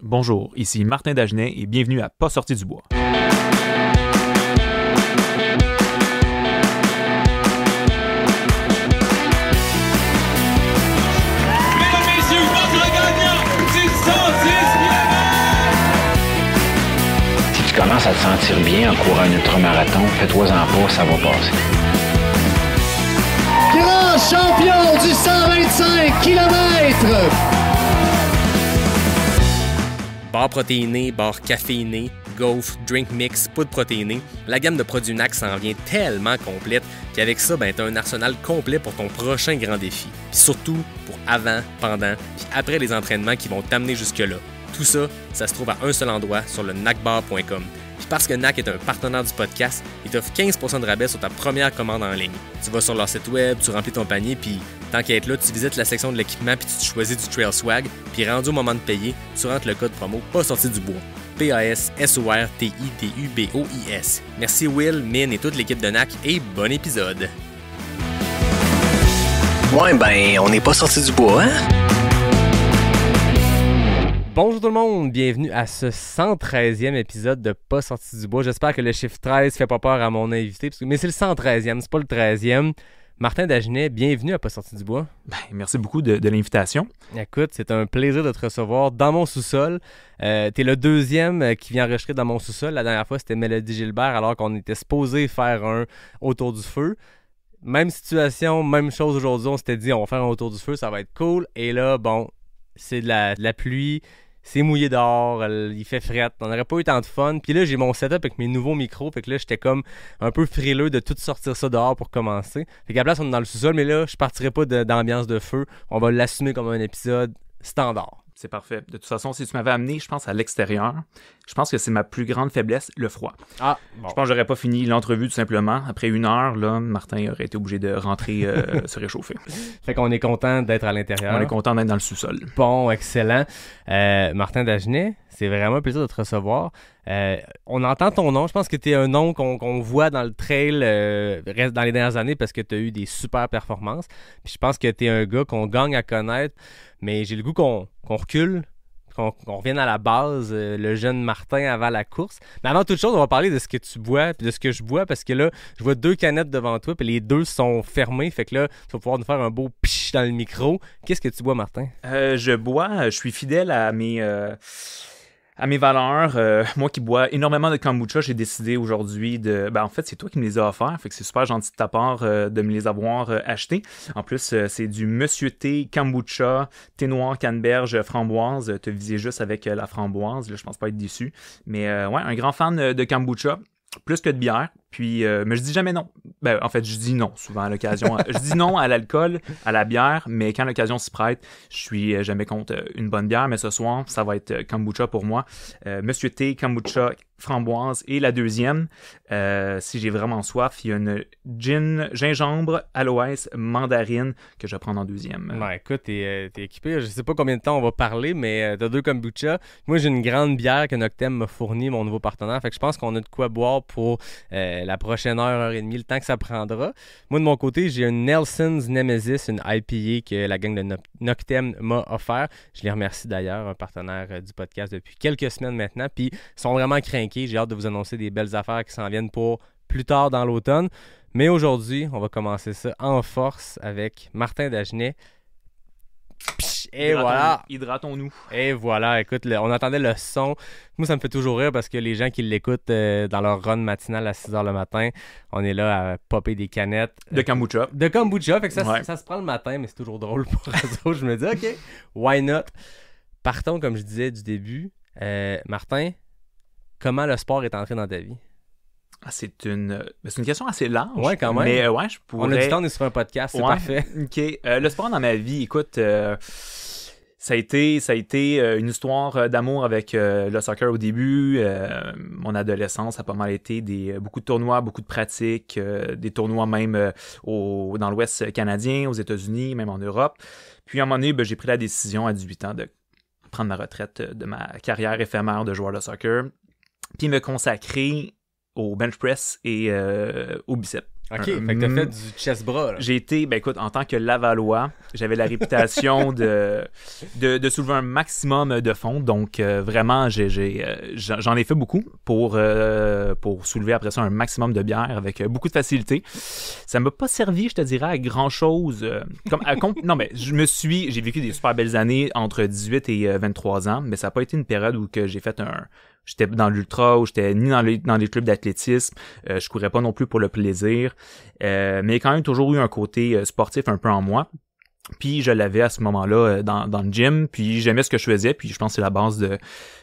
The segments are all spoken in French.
Bonjour, ici Martin Dagenet et bienvenue à Pas sorti du bois. Si tu commences à te sentir bien en courant un ultramarathon, fais-toi-en pas, ça va passer. Grand champion du 125 km! Barres protéinées, barres caféinées, gaufres, drink mix, poudre protéinée, la gamme de produits NAC s'en vient tellement complète qu'avec ça, t'as un arsenal complet pour ton prochain grand défi. Puis surtout, pour avant, pendant, puis après les entraînements qui vont t'amener jusque-là. Tout ça, ça se trouve à un seul endroit sur le nacbar.com. Puis parce que NAC est un partenaire du podcast, il t'offre 15% de rabais sur ta première commande en ligne. Tu vas sur leur site web, tu remplis ton panier, puis tant qu'à être là, tu visites la section de l'équipement puis tu choisis du Trail Swag, puis rendu au moment de payer, tu rentres le code promo Pas sorti du bois. PASSORTITUBOIS. Merci Will, Min et toute l'équipe de NAC et bon épisode. Ouais, on n'est pas sorti du bois, hein? Bonjour tout le monde, bienvenue à ce 113e épisode de Pas sorti du bois. J'espère que le chiffre 13 fait pas peur à mon invité, mais c'est le 113e, c'est pas le 13e. Martin Dagenet, bienvenue à Pas sorti du bois. Merci beaucoup de l'invitation. Écoute, c'est un plaisir de te recevoir dans mon sous-sol. T'es le deuxième qui vient enregistrer dans mon sous-sol. La dernière fois, c'était Mélodie Gilbert, alors qu'on était supposé faire un autour du feu. Même situation, même chose aujourd'hui. On s'était dit, on va faire un autour du feu, ça va être cool. Et là, c'est de la pluie. C'est mouillé dehors, il fait fret, on n'aurait pas eu tant de fun. Puis là, j'ai mon setup avec mes nouveaux micros, fait que là, j'étais comme un peu frileux de tout sortir ça dehors pour commencer. Fait qu'à la place, on est dans le sous-sol, mais là, je partirai pas d'ambiance de feu. On va l'assumer comme un épisode standard. C'est parfait. De toute façon, si tu m'avais amené, je pense, à l'extérieur, je pense que c'est ma plus grande faiblesse, le froid. Ah, bon. Je pense que j'aurais pas fini l'entrevue tout simplement. Après 1 heure, là, Martin aurait été obligé de rentrer se réchauffer. Fait qu'on est content d'être à l'intérieur. On est content d'être dans le sous-sol. Bon, excellent. Martin Dagenet, c'est vraiment un plaisir de te recevoir. On entend ton nom. Je pense que tu es un nom qu'on voit dans le trail dans les dernières années parce que tu as eu des super performances. Puis je pense que tu es un gars qu'on gagne à connaître, mais j'ai le goût qu'on recule, qu'on revienne à la base, le jeune Martin avant la course. Mais avant toute chose, on va parler de ce que tu bois puis de ce que je bois parce que là, je vois 2 canettes devant toi puis les 2 sont fermées. Fait que là, tu vas pouvoir nous faire un beau pich dans le micro. Qu'est-ce que tu bois, Martin? Je suis fidèle à mes valeurs. Moi qui bois énormément de kombucha, j'ai décidé aujourd'hui de... en fait, c'est toi qui me les as offerts, fait que c'est super gentil de ta part de me les avoir achetés. En plus, c'est du Monsieur Thé kombucha, thé noir, canneberge, framboise. Te visais juste avec la framboise, là, je pense pas être déçu. Mais un grand fan de kombucha, plus que de bière. Puis, mais je dis jamais non. En fait, je dis non souvent à l'occasion. Je dis non à l'alcool, à la bière, mais quand l'occasion s'y prête, je suis jamais contre une bonne bière. Mais ce soir, ça va être kombucha pour moi. Monsieur Thé, kombucha, framboise. Et la deuxième, si j'ai vraiment soif, il y a une gin, gingembre, aloès, mandarine que je vais prendre en deuxième. Écoute, t'es équipé. Je sais pas combien de temps on va parler, mais t'as 2 kombucha. Moi, j'ai une grande bière que Noctem m'a fournie, mon nouveau partenaire. Fait que je pense qu'on a de quoi boire pour la prochaine heure et demie, le temps que ça prendra. Moi, de mon côté, j'ai une Nelson's Nemesis, une IPA que la gang de Noctem m'a offert. Je les remercie d'ailleurs, un partenaire du podcast depuis quelques semaines maintenant. Puis, ils sont vraiment craqués. J'ai hâte de vous annoncer des belles affaires qui s'en viennent pour plus tard dans l'automne. Mais aujourd'hui, on va commencer ça en force avec Martin Dagenet. Et voilà. Hydratons-nous. Et voilà, écoute, on entendait le son. Moi, ça me fait toujours rire parce que les gens qui l'écoutent dans leur run matinale à 6h le matin, on est là à popper des canettes. De kombucha. De kombucha, fait que ça se prend le matin, mais c'est toujours drôle pour eux autres. Je me dis, OK, why not? Partons, comme je disais du début. Martin, comment le sport est entré dans ta vie? C'est une question assez large. Ouais, quand même. Mais je pourrais... On a du temps, on est sur un podcast, c'est parfait. OK. Le sport dans ma vie, écoute, ça a été une histoire d'amour avec le soccer au début. Mon adolescence a pas mal été beaucoup de tournois, beaucoup de pratiques, des tournois même dans l'Ouest canadien, aux États-Unis, même en Europe. Puis à un moment donné, j'ai pris la décision à 18 ans de prendre ma retraite de ma carrière éphémère de joueur de soccer, puis me consacrer au bench press et au biceps. OK, fait que t'as fait du chest-bras. Là. J'ai été, ben écoute, en tant que Lavallois, j'avais la réputation de soulever un maximum de fonds. Donc, vraiment, j'en ai fait beaucoup pour soulever après ça un maximum de bière avec beaucoup de facilité. Ça m'a pas servi, je te dirais, à grand-chose. Non, mais j'ai vécu des super belles années entre 18 et 23 ans, mais ça n'a pas été une période où que j'ai fait j'étais dans l'ultra, ou j'étais ni dans les clubs d'athlétisme, je courais pas non plus pour le plaisir, mais il y a quand même toujours eu un côté sportif un peu en moi. Puis je l'avais à ce moment-là dans le gym, puis j'aimais ce que je faisais, puis je pense que c'est la base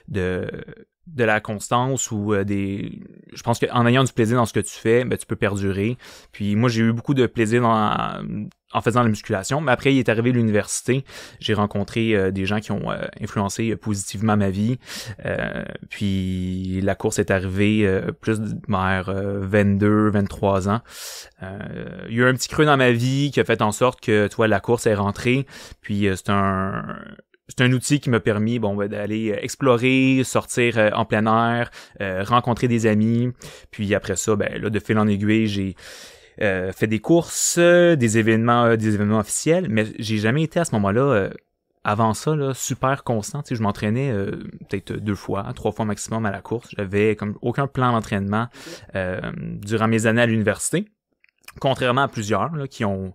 de la constance ou je pense qu'en ayant du plaisir dans ce que tu fais, ben tu peux perdurer. Puis moi j'ai eu beaucoup de plaisir en faisant la musculation, mais après il est arrivé l'université, j'ai rencontré des gens qui ont influencé positivement ma vie, puis la course est arrivée plus vers 22, 23 ans. Il y a eu un petit creux dans ma vie qui a fait en sorte que la course est rentrée, puis c'est un outil qui m'a permis d'aller explorer, sortir en plein air, rencontrer des amis, puis après ça, de fil en aiguille, j'ai fait des courses, des événements officiels, mais j'ai jamais été à ce moment-là, avant ça, là, super constant. Tu sais, je m'entraînais peut-être 2 fois, 3 fois maximum à la course. J'avais comme aucun plan d'entraînement durant mes années à l'université, contrairement à plusieurs là, qui ont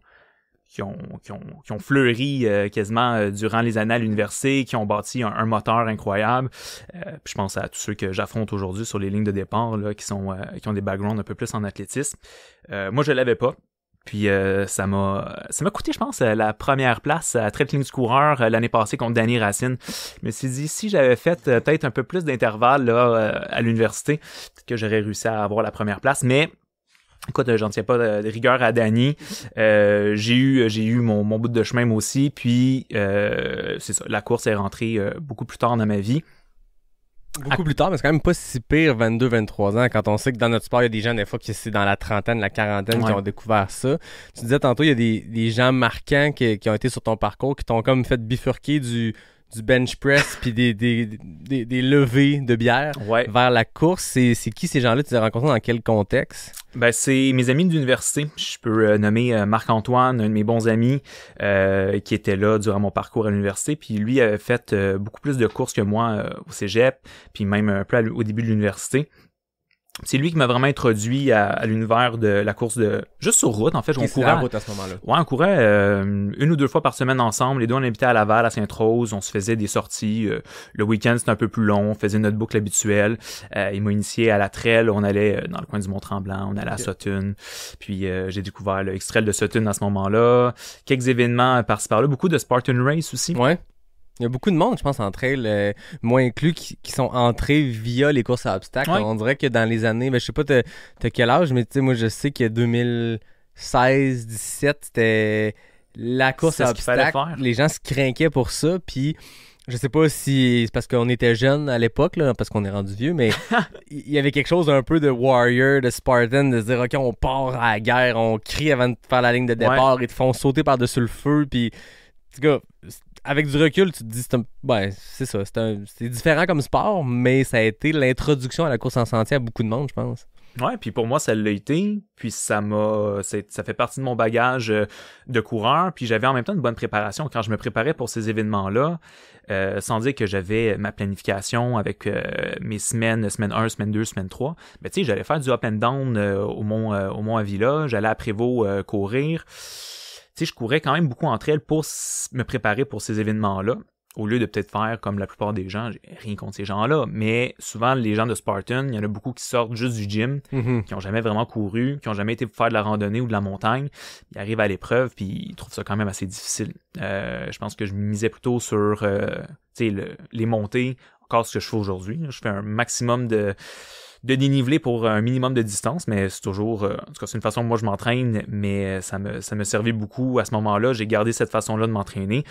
fleuri quasiment durant les années à l'université, qui ont bâti un moteur incroyable. Puis je pense à tous ceux que j'affronte aujourd'hui sur les lignes de départ là, qui ont des backgrounds un peu plus en athlétisme. Moi, je l'avais pas. Puis ça m'a coûté, je pense, la première place à Trail coureur l'année passée contre Danny Racine. Je me suis dit, si j'avais fait peut-être un peu plus d'intervalles là, à l'université, peut-être que j'aurais réussi à avoir la première place. Mais écoute, j'en tiens pas de rigueur à Danny. J'ai eu mon bout de chemin moi aussi. Puis c'est ça, la course est rentrée beaucoup plus tard dans ma vie. Beaucoup plus tard, mais c'est quand même pas si pire 22-23 ans quand on sait que dans notre sport, il y a des gens des fois qui c'est dans la trentaine, la quarantaine qui ont découvert ça. Tu disais tantôt, il y a des gens marquants qui ont été sur ton parcours, qui t'ont comme fait bifurquer du bench press puis des levées de bière vers la course. C'est qui ces gens-là? Tu les as rencontrés dans quel contexte? Ben, c'est mes amis d'université. Je peux nommer Marc-Antoine, un de mes bons amis, qui était là durant mon parcours à l'université. Puis lui avait fait beaucoup plus de courses que moi au cégep, puis même un peu au début de l'université. C'est lui qui m'a vraiment introduit à l'univers de la course juste sur route. En fait, on courait la route à ce moment-là. Ouais, on courait 1 ou 2 fois par semaine ensemble. Les deux, on habitait à Laval, à Sainte-Rose. On se faisait des sorties. Le week-end, c'était un peu plus long. On faisait notre boucle habituelle. Il m'a initié à la trail. On allait dans le coin du Mont-Tremblant. On allait à Sutton. Puis j'ai découvert le X-Trail de Sutton à ce moment-là. Quelques événements par-ci par-là. Beaucoup de Spartan Race aussi. Ouais. Il y a beaucoup de monde, je pense, en trail, moi inclus, qui sont entrés via les courses à obstacles. Ouais. On dirait que dans les années, je sais pas t'as quel âge, mais tu sais, moi je sais que 2016-17, c'était la course à obstacles. Les gens se craquaient pour ça, puis je sais pas si c'est parce qu'on était jeunes à l'époque, là, parce qu'on est rendu vieux, mais il y avait quelque chose un peu de warrior, de Spartan, de se dire, OK, on part à la guerre, on crie avant de faire la ligne de départ, ils te font sauter par-dessus le feu, puis en tout cas, avec du recul, tu te dis, c'est ça, c'est différent comme sport, mais ça a été l'introduction à la course en sentier à beaucoup de monde, je pense. Ouais, puis pour moi, ça l'a été, puis ça fait partie de mon bagage de coureur, puis j'avais en même temps une bonne préparation. Quand je me préparais pour ces événements-là, sans dire que j'avais ma planification avec mes semaine 1, semaine 2, semaine 3, mais tu sais, j'allais faire du up and down au Mont-Avila, j'allais à Prévost courir. Tu sais, je courais quand même beaucoup entre elles pour me préparer pour ces événements-là, au lieu de peut-être faire comme la plupart des gens, j'ai rien contre ces gens-là, mais souvent, les gens de Spartan, il y en a beaucoup qui sortent juste du gym, qui ont jamais vraiment couru, qui ont jamais été pour faire de la randonnée ou de la montagne, ils arrivent à l'épreuve, puis ils trouvent ça quand même assez difficile. Je pense que je misais plutôt sur les montées, encore ce que je fais aujourd'hui. Je fais un maximum de dénivelé pour un minimum de distance, mais c'est toujours, en tout cas, c'est une façon que moi je m'entraîne, mais ça me servait beaucoup à ce moment-là. J'ai gardé cette façon-là de m'entraîner,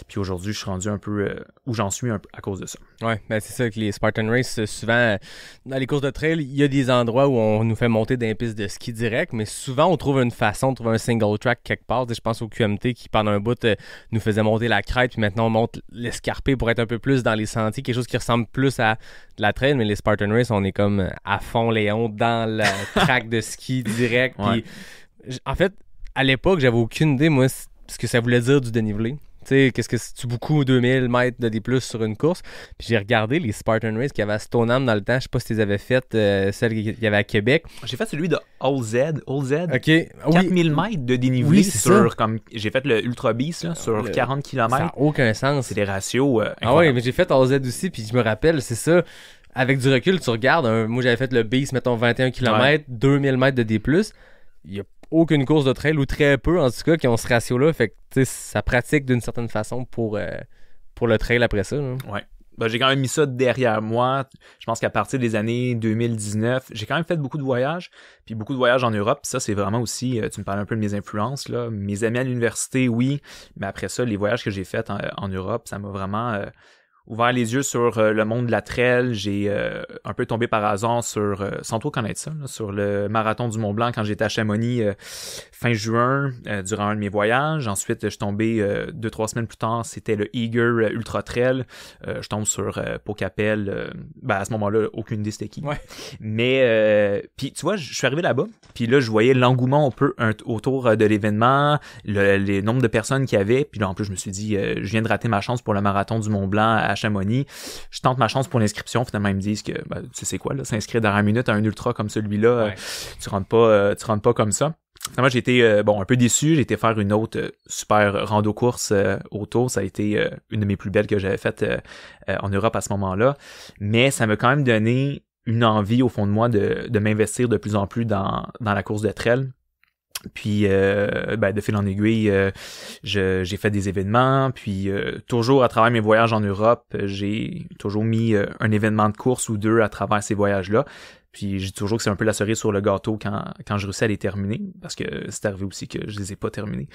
puis aujourd'hui, je suis rendu un peu où j'en suis à cause de ça. Ouais, ben c'est ça que les Spartan Race, souvent, dans les courses de trail, il y a des endroits où on nous fait monter dans les pistes de ski direct, mais souvent, on trouve une façon de trouver un single track quelque part. Je pense au QMT qui, pendant un bout, nous faisait monter la crête, puis maintenant, on monte l'escarpé pour être un peu plus dans les sentiers, quelque chose qui ressemble plus à de la trail, mais les Spartan Race, on est comme à fond Léon dans le track de ski direct. Puis En fait, à l'époque, j'avais aucune idée, moi, ce que ça voulait dire du dénivelé. Tu sais, qu'est-ce que c'est beaucoup 2000 mètres de D+, sur une course. Puis j'ai regardé les Spartan Race qu'il y avait à Stoneham dans le temps. Je sais pas si tu les avais faites, celles qu'il y avait à Québec. J'ai fait celui de All Z. OK. 4000 mètres de dénivelé Oui, c'est sur, ça. comme j'ai fait le Ultra Beast là, sur 40 Ça km. n'a aucun sens. C'est des ratios Ah incroyables. oui, mais j'ai fait AZ aussi, puis je me rappelle, c'est ça. Avec du recul, tu regardes, moi j'avais fait le Beast, mettons 21 km, 2000 mètres de D+. Il n'y a aucune course de trail, ou très peu en tout cas, qui ont ce ratio-là. Fait que tu sais, ça pratique d'une certaine façon pour le trail après ça. Là. Ouais. Ben, j'ai quand même mis ça derrière moi. Je pense qu'à partir des années 2019, j'ai quand même fait beaucoup de voyages, puis beaucoup de voyages en Europe. Puis ça, c'est vraiment aussi, tu me parlais un peu de mes influences, là. Mes amis à l'université, oui, mais après ça, les voyages que j'ai faits en Europe, ça m'a vraiment ouvert les yeux sur le monde de la trail. J'ai un peu tombé par hasard sur, sans trop connaître ça, là, sur le marathon du Mont-Blanc quand j'étais à Chamonix fin juin, durant un de mes voyages. Ensuite, je suis tombé 2-3 semaines plus tard, c'était le Eager Ultra Trail. Je tombe sur Pau-Capel. À ce moment-là, aucune idée c'était qui. Ouais. Mais, puis tu vois, je suis arrivé là-bas, puis là, je voyais l'engouement un peu autour de l'événement, les nombres de personnes qu'il y avait, puis là, en plus, je me suis dit, je viens de rater ma chance pour le marathon du Mont-Blanc à Chamonix. Je tente ma chance pour l'inscription. Finalement, ils me disent que, tu sais c'est quoi, là, s'inscrire dernière minute à un ultra comme celui-là, Ouais. tu rentres pas comme ça. Finalement, j'ai été un peu déçu. J'ai été faire une autre super rando-course autour. Ça a été une de mes plus belles que j'avais faites en Europe à ce moment-là. Mais ça m'a quand même donné une envie au fond de moi de m'investir de plus en plus dans la course de trail. Puis de fil en aiguille, j'ai fait des événements, puis toujours à travers mes voyages en Europe, j'ai toujours mis un événement de course ou deux à travers ces voyages-là. Puis je dis toujours que c'est un peu la cerise sur le gâteau quand je réussis à les terminer, parce que c'est arrivé aussi que je les ai pas terminés.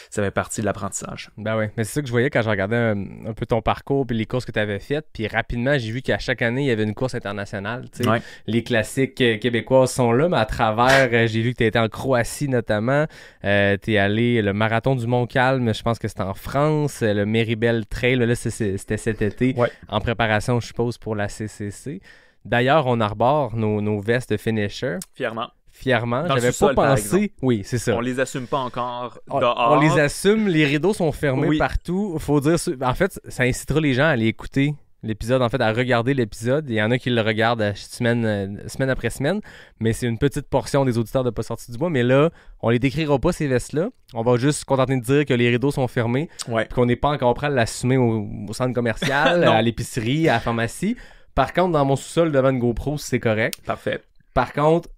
Ça fait partie de l'apprentissage. Ben ouais, mais c'est ça que je voyais quand je regardais un peu ton parcours puis les courses que tu avais faites. Puis rapidement, j'ai vu qu'à chaque année, il y avait une course internationale. Tu sais. Ouais. Les classiques québécoises sont là, mais à travers, j'ai vu que tu étais en Croatie notamment. Tu es allé le marathon du Mont-Calm, je pense que c'était en France. Le Méribel Trail, là, c'était cet été. Ouais. En préparation, je suppose, pour la CCC. D'ailleurs, on arbore nos vestes de finisher. Fièrement. Fièrement. Dans le J'avais sous-sol, pas par pensé. exemple. Oui, c'est ça. On les assume pas encore On dehors. les assume, les rideaux sont fermés Oui. partout. Faut dire, en fait, ça incitera les gens à aller écouter l'épisode, en fait, à regarder l'épisode. Il y en a qui le regardent semaine après semaine, mais c'est une petite portion des auditeurs de Pas sorti du bois. Mais là, on les décrira pas, ces vestes-là. On va juste se contenter de dire que les rideaux sont fermés, Ouais. puis qu'on n'est pas encore prêt à l'assumer au centre commercial, Non. à l'épicerie, à la pharmacie. Par contre, dans mon sous-sol, devant une GoPro, c'est correct. Parfait. Par contre,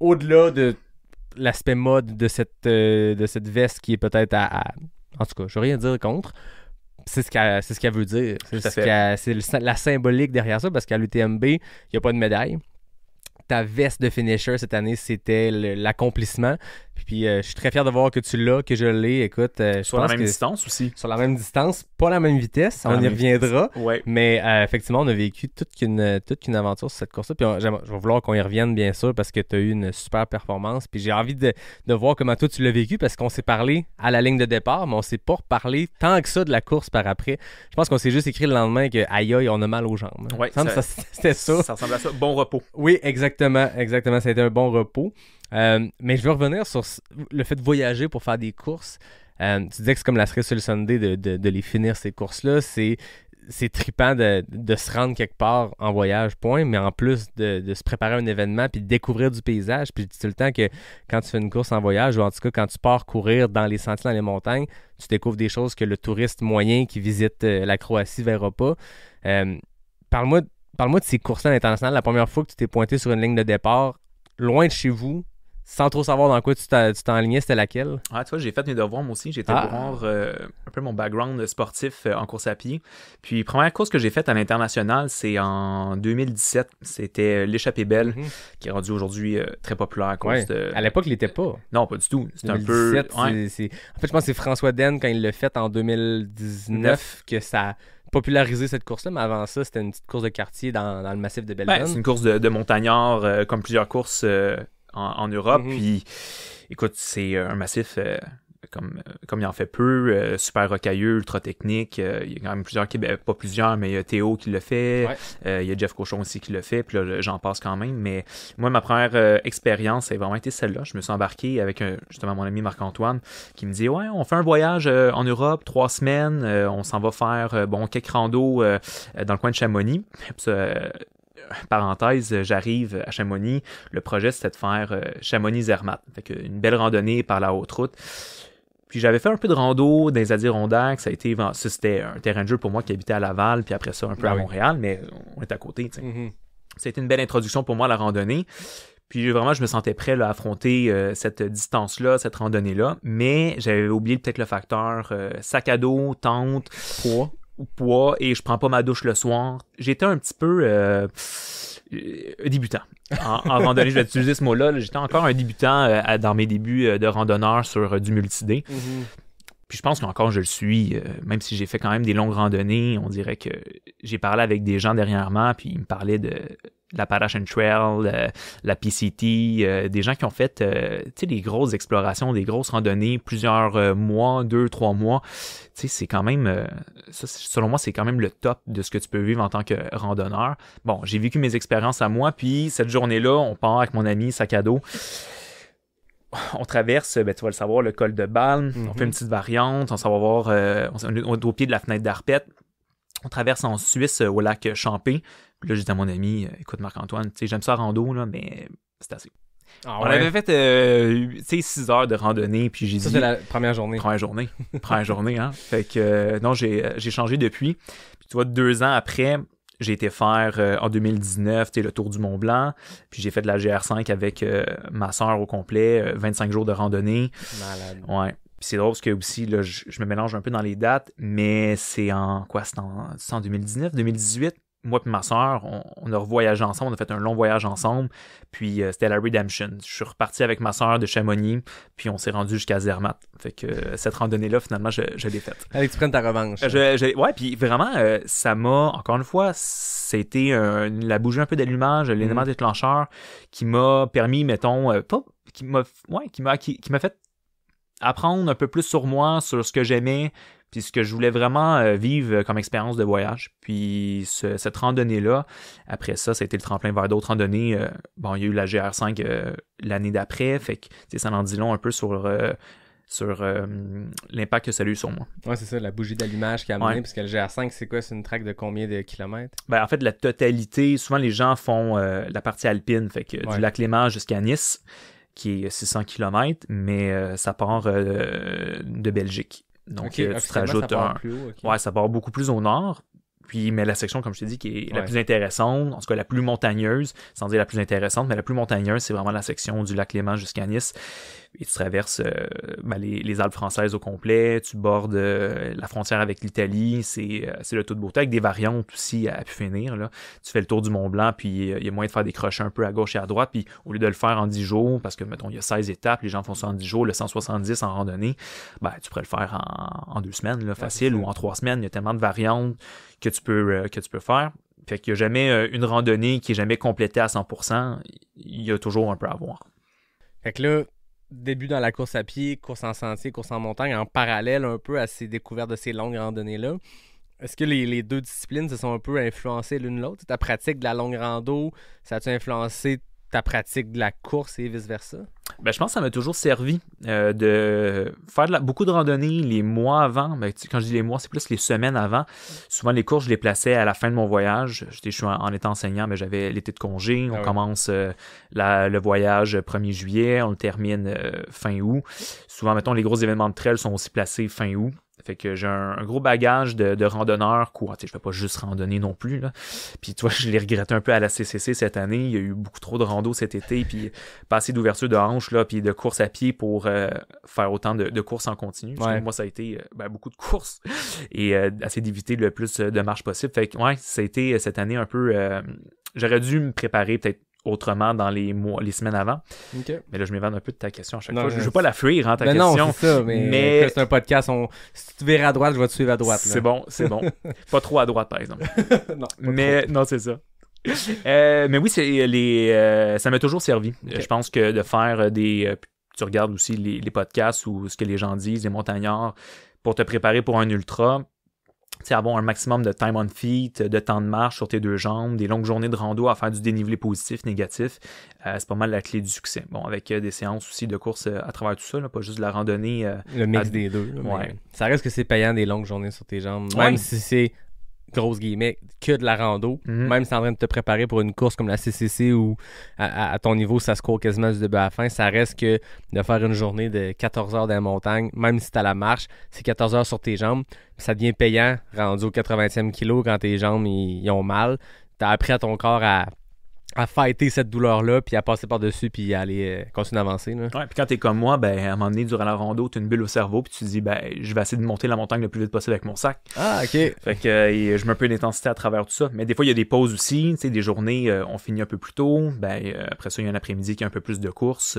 au-delà de l'aspect mode de cette veste qui est peut-être en tout cas, je veux rien dire contre. C'est ce qu'elle veut dire. C'est la symbolique derrière ça, parce qu'à l'UTMB, il n'y a pas de médaille. Ta veste de finisher cette année, c'était l'accomplissement. Puis je suis très fier de voir que tu l'as, que je l'ai. Écoute, je Sur la pense même que distance aussi. sur la même distance, pas la même vitesse, Sur la on y même reviendra. Ouais. Mais effectivement, on a vécu toute qu'une aventure sur cette course-là. Puis je vais vouloir qu'on y revienne, bien sûr, parce que tu as eu une super performance. Puis j'ai envie de voir comment toi tu l'as vécu, parce qu'on s'est parlé à la ligne de départ, mais on s'est pas reparlé tant que ça de la course par après. Je pense qu'on s'est juste écrit le lendemain que aïe aïe, on a mal aux jambes. Ouais, c'était ça. Ça ressemble à ça. Bon repos. Oui, exactement. Ça a été un bon repos. Mais je veux revenir sur le fait de voyager pour faire des courses. Tu disais que c'est comme la cerise sur le sundae de les finir, ces courses-là. C'est trippant de se rendre quelque part en voyage, point, mais en plus de se préparer à un événement puis de découvrir du paysage. Puis je dis tout le temps que quand tu fais une course en voyage, ou en tout cas quand tu pars courir dans les sentiers, dans les montagnes, tu découvres des choses que le touriste moyen qui visite la Croatie ne verra pas. Parle-moi de ces courses-là à l'international. La première fois que tu t'es pointé sur une ligne de départ, loin de chez vous, sans trop savoir dans quoi tu t'enlignais, c'était laquelle? Ah, tu vois, j'ai fait mes devoirs, moi aussi. J'ai été voir un peu mon background sportif en course à pied. Puis, première course que j'ai faite à l'international, c'est en 2017. C'était l'Échappée Belle, qui est rendu aujourd'hui très populaire à cause de... À l'époque, il l'était pas. Non, pas du tout. C'était un 2017, peu... Ouais. En fait, je pense que c'est François Den, quand il l'a fait en 2019, que ça a popularisé cette course-là. Mais avant ça, c'était une petite course de quartier dans le massif de Belleville. C'est une course de montagnards, comme plusieurs courses en Europe. Puis, écoute, c'est un massif comme il en fait peu, super rocailleux, ultra technique. Il y a quand même plusieurs, pas plusieurs, mais il y a Théo qui le fait. Il y a Jeff Cochon aussi qui le fait. Puis là, j'en passe quand même. Mais moi, ma première expérience, ça a vraiment été celle-là. Je me suis embarqué avec justement mon ami Marc-Antoine qui me dit « Ouais, on fait un voyage en Europe, 3 semaines. On s'en va faire quelques randos dans le coin de Chamonix. » Parenthèse, j'arrive à Chamonix. Le projet, c'était de faire Chamonix-Zermatt. Fait que une belle randonnée par la haute route. Puis j'avais fait un peu de rando dans les Adirondacks. C'était un terrain de jeu pour moi qui habitait à Laval, puis après ça, un peu à Montréal, mais on est à côté. Ça a été une belle introduction pour moi à la randonnée. Puis vraiment, je me sentais prêt là, à affronter cette distance-là, cette randonnée-là. Mais j'avais oublié peut-être le facteur sac à dos, tente, poids, et je prends pas ma douche le soir. J'étais un petit peu débutant. En randonnée, je vais utiliser ce mot-là. J'étais encore un débutant dans mes débuts de randonneur sur du multidé. Puis je pense qu'encore je le suis, même si j'ai fait quand même des longues randonnées. On dirait que j'ai parlé avec des gens dernièrement, puis ils me parlaient de l'Appalachian Trail, la PCT, des gens qui ont fait des grosses explorations, des grosses randonnées, plusieurs mois, 2-3 mois. C'est quand même, ça, selon moi, c'est quand même le top de ce que tu peux vivre en tant que randonneur. Bon, j'ai vécu mes expériences à moi, puis cette journée-là, on part avec mon ami, sac à dos. On traverse, tu vas le savoir, le col de Balme. On fait une petite variante. On s'en va voir, on est au pied de la fenêtre d'Arpette. On traverse en Suisse au lac Champé. Puis là, j'ai dit à mon ami, écoute Marc-Antoine, j'aime ça rando, là, mais c'est assez. On avait fait 6 heures de randonnée, puis j'ai dit... Ça, c'est la première journée. Première journée, hein. Fait que, non, j'ai changé depuis. Puis tu vois, 2 ans après... J'ai été faire en 2019 le tour du Mont-Blanc, puis j'ai fait de la GR5 avec ma soeur au complet, 25 jours de randonnée. Malade. Ouais. Puis c'est drôle parce que aussi, là, je me mélange un peu dans les dates, mais c'est en 2019, 2018. Moi et ma soeur, on a revoyagé ensemble, on a fait un long voyage ensemble, puis c'était la Redemption. Je suis reparti avec ma soeur de Chamonix, puis on s'est rendu jusqu'à Zermatt. Fait que cette randonnée-là, finalement, je l'ai faite. Allez, tu prennes ta revanche. Ouais, puis vraiment, ça m'a, encore une fois, c'était la bougie un peu d'allumage, l'élément déclencheur qui m'a permis, mettons, qui m'a fait apprendre un peu plus sur moi, sur ce que j'aimais, puis ce que je voulais vraiment vivre comme expérience de voyage. Puis cette randonnée-là, après ça a été le tremplin vers d'autres randonnées. Il y a eu la GR5 l'année d'après, fait que ça en dit long un peu sur l'impact que ça a eu sur moi. Ouais, c'est ça, la bougie d'allumage qui a amené, parce que le GR5, c'est quoi? C'est une track de combien de kilomètres? En fait, la totalité, souvent les gens font la partie alpine, fait que du lac Léman jusqu'à Nice, qui est 600 km, mais ça part de Belgique. Donc, tu te rajoutes ça part beaucoup plus au nord. Puis, mais la section, comme je t'ai dit, qui est la plus intéressante, en tout cas la plus montagneuse, sans dire la plus intéressante, mais la plus montagneuse, c'est vraiment la section du lac Léman jusqu'à Nice. Et tu traverses les Alpes françaises au complet, tu bordes la frontière avec l'Italie, c'est le tout de beauté, avec des variantes aussi à pu finir. Là. Tu fais le tour du Mont-Blanc, puis il y a moyen de faire des crochets un peu à gauche et à droite, puis au lieu de le faire en 10 jours, parce que, mettons, il y a 16 étapes, les gens font ça en 10 jours, le 170 en randonnée, tu pourrais le faire en 2 semaines, là, facile, ou en 3 semaines, il y a tellement de variantes que tu peux faire. Fait qu'il n'y a jamais une randonnée qui est jamais complétée à 100%, il y a toujours un peu à voir. Fait que là, début dans la course à pied, course en sentier, course en montagne, en parallèle un peu à ces découvertes de ces longues randonnées-là. Est-ce que les deux disciplines se sont un peu influencées l'une l'autre? Ta pratique de la longue rando, ça a-tu influencé ta pratique de la course et vice-versa? Je pense que ça m'a toujours servi de faire beaucoup de randonnées les mois avant. Quand je dis les mois, c'est plus les semaines avant. Souvent, les courses, je les plaçais à la fin de mon voyage. Je suis en étant enseignant, mais j'avais l'été de congé. On commence le voyage 1er juillet. On le termine fin août. Souvent, mettons, les gros événements de trail sont aussi placés fin août. Fait que j'ai un gros bagage de randonneurs courants. Je ne fais pas juste randonner non plus. Là. Puis tu vois, je l'ai regretté un peu à la CCC cette année. Il y a eu beaucoup trop de rando cet été. Puis pas assez d'ouverture de hanches, là, puis de course à pied pour faire autant de courses en continu. Parce que moi, ça a été beaucoup de courses et essayer d'éviter le plus de marche possible. Fait que ça a été cette année un peu... j'aurais dû me préparer peut-être autrement dans les semaines avant. Okay. Mais là, je m'évade un peu de ta question à chaque fois. Je ne veux pas la fuir, ta question. Non, c'est ça, mais c'est un podcast. Si tu verras à droite, je vais te suivre à droite. C'est bon. Pas trop à droite, par exemple. Non, c'est ça. Mais oui, ça m'a toujours servi. Okay. Je pense que de faire tu regardes aussi les podcasts ou ce que les gens disent, les montagnards, pour te préparer pour un ultra, avoir un maximum de time on feet, de temps de marche sur tes deux jambes, des longues journées de rando à faire du dénivelé positif, négatif, c'est pas mal la clé du succès. Bon, avec des séances aussi de course à travers tout ça, là, pas juste de la randonnée. Le mix des deux. Là, ouais. Ça reste que c'est payant des longues journées sur tes jambes, Ouais. même si c'est grosse guillemets, que de la rando, même si t'es en train de te préparer pour une course comme la CCC où à ton niveau ça se court quasiment du début à la fin, ça reste que de faire une journée de 14 heures dans la montagne, même si t'as la marche, c'est 14 heures sur tes jambes, ça devient payant rendu au 80e kilo quand tes jambes ils ont mal, t'as appris à ton corps à fighter cette douleur-là, puis à passer par-dessus, puis à aller continuer d'avancer. Là. Ouais, puis quand t'es comme moi, à un moment donné, durant la rando, t'as une bulle au cerveau, puis tu te dis, je vais essayer de monter la montagne le plus vite possible avec mon sac. Ah, OK. Fait que je mets un peu d'intensité à travers tout ça. Mais des fois, il y a des pauses aussi, tu sais, des journées, on finit un peu plus tôt, après ça, il y a un après-midi qui a un peu plus de course,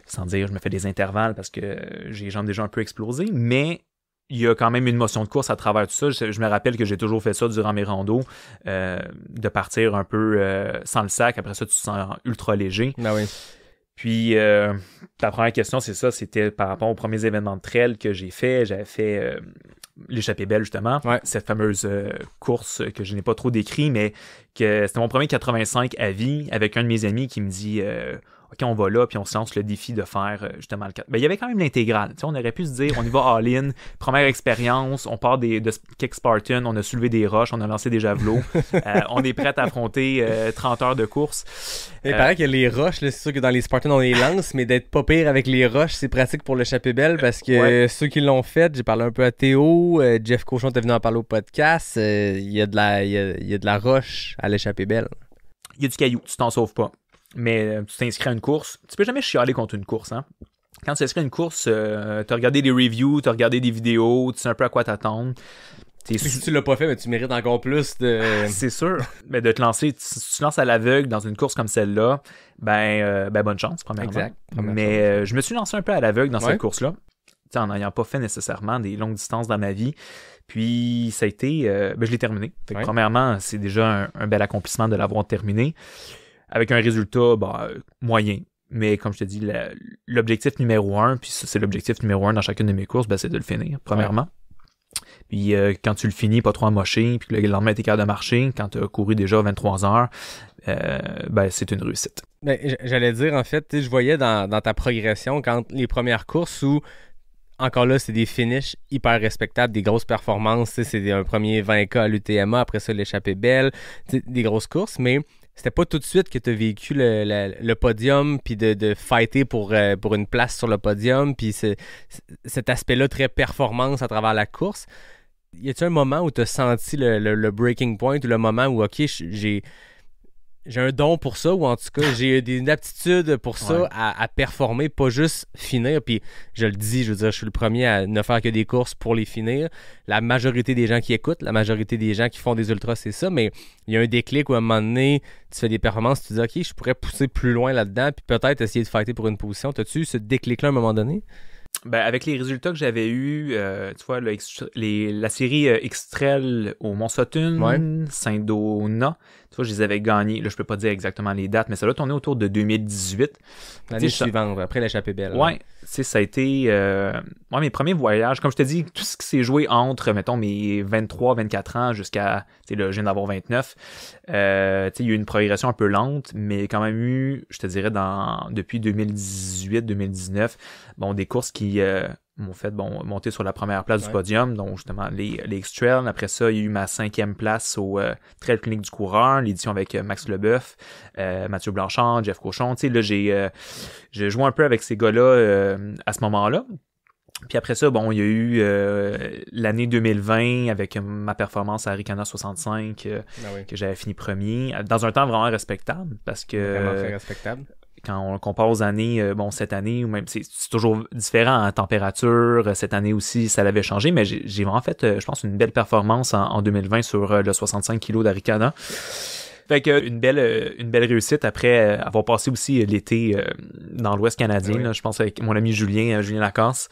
sans dire, je me fais des intervalles parce que j'ai les jambes déjà un peu explosées, mais il y a quand même une motion de course à travers tout ça. Je me rappelle que j'ai toujours fait ça durant mes randos, de partir un peu sans le sac. Après ça, tu te sens ultra léger. Ah oui. Puis, ta première question, c'est ça. C'était par rapport aux premiers événements de trail que j'ai fait. J'avais fait l'échappée belle, justement. Ouais. Cette fameuse course que je n'ai pas trop décrit, mais que c'était mon premier 85 à vie avec un de mes amis qui me dit... OK, on va là, puis on se lance le défi de faire justement le 4. Il y avait quand même l'intégrale. Tu sais, on aurait pu se dire, on y va all-in, première expérience, on part de Kick Spartan, on a soulevé des roches, on a lancé des javelots, on est prêt à affronter 30 heures de course. Il paraît que les roches, là, c'est sûr que dans les Spartans, on les lance, mais d'être pas pire avec les roches, c'est pratique pour l'échappée belle parce que ceux qui l'ont fait, j'ai parlé un peu à Théo, Jeff Cochon était venu en parler au podcast, il y a de la roche à l'échappée belle. Il y a du caillou, tu t'en sauves pas. Mais tu t'inscris à une course, tu peux jamais chialer contre une course, hein. Quand tu t'inscris à une course, t'as regardé des reviews, t'as regardé des vidéos, tu sais un peu à quoi t'attendre. Si tu l'as pas fait, mais tu mérites encore plus de... C'est sûr. Mais de te lancer, si tu te lances à l'aveugle dans une course comme celle-là, bonne chance, premièrement. Exact. Mais je me suis lancé un peu à l'aveugle dans cette course-là, en n'ayant pas fait nécessairement des longues distances dans ma vie. Puis ça a été... je l'ai terminé. Fait que, premièrement, c'est déjà un bel accomplissement de l'avoir terminé. Avec un résultat moyen. Mais comme je te dis, l'objectif numéro 1, puis ça, c'est l'objectif numéro 1 dans chacune de mes courses, c'est de le finir, premièrement. Puis quand tu le finis, pas trop amoché, puis que le lendemain, t'es capable de marcher, quand tu as couru déjà 23 heures, c'est une réussite. J'allais dire, en fait, je voyais dans ta progression, quand les premières courses où, encore là, c'est des finishes hyper respectables, des grosses performances, c'est un premier 20K à l'UTMA, après ça, l'échappée belle, des grosses courses, mais... C'était pas tout de suite que tu as vécu le podium, puis de fighter pour une place sur le podium, puis cet aspect-là très performance à travers la course. Y a-t-il un moment où tu as senti le breaking point, ou le moment où, OK, j'ai un don pour ça, ou en tout cas, j'ai une aptitude pour ça à performer, pas juste finir. Puis je le dis, je veux dire, je suis le premier à ne faire que des courses pour les finir. La majorité des gens qui écoutent, la majorité des gens qui font des ultras, c'est ça. Mais il y a un déclic où à un moment donné, tu fais des performances, tu te dis, OK, je pourrais pousser plus loin là-dedans, puis peut-être essayer de fighter pour une position. T'as-tu eu ce déclic-là à un moment donné? Avec les résultats que j'avais eus, tu vois, la série X-Trail au Mont-Sutton, Saint-Donat, tu vois, je les avais gagnés. Là, je peux pas dire exactement les dates, mais ça a tourné autour de 2018. L'année suivante, après l'échappée belle. Ouais, ça a été mes premiers voyages. Comme je te dis, tout ce qui s'est joué entre, mettons, mes 23, 24 ans jusqu'à, tu sais, là, je viens d'avoir 29. Il y a eu une progression un peu lente, mais quand même eu, je te dirais, depuis 2018, 2019, des courses qui m'ont fait monter sur la première place du podium, donc justement les X-Trail. Après ça, il y a eu ma 5e place au Trail Clinique du coureur, l'édition avec Max Leboeuf, Mathieu Blanchard, Jeff Cochon. Tu sais, là, j'ai joué un peu avec ces gars-là à ce moment-là. Puis après ça, il y a eu l'année 2020 avec ma performance à Ricana 65 que j'avais fini premier, dans un temps vraiment respectable, parce que... Vraiment très respectable. Quand on le compare aux années, cette année, ou même c'est toujours différent en température. Cette année aussi, ça l'avait changé, mais j'ai vraiment fait, je pense, une belle performance en 2020 sur le 65 kg d'Aricana. Fait que une belle réussite après avoir passé aussi l'été dans l'Ouest canadien, là, je pense avec mon ami Julien Lacasse.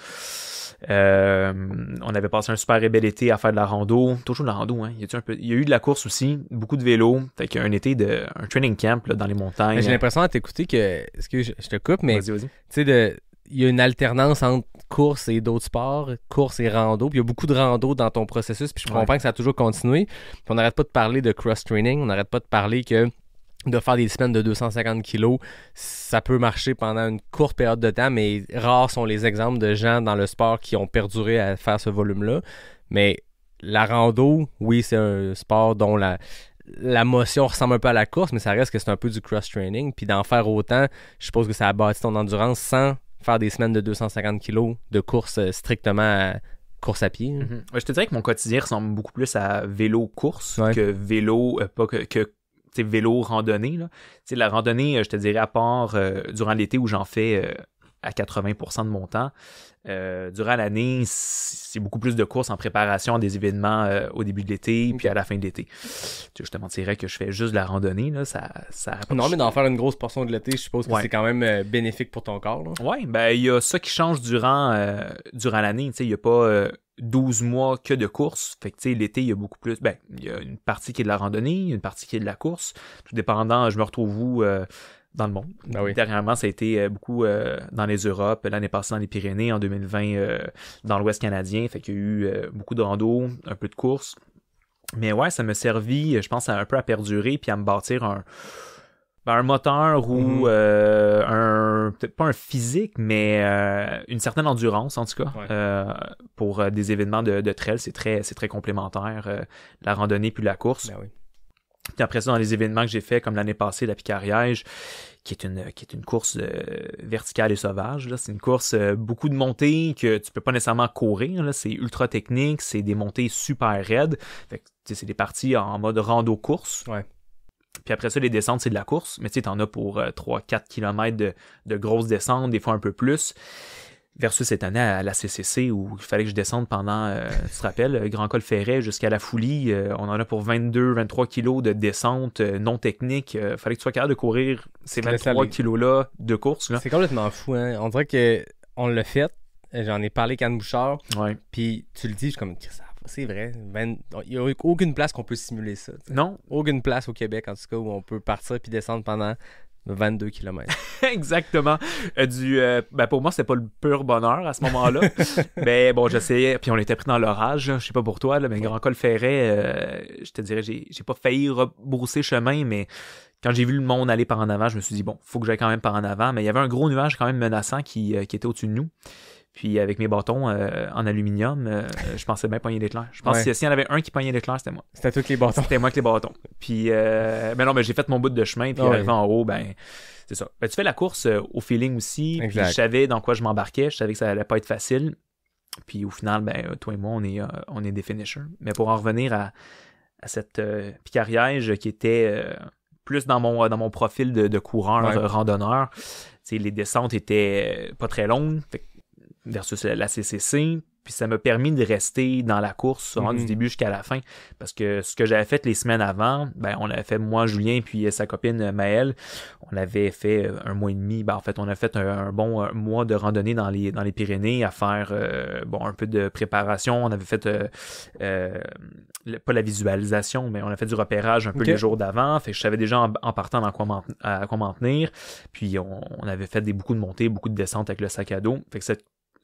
On avait passé un super bel été à faire de la rando, toujours de la rando, hein. Il y a eu de la course aussi, beaucoup de vélo, fait qu'un été un training camp là, dans les montagnes. Mais j'ai l'impression à t'écouter que, excuse, je te coupe, mais vas-y. tu sais, il y a une alternance entre course et d'autres sports, course et rando. Puis il y a beaucoup de rando dans ton processus. Puis je comprends que ça a toujours continué. Puis on n'arrête pas de parler de cross-training. On n'arrête pas de parler que de faire des semaines de 250 kilos, ça peut marcher pendant une courte période de temps, mais rares sont les exemples de gens dans le sport qui ont perduré à faire ce volume-là. Mais la rando, oui, c'est un sport dont la motion ressemble un peu à la course, mais ça reste que c'est un peu du cross-training. Puis d'en faire autant, je suppose que ça a bâti ton endurance sans faire des semaines de 250 kilos de course strictement à course à pied. Je te dirais que mon quotidien ressemble beaucoup plus à vélo-course que vélo, pas que vélo randonnée. Là. La randonnée, je te dirais, à part durant l'été où j'en fais à 80% de mon temps, durant l'année, c'est beaucoup plus de courses en préparation à des événements au début de l'été puis à la fin de l'été. Je te mentirais que je fais juste de la randonnée. Là, ça non, mais d'en faire une grosse portion de l'été, je suppose que c'est quand même bénéfique pour ton corps. Oui, ben il y a ça qui change durant l'année. Il n'y a pas 12 mois que de course. Fait que l'été, il y a beaucoup plus. Ben, il y a une partie qui est de la randonnée, une partie qui est de la course. Tout dépendant, je me retrouve où dans le monde. Dernièrement, ça a été beaucoup dans les Europes, l'année passée dans les Pyrénées, en 2020 dans l'Ouest canadien. Fait qu'il y a eu beaucoup de rando, un peu de course. Mais ouais, ça m'a servi, je pense, un peu à perdurer puis à me bâtir un moteur ou peut-être pas un physique, mais une certaine endurance en tout cas. Pour des événements de trail, c'est très complémentaire, la randonnée puis la course. Ben oui. Puis après ça, dans les événements que j'ai fait, comme l'année passée, la Pique-Ariège, qui est une course verticale et sauvage. Là. C'est une course beaucoup de montées que tu peux pas nécessairement courir. Là. C'est ultra technique, c'est des montées super raides. Fait que, c'est des parties en mode rando-course. Ouais. Puis après ça, les descentes, c'est de la course. Mais tu sais, t'en as pour 3-4 km de grosses descentes, des fois un peu plus. Versus cette année à la CCC où il fallait que je descende pendant, tu te rappelles, Grand Col Ferret jusqu'à la Foulie. On en a pour 22-23 kilos de descente non technique. Il fallait que tu sois capable de courir ces 23 kilos-là de course. Là. C'est complètement fou. Hein? On dirait qu'on l'a fait. J'en ai parlé avec Anne Bouchard. Ouais. Puis tu le dis, je suis comme, c'est vrai. Il n'y a aucune place qu'on peut simuler ça. T'sais. Non. Aucune place au Québec, en tout cas, où on peut partir puis descendre pendant 22 km. Exactement. Pour moi, c'était pas le pur bonheur à ce moment-là. Mais bon, j'essayais. Puis on était pris dans l'orage. Je sais pas pour toi, là, mais Grand Col Ferret, je te dirais, j'ai pas failli rebrousser chemin, mais quand j'ai vu le monde aller par en avant, je me suis dit, bon, faut que j'aille quand même par en avant. Mais il y avait un gros nuage quand même menaçant qui était au-dessus de nous. Puis avec mes bâtons en aluminium, je pensais bien pogner l'éclair. Je pense que s'il y en avait un qui pognait l'éclair, c'était moi. C'était tous les bâtons. C'était moi avec les bâtons. Puis, mais j'ai fait mon bout de chemin. Puis arrivé en haut, c'est ça. Tu fais la course au feeling aussi. Puis je savais dans quoi je m'embarquais. Je savais que ça allait pas être facile. Puis au final, toi et moi, on est des finishers. Mais pour en revenir à cette Pique-Ariège qui était plus dans mon profil de coureur randonneur, les descentes étaient pas très longues. Fait versus la CCC, puis ça m'a permis de rester dans la course du début jusqu'à la fin, parce que ce que j'avais fait les semaines avant, on avait fait moi, Julien, puis sa copine Maëlle, on avait fait un mois et demi, en fait on a fait un bon mois de randonnée dans les Pyrénées à faire un peu de préparation, on avait fait pas la visualisation, mais on a fait du repérage un peu les jours d'avant, fait que je savais déjà en partant à quoi m'en tenir, puis on avait fait beaucoup de montées, beaucoup de descentes avec le sac à dos, fait que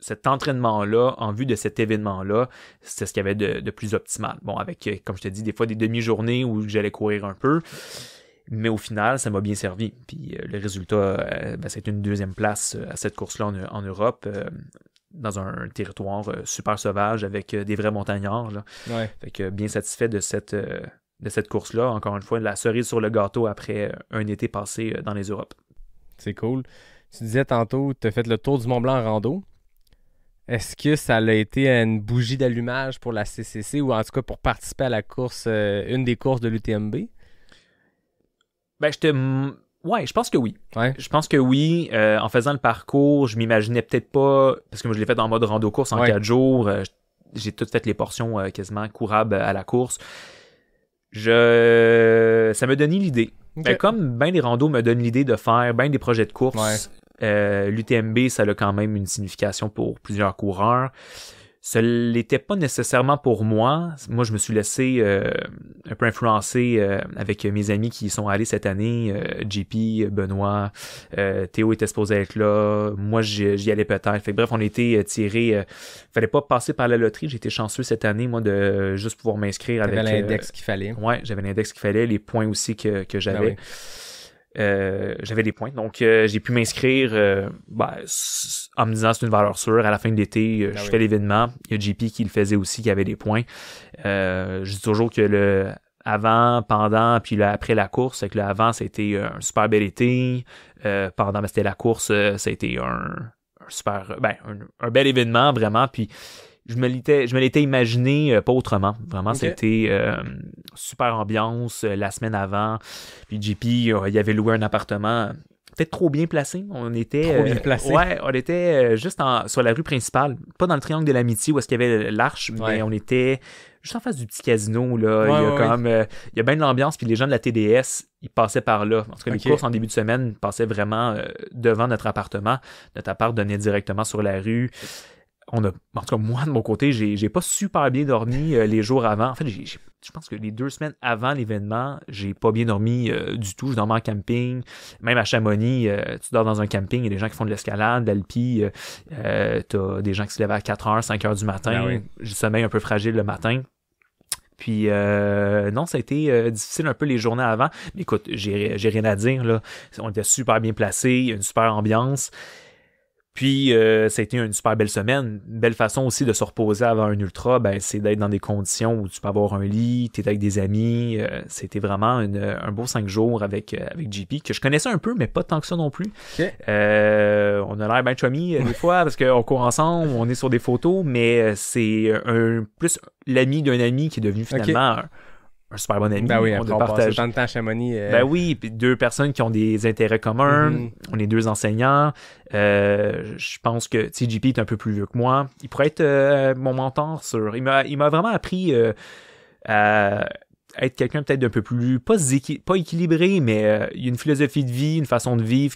cet entraînement-là, en vue de cet événement-là, c'était ce qu'il y avait de plus optimal. Bon, avec, comme je te dis, des fois des demi-journées où j'allais courir un peu, mais au final, ça m'a bien servi. Puis le résultat, c'est une deuxième place à cette course-là en Europe, dans un territoire super sauvage avec des vrais montagnards. Là. Ouais. Fait que bien satisfait de cette course-là. Encore une fois, la cerise sur le gâteau après un été passé dans les Europes. C'est cool. Tu disais tantôt, tu as fait le tour du Mont-Blanc en rando. Est-ce que ça a été une bougie d'allumage pour la CCC ou en tout cas pour participer à la course, une des courses de l'UTMB? Je pense que oui. Ouais. Je pense que oui. En faisant le parcours, je m'imaginais peut-être pas, parce que moi je l'ai fait en mode rando-course en 4 jours. J'ai toutes fait les portions quasiment courables à la course. Ça m'a donné l'idée. Okay. Comme bien les randos me donnent l'idée de faire bien des projets de course, l'UTMB, ça a quand même une signification pour plusieurs coureurs. Ce l'était pas nécessairement pour moi. Moi, je me suis laissé un peu influencer avec mes amis qui y sont allés cette année. JP, Benoît, Théo était supposé être là. Moi, j'y allais peut-être. Fait que, bref, on a été tirés. Fallait pas passer par la loterie. J'ai été chanceux cette année, moi, de juste pouvoir m'inscrire avec... T'avais l'index qu'il fallait. Ouais, j'avais l'index qu'il fallait, les points aussi que j'avais. Ben oui. J'avais des points, donc j'ai pu m'inscrire en me disant c'est une valeur sûre. À la fin de l'été, je fais l'événement. Il y a JP qui le faisait aussi, qui avait des points. Je dis toujours que le avant, pendant, puis là, après la course, c'est que le avant, ça a été un super bel été. Pendant, c'était la course, ça a été un super, un bel événement, vraiment. Puis je me l'étais imaginé pas autrement. Vraiment, Okay. C'était super ambiance la semaine avant. Puis JP, il avait loué un appartement peut-être trop bien placé. On était Trop bien placé. Ouais, on était juste sur la rue principale, pas dans le triangle de l'amitié où est-ce qu'il y avait l'arche, mais on était juste en face du petit casino là. Il y a bien de l'ambiance, puis les gens de la TDS, ils passaient par là. En tout cas, les courses en début de semaine passaient vraiment devant notre appartement. Notre appart donnait directement sur la rue. En tout cas, moi, de mon côté, j'ai pas super bien dormi les jours avant. En fait, je pense que les 2 semaines avant l'événement, j'ai pas bien dormi du tout. Je dormais en camping. Même à Chamonix, tu dors dans un camping, il y a des gens qui font de l'escalade, de l'alpi. T'as des gens qui se lèvent à 4h, 5h du matin. Ben oui. J'ai le sommeil un peu fragile le matin. Puis non, ça a été difficile un peu les journées avant. Mais écoute, j'ai rien à dire, là. On était super bien placés, une super ambiance. Puis, ça a été une super belle semaine. Une belle façon aussi de se reposer avant un ultra, c'est d'être dans des conditions où tu peux avoir un lit, t'es avec des amis. C'était vraiment un beau 5 jours avec JP, que je connaissais un peu, mais pas tant que ça non plus. Okay. On a l'air bien chummy des fois, parce qu'on court ensemble, on est sur des photos, mais c'est plus l'ami d'un ami qui est devenu finalement un super bon ami. Ben oui, on après on passe tant de temps à Chamonix. Ben oui, puis 2 personnes qui ont des intérêts communs. On est 2 enseignants. Je pense que JP est un peu plus vieux que moi. Il pourrait être mon mentor sur... Il m'a vraiment appris à être quelqu'un peut-être d'un peu plus... Pas équilibré, mais il y a une philosophie de vie, une façon de vivre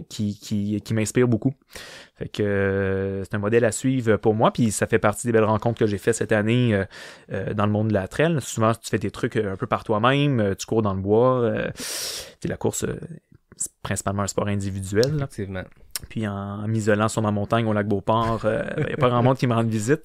qui m'inspire beaucoup. Fait que c'est un modèle à suivre pour moi, puis ça fait partie des belles rencontres que j'ai fait cette année dans le monde de la trail. Souvent, tu fais tes trucs un peu par toi-même, tu cours dans le bois. La course, c'est principalement un sport individuel. Là. Effectivement. Puis en m'isolant sur ma montagne au lac Beauport, il n'y a pas grand monde qui me rende visite,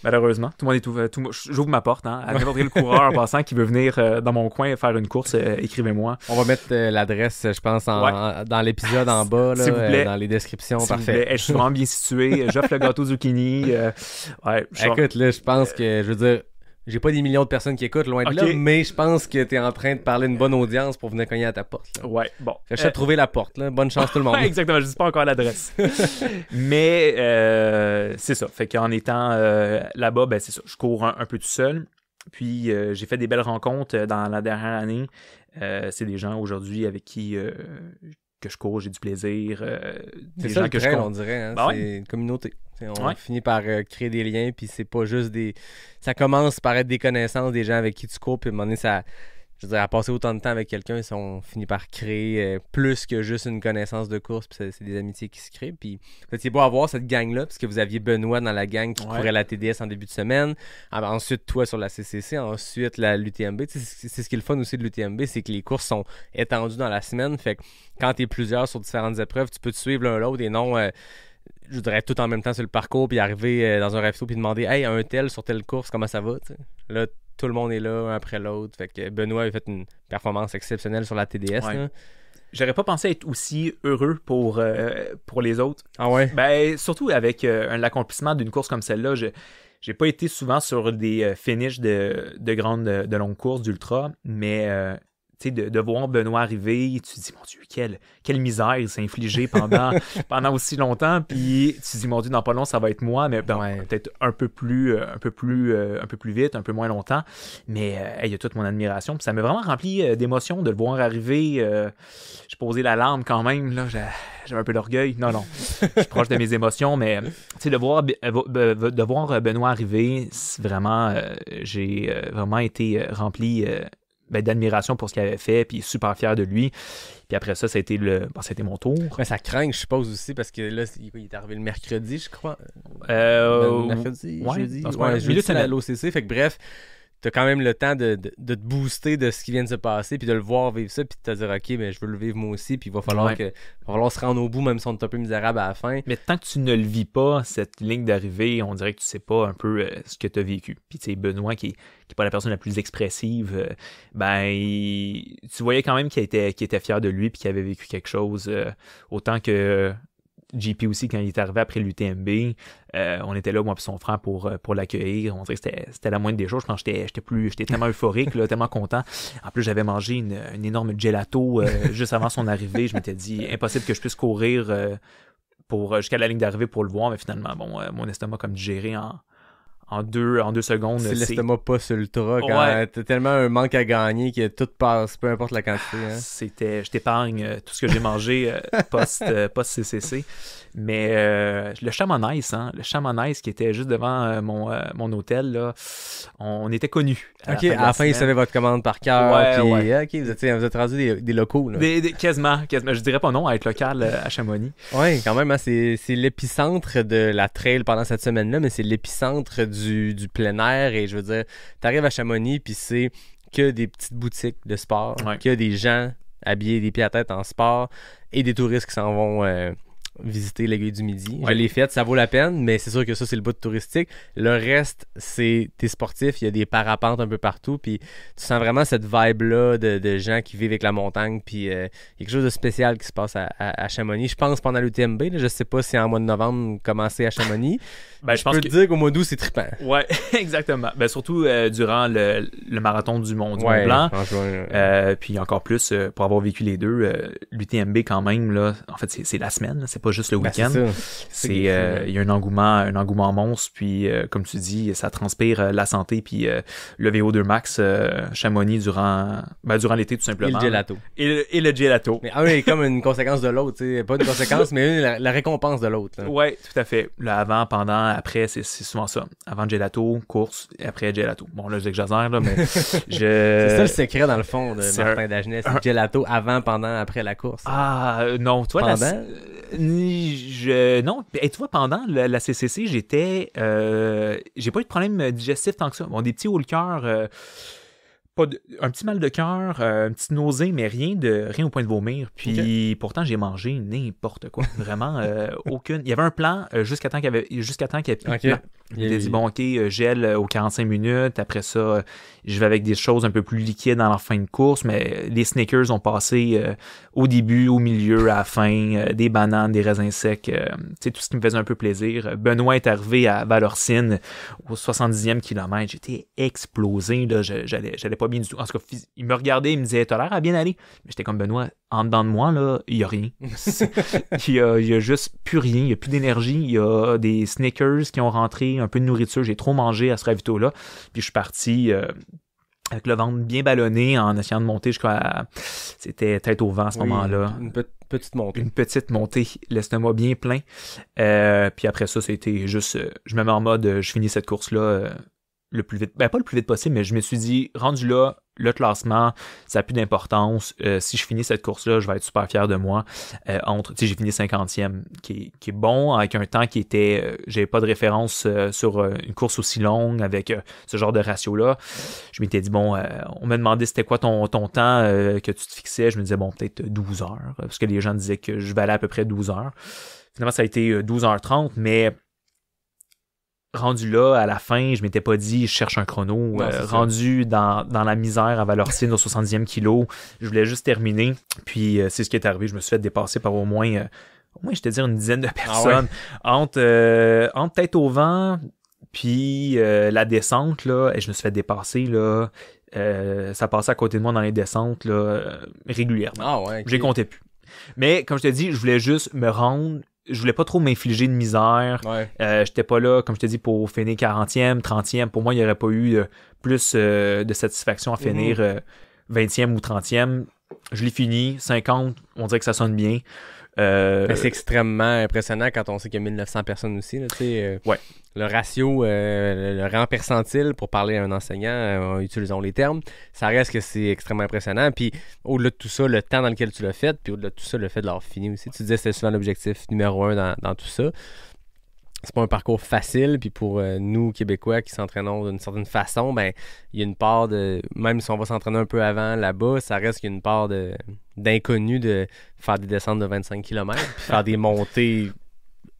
malheureusement. Tout le monde est j'ouvre ma porte à n'importe quel coureur en passant qui veut venir dans mon coin faire une course, écrivez-moi. On va mettre l'adresse, je pense, dans l'épisode en bas, là, s'il vous plaît. dans les descriptions. S'il Parfait. vous plaît. Je suis vraiment bien situé, j'offre le gâteau zucchini. Écoute, là, je pense que, je veux dire, j'ai pas des millions de personnes qui écoutent loin de là, mais je pense que t'es en train de parler d'une bonne audience pour venir cogner à ta porte. Là. Ouais, bon. J'essaie de trouver la porte, là. Bonne chance tout le monde. Exactement, je dis pas encore l'adresse. Mais c'est ça. Fait qu'en étant là-bas, c'est ça. Je cours un peu tout seul. Puis j'ai fait des belles rencontres dans la dernière année. C'est des gens aujourd'hui avec qui que je cours, j'ai du plaisir. C'est ça le trail, on dirait. Hein? C'est une communauté. On finit par créer des liens, puis c'est pas juste des... Ça commence par être des connaissances des gens avec qui tu cours, puis à un moment donné, ça... Je veux dire, à passer autant de temps avec quelqu'un, on finit par créer plus que juste une connaissance de course, puis c'est des amitiés qui se créent. Puis c'est beau avoir cette gang-là, parce que vous aviez Benoît dans la gang qui courait la TDS en début de semaine, ensuite toi sur la CCC, ensuite l'UTMB. C'est ce qui est le fun aussi de l'UTMB, c'est que les courses sont étendues dans la semaine, fait que quand t'es plusieurs sur différentes épreuves, tu peux te suivre l'un l'autre et non... je dirais tout en même temps sur le parcours, puis arriver dans un resto puis demander « Hey, un tel sur telle course, comment ça va? » Là, tout le monde est là, un après l'autre. Fait que Benoît a fait une performance exceptionnelle sur la TDS. Ouais. Là. J'aurais pas pensé être aussi heureux pour les autres. Ah ouais? Surtout avec l'accomplissement d'une course comme celle-là. J'ai pas été souvent sur des finishes de longues courses, d'ultra, mais... de voir Benoît arriver, tu te dis, mon Dieu, quelle misère il s'est infligé pendant aussi longtemps, puis tu te dis, mon Dieu, dans pas long, ça va être moi, mais peut-être un peu plus vite, un peu moins longtemps, mais il y a toute mon admiration, puis ça m'a vraiment rempli d'émotions de le voir arriver. J'ai posé la larme quand même, là, j'avais un peu d'orgueil, non, je suis proche de mes émotions, mais de voir Benoît arriver, c'est vraiment, j'ai vraiment été rempli d'admiration pour ce qu'il avait fait, puis super fier de lui. Puis après ça, c'était mon tour. Mais ça craint, je suppose aussi, parce que là, il est arrivé le mercredi, je crois. Mercredi, jeudi. Jeudi, c'est à l'OCC. Fait que bref, t'as quand même le temps de te booster de ce qui vient de se passer, puis de le voir vivre ça, puis de te dire, OK, mais je veux le vivre moi aussi, puis il va falloir se rendre au bout, même si on est un peu misérable à la fin. Mais tant que tu ne le vis pas, cette ligne d'arrivée, on dirait que tu sais pas un peu ce que tu as vécu. Puis tu sais, Benoît, qui est pas la personne la plus expressive, tu voyais quand même qu'il était fier de lui, puis qu'il avait vécu quelque chose, autant que... JP aussi, quand il est arrivé après l'UTMB, on était là, moi et son frère, pour l'accueillir. On dirait que c'était la moindre des choses. Je pense que j'étais tellement euphorique, là, tellement content. En plus, j'avais mangé une énorme gelato juste avant son arrivée. Je m'étais dit, impossible que je puisse courir jusqu'à la ligne d'arrivée pour le voir, mais finalement, mon estomac comme digéré en deux secondes. C'est l'estomac post-ultra, quand t'as tellement un manque à gagner que tout passe, peu importe la quantité. Hein. Je t'épargne tout ce que j'ai mangé post-CCC. Mais le Chamonix, le Chamonix qui était juste devant mon hôtel, là, on était connus. À la fin, ils savaient votre commande par cœur. OK, vous êtes rendus des locaux. Là. Quasiment. Je dirais pas non à être local à Chamonix. Oui, quand même, hein, c'est l'épicentre de la trail pendant cette semaine-là, mais c'est l'épicentre du plein air. Et je veux dire, t'arrives à Chamonix, puis c'est que des petites boutiques de sport, que des gens habillés des pieds à tête en sport et des touristes qui s'en vont... visiter l'Aiguille du Midi. Je l'ai faite, ça vaut la peine, mais c'est sûr que ça, c'est le bout touristique. Le reste, c'est t'es sportif, il y a des parapentes un peu partout, puis tu sens vraiment cette vibe-là de gens qui vivent avec la montagne, puis il y a quelque chose de spécial qui se passe à Chamonix. Je pense pendant l'UTMB, je sais pas si en mois de novembre, commencer à Chamonix. Je peux te dire qu'au mois d'août, c'est trippant. Ouais, exactement. Surtout durant le marathon du Mont-Blanc. Puis encore plus, pour avoir vécu les deux, l'UTMB quand même, là, en fait, c'est la semaine, là, c'est pas juste le week-end. Il y a un engouement monstre, puis comme tu dis, ça transpire la santé, puis le VO2 max Chamonix durant l'été, tout simplement. Et le gelato. Et le gelato. Mais un est comme une conséquence de l'autre, pas une conséquence, mais la récompense de l'autre. Oui, tout à fait. Là, avant, pendant, après, c'est souvent ça. Avant gelato, course, et après gelato. Bon, là, j'exagère, là, mais C'est ça le secret, dans le fond, de Martin Dagenet, c'est gelato avant, pendant, après la course. Non, toi, pendant? Non. Et tu vois, pendant la CCC, j'ai pas eu de problème digestif tant que ça. Bon, des petits hauts le cœur, un petit mal de cœur, une petite nausée, mais rien au point de vomir. Puis pourtant, j'ai mangé n'importe quoi. Vraiment, aucune. Il y avait un plan jusqu'à temps qu'il y ait plus de plan. Il a dit, bon, OK, gel aux 45 minutes. Après ça, je vais avec des choses un peu plus liquides en fin de course, mais les Snickers ont passé au début, au milieu, à la fin, des bananes, des raisins secs, tout ce qui me faisait un peu plaisir. Benoît est arrivé à Valorcine au 70e kilomètre. J'étais explosé, là. J'allais pas bien du tout. En tout cas, il me regardait, il me disait, t'as l'air à bien aller. Mais j'étais comme, Benoît, en dedans de moi, là, il y a rien. Il y a juste plus rien. Il y a plus d'énergie. Il y a des Snickers qui ont rentré, un peu de nourriture. J'ai trop mangé à ce ravito-là. Puis je suis parti avec le ventre bien ballonné en essayant de monter jusqu'à... C'était tête au vent à ce moment-là. Une petite montée. Une petite montée. L'estomac bien plein. Puis après ça, c'était juste... je me mets en mode, je finis cette course-là le plus vite... pas le plus vite possible, mais je me suis dit, rendu là, le classement, ça n'a plus d'importance. Si je finis cette course-là, je vais être super fier de moi. J'ai fini 50e, qui est bon, avec un temps qui était... j'avais pas de référence sur une course aussi longue, avec ce genre de ratio-là. Je m'étais dit, bon, on m'a demandé c'était quoi ton temps que tu te fixais. Je me disais, bon, peut-être 12 heures, parce que les gens disaient que je valais à peu près 12 heures. Finalement, ça a été 12h30, mais... rendu là, à la fin, je m'étais pas dit je cherche un chrono. Rendu dans la misère à Valorcine au 70e kilo, je voulais juste terminer. Puis c'est ce qui est arrivé. Je me suis fait dépasser par au moins je te dire, une dizaine de personnes. Entre tête au vent, puis la descente, là, et je me suis fait dépasser, là. Ça passait à côté de moi dans les descentes, là, régulièrement. J'ai compté plus. Mais, comme je te dis, je voulais juste me rendre. Je voulais pas trop m'infliger de misère. J'étais pas là, comme je te dis, pour finir 40e, 30e. Pour moi, il n'y aurait pas eu plus de satisfaction à finir 20e ou 30e. Je l'ai fini. 50, on dirait que ça sonne bien. C'est extrêmement impressionnant quand on sait qu'il y a 1900 personnes aussi. Là, ouais. Le ratio, le rang percentile, pour parler à un enseignant, utilisons les termes, ça reste que c'est extrêmement impressionnant. Puis au-delà de tout ça, le temps dans lequel tu l'as fait, puis au-delà de tout ça, le fait de l'avoir fini aussi. Tu disais que c'était souvent l'objectif numéro 1 dans tout ça. C'est pas un parcours facile, puis pour nous, Québécois, qui s'entraînons d'une certaine façon, ben il y a une part de... Même si on va s'entraîner un peu avant là-bas, ça reste qu'il y a une part d'inconnu de faire des descentes de 25 km, puis faire des montées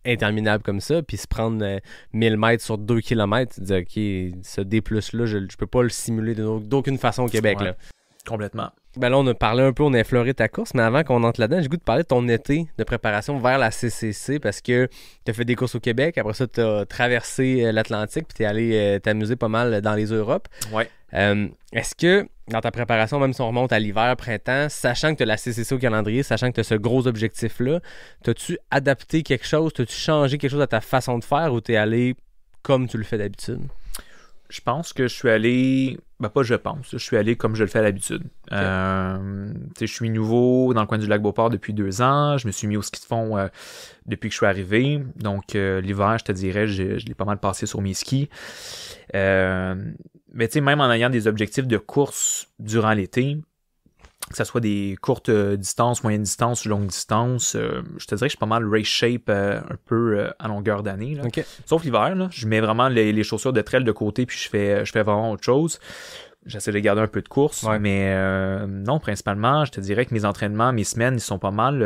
interminables comme ça, puis se prendre 1000 mètres sur 2 km, tu dis, OK, ce D+-là, je peux pas le simuler d'aucune façon au Québec. Ouais, là. complètement. Ben là, on a parlé un peu, on a effleuré ta course, mais avant qu'on entre là-dedans, j'ai le goût de parler de ton été de préparation vers la CCC parce que tu as fait des courses au Québec, après ça, tu as traversé l'Atlantique puis tu es allé t'amuser pas mal dans les Europes. Ouais. Est-ce que dans ta préparation, même si on remonte à l'hiver, printemps, sachant que tu as la CCC au calendrier, sachant que tu as ce gros objectif-là, t'as-tu adapté quelque chose, t'as-tu changé quelque chose à ta façon de faire ou tu es allé comme tu le fais d'habitude? Je pense que je suis allé... pas je pense. Je suis allé comme je le fais à l'habitude. Okay. Je suis nouveau dans le coin du lac Beauport depuis 2 ans. Je me suis mis au ski de fond depuis que je suis arrivé. Donc, l'hiver, je te dirais, je l'ai pas mal passé sur mes skis. Mais tu sais, même en ayant des objectifs de course durant l'été, que ce soit des courtes distances, moyennes distances, longues distances, je te dirais que je suis pas mal race shape un peu à longueur d'année. Là. Okay. Sauf l'hiver, là, je mets vraiment les chaussures de trail de côté puis je fais vraiment autre chose. J'essaie de garder un peu de course, mais non, principalement, je te dirais que mes entraînements, mes semaines, ils sont pas mal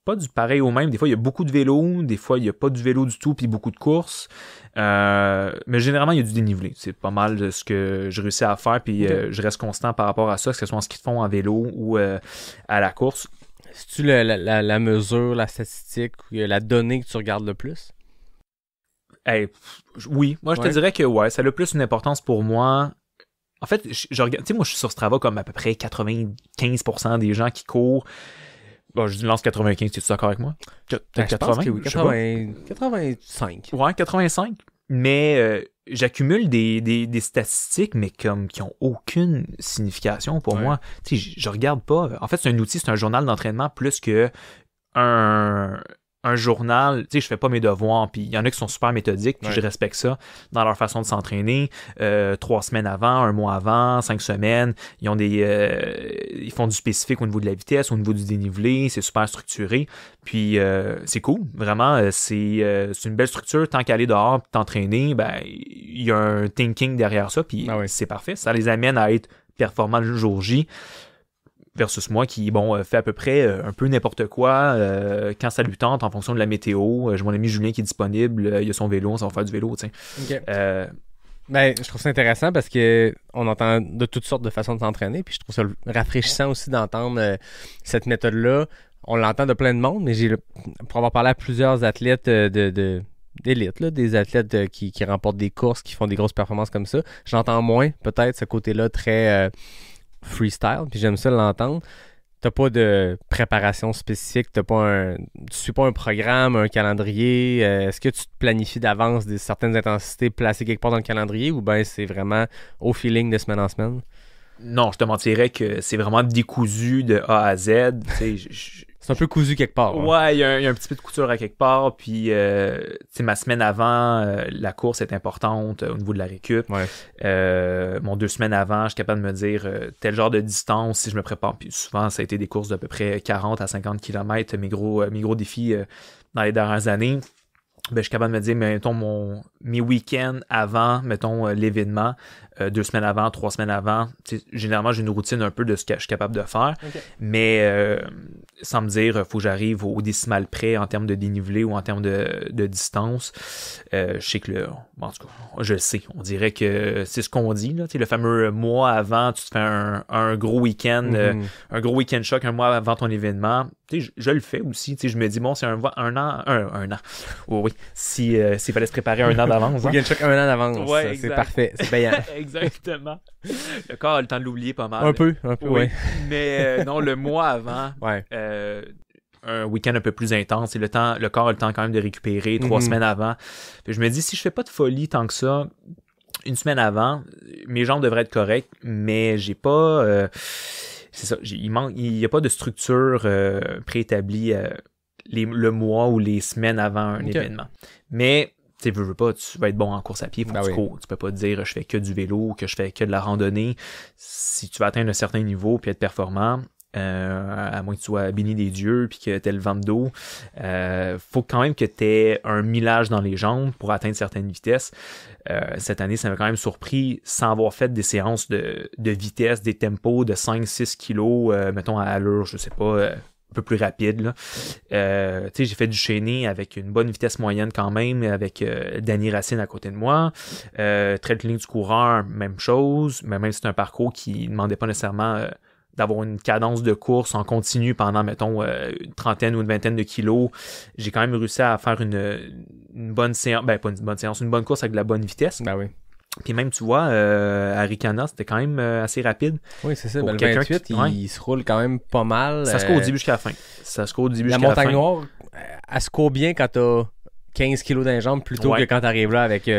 pas du pareil au même. Des fois, il y a beaucoup de vélo, des fois, il n'y a pas du vélo du tout puis beaucoup de courses. Mais généralement, il y a du dénivelé. C'est pas mal de ce que je réussis à faire, puis je reste constant par rapport à ça, que ce soit en ski de fond, en vélo ou à la course. C'est-tu la mesure, la statistique, la donnée que tu regardes le plus? Oui, moi je te dirais que ça a le plus une importance pour moi. En fait, je regarde, tu sais, moi je suis sur Strava comme à peu près 95% des gens qui courent. Bon, je lance 95, tu es d'accord avec moi? Peut-être 80? Oui, 85. Ouais, 85. Mais j'accumule des statistiques, mais comme qui ont aucune signification pour moi. Tu sais, je regarde pas. En fait, c'est un outil, c'est un journal d'entraînement plus que un journal, tu sais, je fais pas mes devoirs, puis il y en a qui sont super méthodiques, puis je respecte ça dans leur façon de s'entraîner. 3 semaines avant, 1 mois avant, 5 semaines, ils ont ils font du spécifique au niveau de la vitesse, au niveau du dénivelé, c'est super structuré, puis c'est cool, vraiment, c'est une belle structure, tant qu'aller dehors, t'entraîner, ben, il y a un thinking derrière ça, puis c'est parfait, ça les amène à être performants le jour J. Versus moi qui, fait à peu près un peu n'importe quoi quand ça lui tente en fonction de la météo. J'ai mon ami Julien qui est disponible, il a son vélo, ça va faire du vélo, tu sais. Okay. Je trouve ça intéressant parce que on entend de toutes sortes de façons de s'entraîner, puis je trouve ça rafraîchissant aussi d'entendre cette méthode-là. On l'entend de plein de monde, mais pour avoir parlé à plusieurs athlètes d'élite, là, des athlètes qui remportent des courses, qui font des grosses performances comme ça, j'entends moins peut-être ce côté-là très... freestyle, puis j'aime ça l'entendre. T'as pas de préparation spécifique, tu suis pas un programme, un calendrier. Est-ce que tu te planifies d'avance certaines intensités placées quelque part dans le calendrier ou bien c'est vraiment au feeling de semaine en semaine? Non, je te mentirais que c'est vraiment décousu de A à Z. C'est un peu cousu quelque part. Ouais, il y a un petit peu de couture à quelque part. Puis, ma semaine avant, la course est importante au niveau de la récup. Mon 2 semaines avant, je suis capable de me dire tel genre de distance si je me prépare. Puis souvent, ça a été des courses d'à peu près 40 à 50 km, mes gros défis dans les dernières années. Ben, je suis capable de me dire, mettons, mes week-ends avant, mettons, l'événement, 2 semaines avant, 3 semaines avant. Généralement, j'ai une routine un peu de ce que je suis capable de faire. Okay. Mais sans me dire, faut que j'arrive au décimal près en termes de dénivelé ou en termes de distance. Je sais que en tout cas, je le sais. On dirait que c'est ce qu'on dit, là. Le fameux mois avant, tu te fais un gros week-end, un gros week-end choc un mois avant ton événement. Je le fais aussi. Je me dis, bon, c'est un an. Oui. S'il fallait se préparer 1 an d'avance. Week-end choc 1 an d'avance. Ouais, c'est parfait. C'est payant. Exactement. Le corps a le temps de l'oublier pas mal. Un peu, oui. Mais non, le mois avant, un week-end un peu plus intense, le corps a le temps quand même de récupérer 3 semaines avant. Puis je me dis, si je fais pas de folie tant que ça, 1 semaine avant, mes jambes devraient être correctes, mais j'ai pas c'est ça, il n'y a pas de structure préétablie le mois ou les semaines avant un événement. Mais tu veux pas, tu vas être bon en course à pied, faut que tu cours. Tu peux pas te dire je fais que du vélo ou que je fais que de la randonnée. Si tu vas atteindre un certain niveau puis être performant, à moins que tu sois béni des dieux puis que tu aies le vent d'eau, faut quand même que tu aies un millage dans les jambes pour atteindre certaines vitesses. Cette année, ça m'a quand même surpris sans avoir fait des séances de vitesse, des tempos de 5-6 kilos, mettons à allure, je sais pas, un peu plus rapide. Là. J'ai fait du chaîné avec une bonne vitesse moyenne quand même, avec Danny Racine à côté de moi. Trail Clinique du coureur, même chose, mais même si c'est un parcours qui ne demandait pas nécessairement d'avoir une cadence de course en continu pendant, mettons, une trentaine ou une vingtaine de kilos, j'ai quand même réussi à faire une bonne séance, pas une bonne séance, une bonne course avec de la bonne vitesse. Ben oui. Puis même, tu vois, à Ricana, c'était quand même assez rapide. Oui, c'est ça. Ben, le 28, il se roule quand même pas mal. Ça se court au début jusqu'à la fin. La montagne noire, elle se court bien quand t'as 15 kilos dans les jambes plutôt que quand t'arrives là avec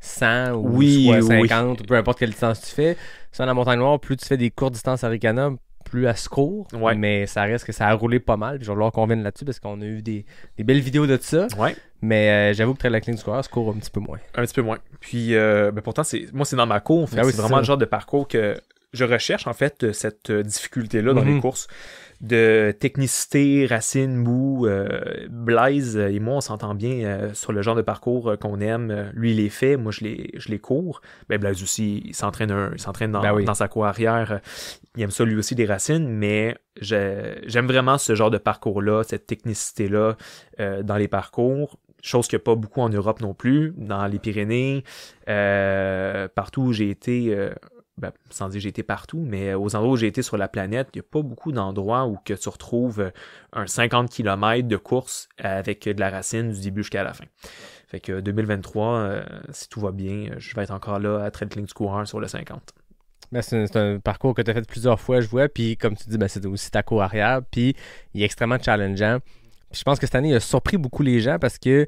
100 ou 50 ou peu importe quelle distance tu fais. Ça, la montagne noire, plus tu fais des courtes distances à Ricana, plus elle se court. Ouais. Mais ça reste que ça a roulé pas mal. Puis je vais vouloir qu'on vienne là-dessus parce qu'on a eu des belles vidéos de ça. Ouais. Mais j'avoue que Trail Clinique du coureur se court un petit peu moins. Un petit peu moins. Puis pourtant, moi, c'est dans ma cour. C'est vraiment le genre de parcours que je recherche, en fait, cette difficulté-là dans les courses. De technicité, Racine, Mou, Blaise et moi, on s'entend bien sur le genre de parcours qu'on aime. Lui, il les fait. Moi, je les cours. Ben, Blaise aussi, il s'entraîne dans sa cour arrière. Il aime ça, lui aussi, des Racines. Mais j'aime vraiment ce genre de parcours-là, cette technicité-là dans les parcours. Chose qu'il n'y a pas beaucoup en Europe non plus, dans les Pyrénées, partout où j'ai été, sans dire j'ai été partout, mais aux endroits où j'ai été sur la planète, il n'y a pas beaucoup d'endroits où que tu retrouves un 50 km de course avec de la Racine du début jusqu'à la fin. Fait que 2023, si tout va bien, je vais être encore là à Trail Clinique du coureur sur le 50. Ben, c'est un parcours que tu as fait plusieurs fois, je vois, puis comme tu dis, c'est aussi ta cour arrière, puis il est extrêmement challengeant. Je pense que cette année, il a surpris beaucoup les gens parce que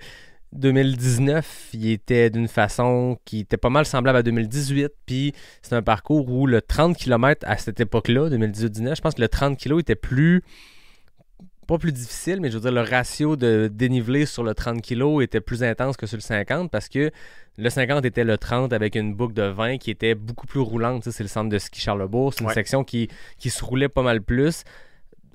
2019, il était d'une façon qui était pas mal semblable à 2018. Puis c'est un parcours où le 30 km à cette époque-là, 2018-19, je pense que le 30 km était pas plus difficile, mais je veux dire, le ratio de dénivelé sur le 30 kg était plus intense que sur le 50 parce que le 50 était le 30 avec une boucle de 20 qui était beaucoup plus roulante. Tu sais, c'est le centre de ski Charlesbourg. C'est une section qui se roulait pas mal plus.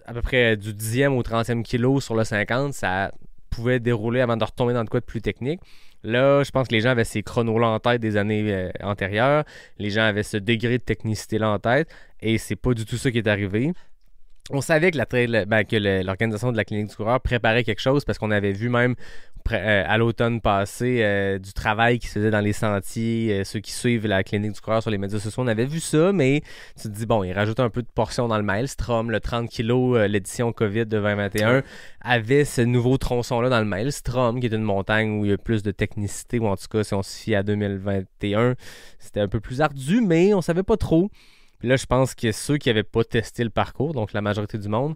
À peu près du 10e au 30e kilo sur le 50, ça pouvait dérouler avant de retomber dans de quoi de plus technique. Là, je pense que les gens avaient ces chronos-là en tête des années antérieures. Les gens avaient ce degré de technicité-là en tête et c'est pas du tout ça qui est arrivé. On savait que l'organisation de la Clinique du coureur préparait quelque chose parce qu'on avait vu même à l'automne passé du travail qui se faisait dans les sentiers, ceux qui suivent la Clinique du coureur sur les médias sociaux, on avait vu ça, mais tu te dis, bon, ils rajoutent un peu de portion dans le Maelstrom, le 30 kg, l'édition COVID de 2021, avait ce nouveau tronçon-là dans le Maelstrom, qui est une montagne où il y a plus de technicité, ou en tout cas, si on se fie à 2021, c'était un peu plus ardu, mais on savait pas trop. Puis là, je pense que ceux qui n'avaient pas testé le parcours, donc la majorité du monde,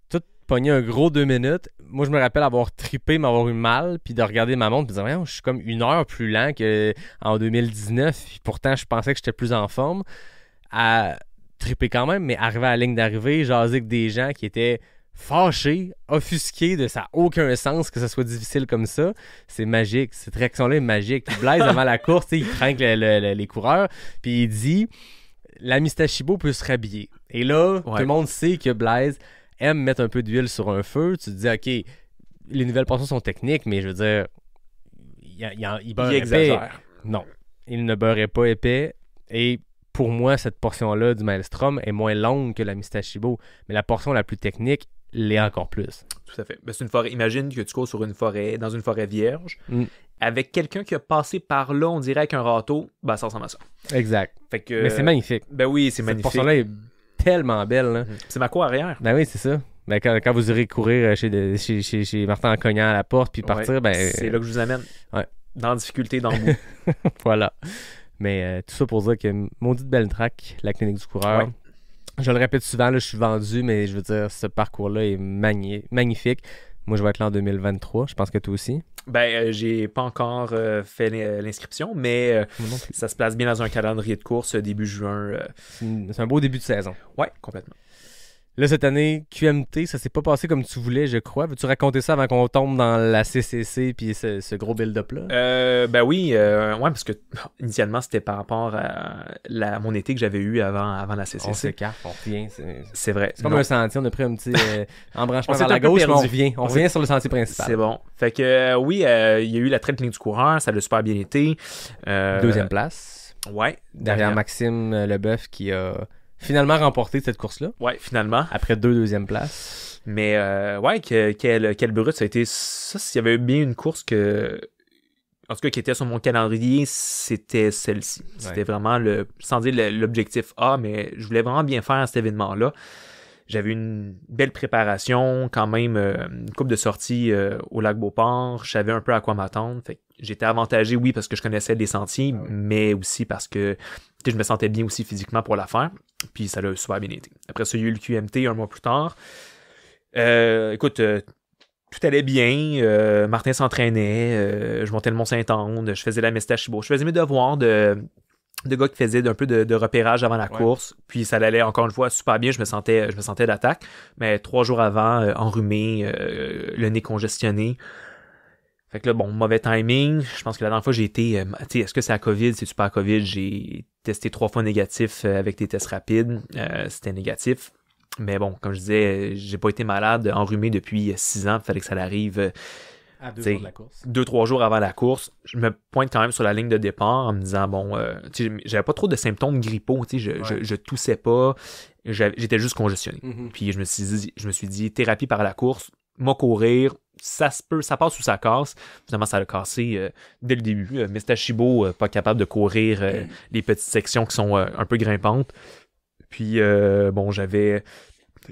tout pogné un gros 2 minutes. Moi, je me rappelle avoir trippé, m'avoir eu mal, puis de regarder ma montre, puis de dire, je suis comme 1 heure plus lent qu'en 2019, puis pourtant, je pensais que j'étais plus en forme. À tripper quand même, mais arriver à la ligne d'arrivée, jaser avec des gens qui étaient fâchés, offusqués de ça n'a aucun sens que ça soit difficile comme ça. C'est magique. Cette réaction-là est magique. Puis Blaise, avant la course, il craint les coureurs, puis il dit... La Mistachibo peut se rhabiller. Et là, tout le monde sait que Blaise aime mettre un peu d'huile sur un feu. Tu te dis, OK, les nouvelles portions sont techniques, mais je veux dire, il beurre épais. Non, il ne beurrait pas épais. Et pour moi, cette portion-là du Maelstrom est moins longue que la Mistachibo. Mais la portion la plus technique l'est encore plus. Tout à fait. Ben, c'est une forêt. Imagine que tu cours dans une forêt vierge. Avec quelqu'un qui a passé par là, on dirait avec un râteau, ça ressemble à ça. Exact. Fait que, mais c'est magnifique. Ben oui, c'est magnifique. Cette portion-là est tellement belle. Là. C'est ma cour arrière. Ben oui, c'est ça. Ben quand vous irez courir chez Martin en cognant à la porte puis partir, c'est là que je vous amène. Ouais. Dans la difficulté, dans le bout. Voilà. Mais tout ça pour dire que maudite belle track, la Clinique du coureur. Ouais. Je le répète souvent, là, je suis vendu, mais je veux dire, ce parcours-là est magnifique. Moi, je vais être là en 2023. Je pense que toi aussi. Ben, j'ai pas encore fait l'inscription, mais Moi non plus. ça se place bien dans un calendrier de course début juin. C'est un beau début de saison. Ouais, complètement. Là, cette année, QMT, ça s'est pas passé comme tu voulais, je crois. Veux-tu raconter ça avant qu'on tombe dans la CCC puis ce gros build-up-là? Ben oui, ouais, parce que initialement, c'était par rapport à mon été que j'avais eu avant la CCC. On s'écarte, on revient. C'est vrai. C'est comme Non. un sentier, on a pris un petit embranchement On s'est vers la un peu gauche, mais on perdu. revient. On revient sur le sentier principal. C'est bon. Fait que oui, il y a eu la traite ligne du coureur, ça a super bien été. Deuxième place. Ouais. Derrière Maxime Leboeuf qui a finalement remporté cette course-là. Ouais, finalement. Après 2 deuxièmes places. Mais ouais, quel brut, ça a été ça. S'il y avait bien une course en tout cas, qui était sur mon calendrier, c'était celle-ci. C'était vraiment sans dire l'objectif A, mais je voulais vraiment bien faire cet événement-là. J'avais une belle préparation, quand même, une couple de sorties au lac Beauport. Je savais un peu à quoi m'attendre. Fait que j'étais avantagé, oui, parce que je connaissais les sentiers, mais aussi parce que je me sentais bien aussi physiquement pour la faire. Puis ça l'a super bien été. Après ça, il y a eu le QMT un mois plus tard. Écoute, tout allait bien. Martin s'entraînait. Je montais le Mont-Saint-Anne. Je faisais la Mestachibo. Je faisais mes devoirs de gars qui faisaient un peu de repérage avant la course. Puis ça allait encore une fois super bien. Je me sentais d'attaque. Mais 3 jours avant, enrhumé, le nez congestionné. Fait que là, bon, mauvais timing. Je pense que la dernière fois, j'ai été... tu sais, est-ce que c'est la COVID? C'est super COVID. J'ai testé 3 fois négatif avec des tests rapides. C'était négatif. Mais bon, comme je disais, j'ai pas été malade, enrhumé depuis 6 ans. Il fallait que ça arrive... À 2 jours de la course. 2-3 jours avant la course. Je me pointe quand même sur la ligne de départ en me disant, bon... tu sais, j'avais pas trop de symptômes grippaux. Tu sais, je toussais pas. J'étais juste congestionné. Mm-hmm. Puis je me suis dit, thérapie par la course, courir, ça passe ou ça casse. Finalement, ça a cassé dès le début. Mestachibo, pas capable de courir les petites sections qui sont un peu grimpantes. Puis, bon, j'avais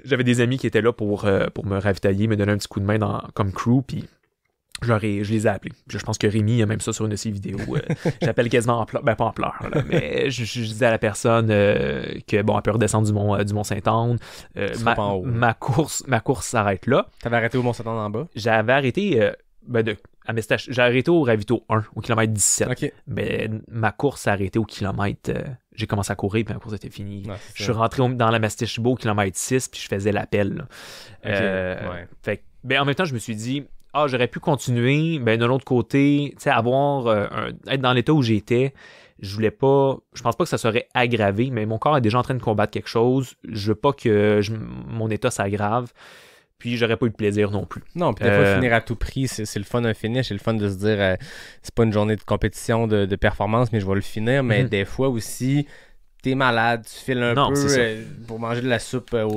des amis qui étaient là pour me ravitailler, me donner un petit coup de main comme crew, puis je les ai appelés. Puis je pense que Rémi a même ça sur une de ses vidéos. J'appelle quasiment en pleurs, ben pas en pleurs, là, mais je disais à la personne que, bon, elle peut redescendre du Mont-Saint-Anne. Ma course s'arrête là. T'avais arrêté au Mont-Saint-Anne en bas? J'avais arrêté j'ai arrêté au ravito 1, au kilomètre 17. OK. Mais ma course s'est arrêtée au kilomètre... j'ai commencé à courir, puis ma course était finie. Ouais, je suis rentré dans la Mestachibo au kilomètre 6, puis je faisais l'appel. Fait que, ben, en même temps, je me suis dit, j'aurais pu continuer. Ben, de l'autre côté, tu sais, être dans l'état où j'étais, je pense pas que ça serait aggravé, mais mon corps est déjà en train de combattre quelque chose. Je veux pas que mon état s'aggrave. Puis j'aurais pas eu de plaisir non plus. Non, puis des fois, finir à tout prix, c'est le fun d'un finish. C'est le fun de se dire, c'est pas une journée de compétition de performance, mais je vais le finir. Mais des fois aussi, t'es malade, tu files un peu pour manger de la soupe au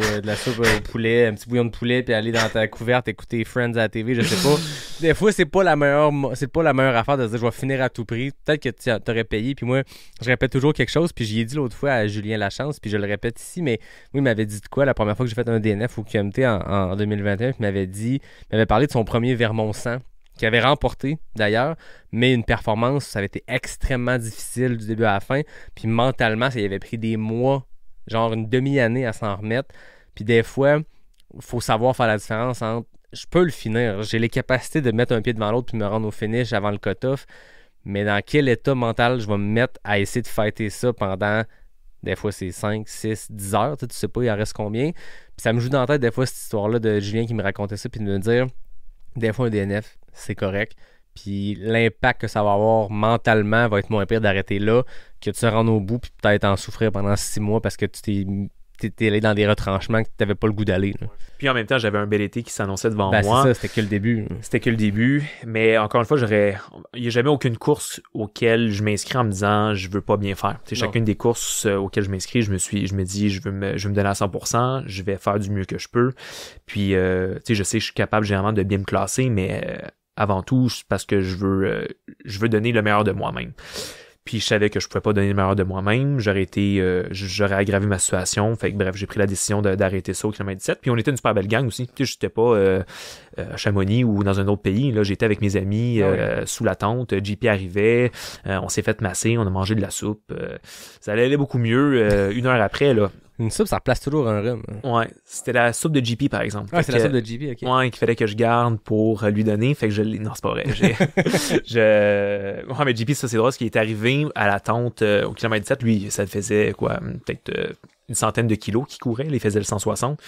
poulet, un petit bouillon de poulet, puis aller dans ta couverte, écouter Friends à la TV, je sais pas. Des fois, c'est pas la meilleure affaire de se dire, je vais finir à tout prix. Peut-être que tu t'aurais payé, puis moi, je répète toujours quelque chose, puis j'y ai dit l'autre fois à Julien Lachance, puis je le répète ici, mais oui, il m'avait dit de quoi la première fois que j'ai fait un DNF au QMT en 2021, puis il m'avait parlé de son premier Vermont 100, qui avait remporté d'ailleurs, mais une performance, ça avait été extrêmement difficile du début à la fin, puis mentalement, ça y avait pris des mois, genre une demi-année à s'en remettre, puis des fois, il faut savoir faire la différence entre, je peux le finir, j'ai les capacités de mettre un pied devant l'autre puis me rendre au finish avant le cut-off, mais dans quel état mental je vais me mettre à essayer de fighter ça pendant, des fois c'est 5, 6, 10 heures, tu sais pas il en reste combien, puis ça me joue dans la tête des fois cette histoire-là de Julien qui me racontait ça, puis de me dire, des fois un DNF, c'est correct. Puis l'impact que ça va avoir mentalement va être moins pire d'arrêter là que de se rendre au bout puis peut-être en souffrir pendant 6 mois parce que tu t'es allé dans des retranchements que tu n'avais pas le goût d'aller. Là. Puis en même temps, j'avais un bel été qui s'annonçait devant moi. C'est ça, c'était que le début. C'était que le début. Mais encore une fois, il n'y a jamais aucune course auquel je m'inscris en me disant je veux pas bien faire. T'sais, chacune des courses auxquelles je m'inscris, je me dis je veux me donner à 100%, je vais faire du mieux que je peux. Puis je sais que je suis capable généralement de bien me classer, mais avant tout, c'est parce que je veux donner le meilleur de moi-même. Puis je savais que je pouvais pas donner le meilleur de moi-même. J'aurais aggravé ma situation. Fait que bref, j'ai pris la décision d'arrêter ça au kilomètre 17. Puis on était une super belle gang aussi. Tu sais, j'étais pas à Chamonix ou dans un autre pays. Là, j'étais avec mes amis sous la tente. JP arrivait. On s'est fait masser. On a mangé de la soupe. Ça allait beaucoup mieux. 1 heure après, là. Une soupe, ça replace toujours un rhume. Ouais, c'était la soupe de JP, par exemple. Ah, c'est la soupe de JP, ok. Ouais, qu'il fallait que je garde pour lui donner. Fait que je l'ai... Non, c'est pas vrai. Ouais, mais JP, ça, c'est drôle. Ce qui est arrivé à la tente au kilomètre 7, lui, ça faisait, quoi, peut-être une centaine de kilos qu'il courait. Là, il faisait le 160.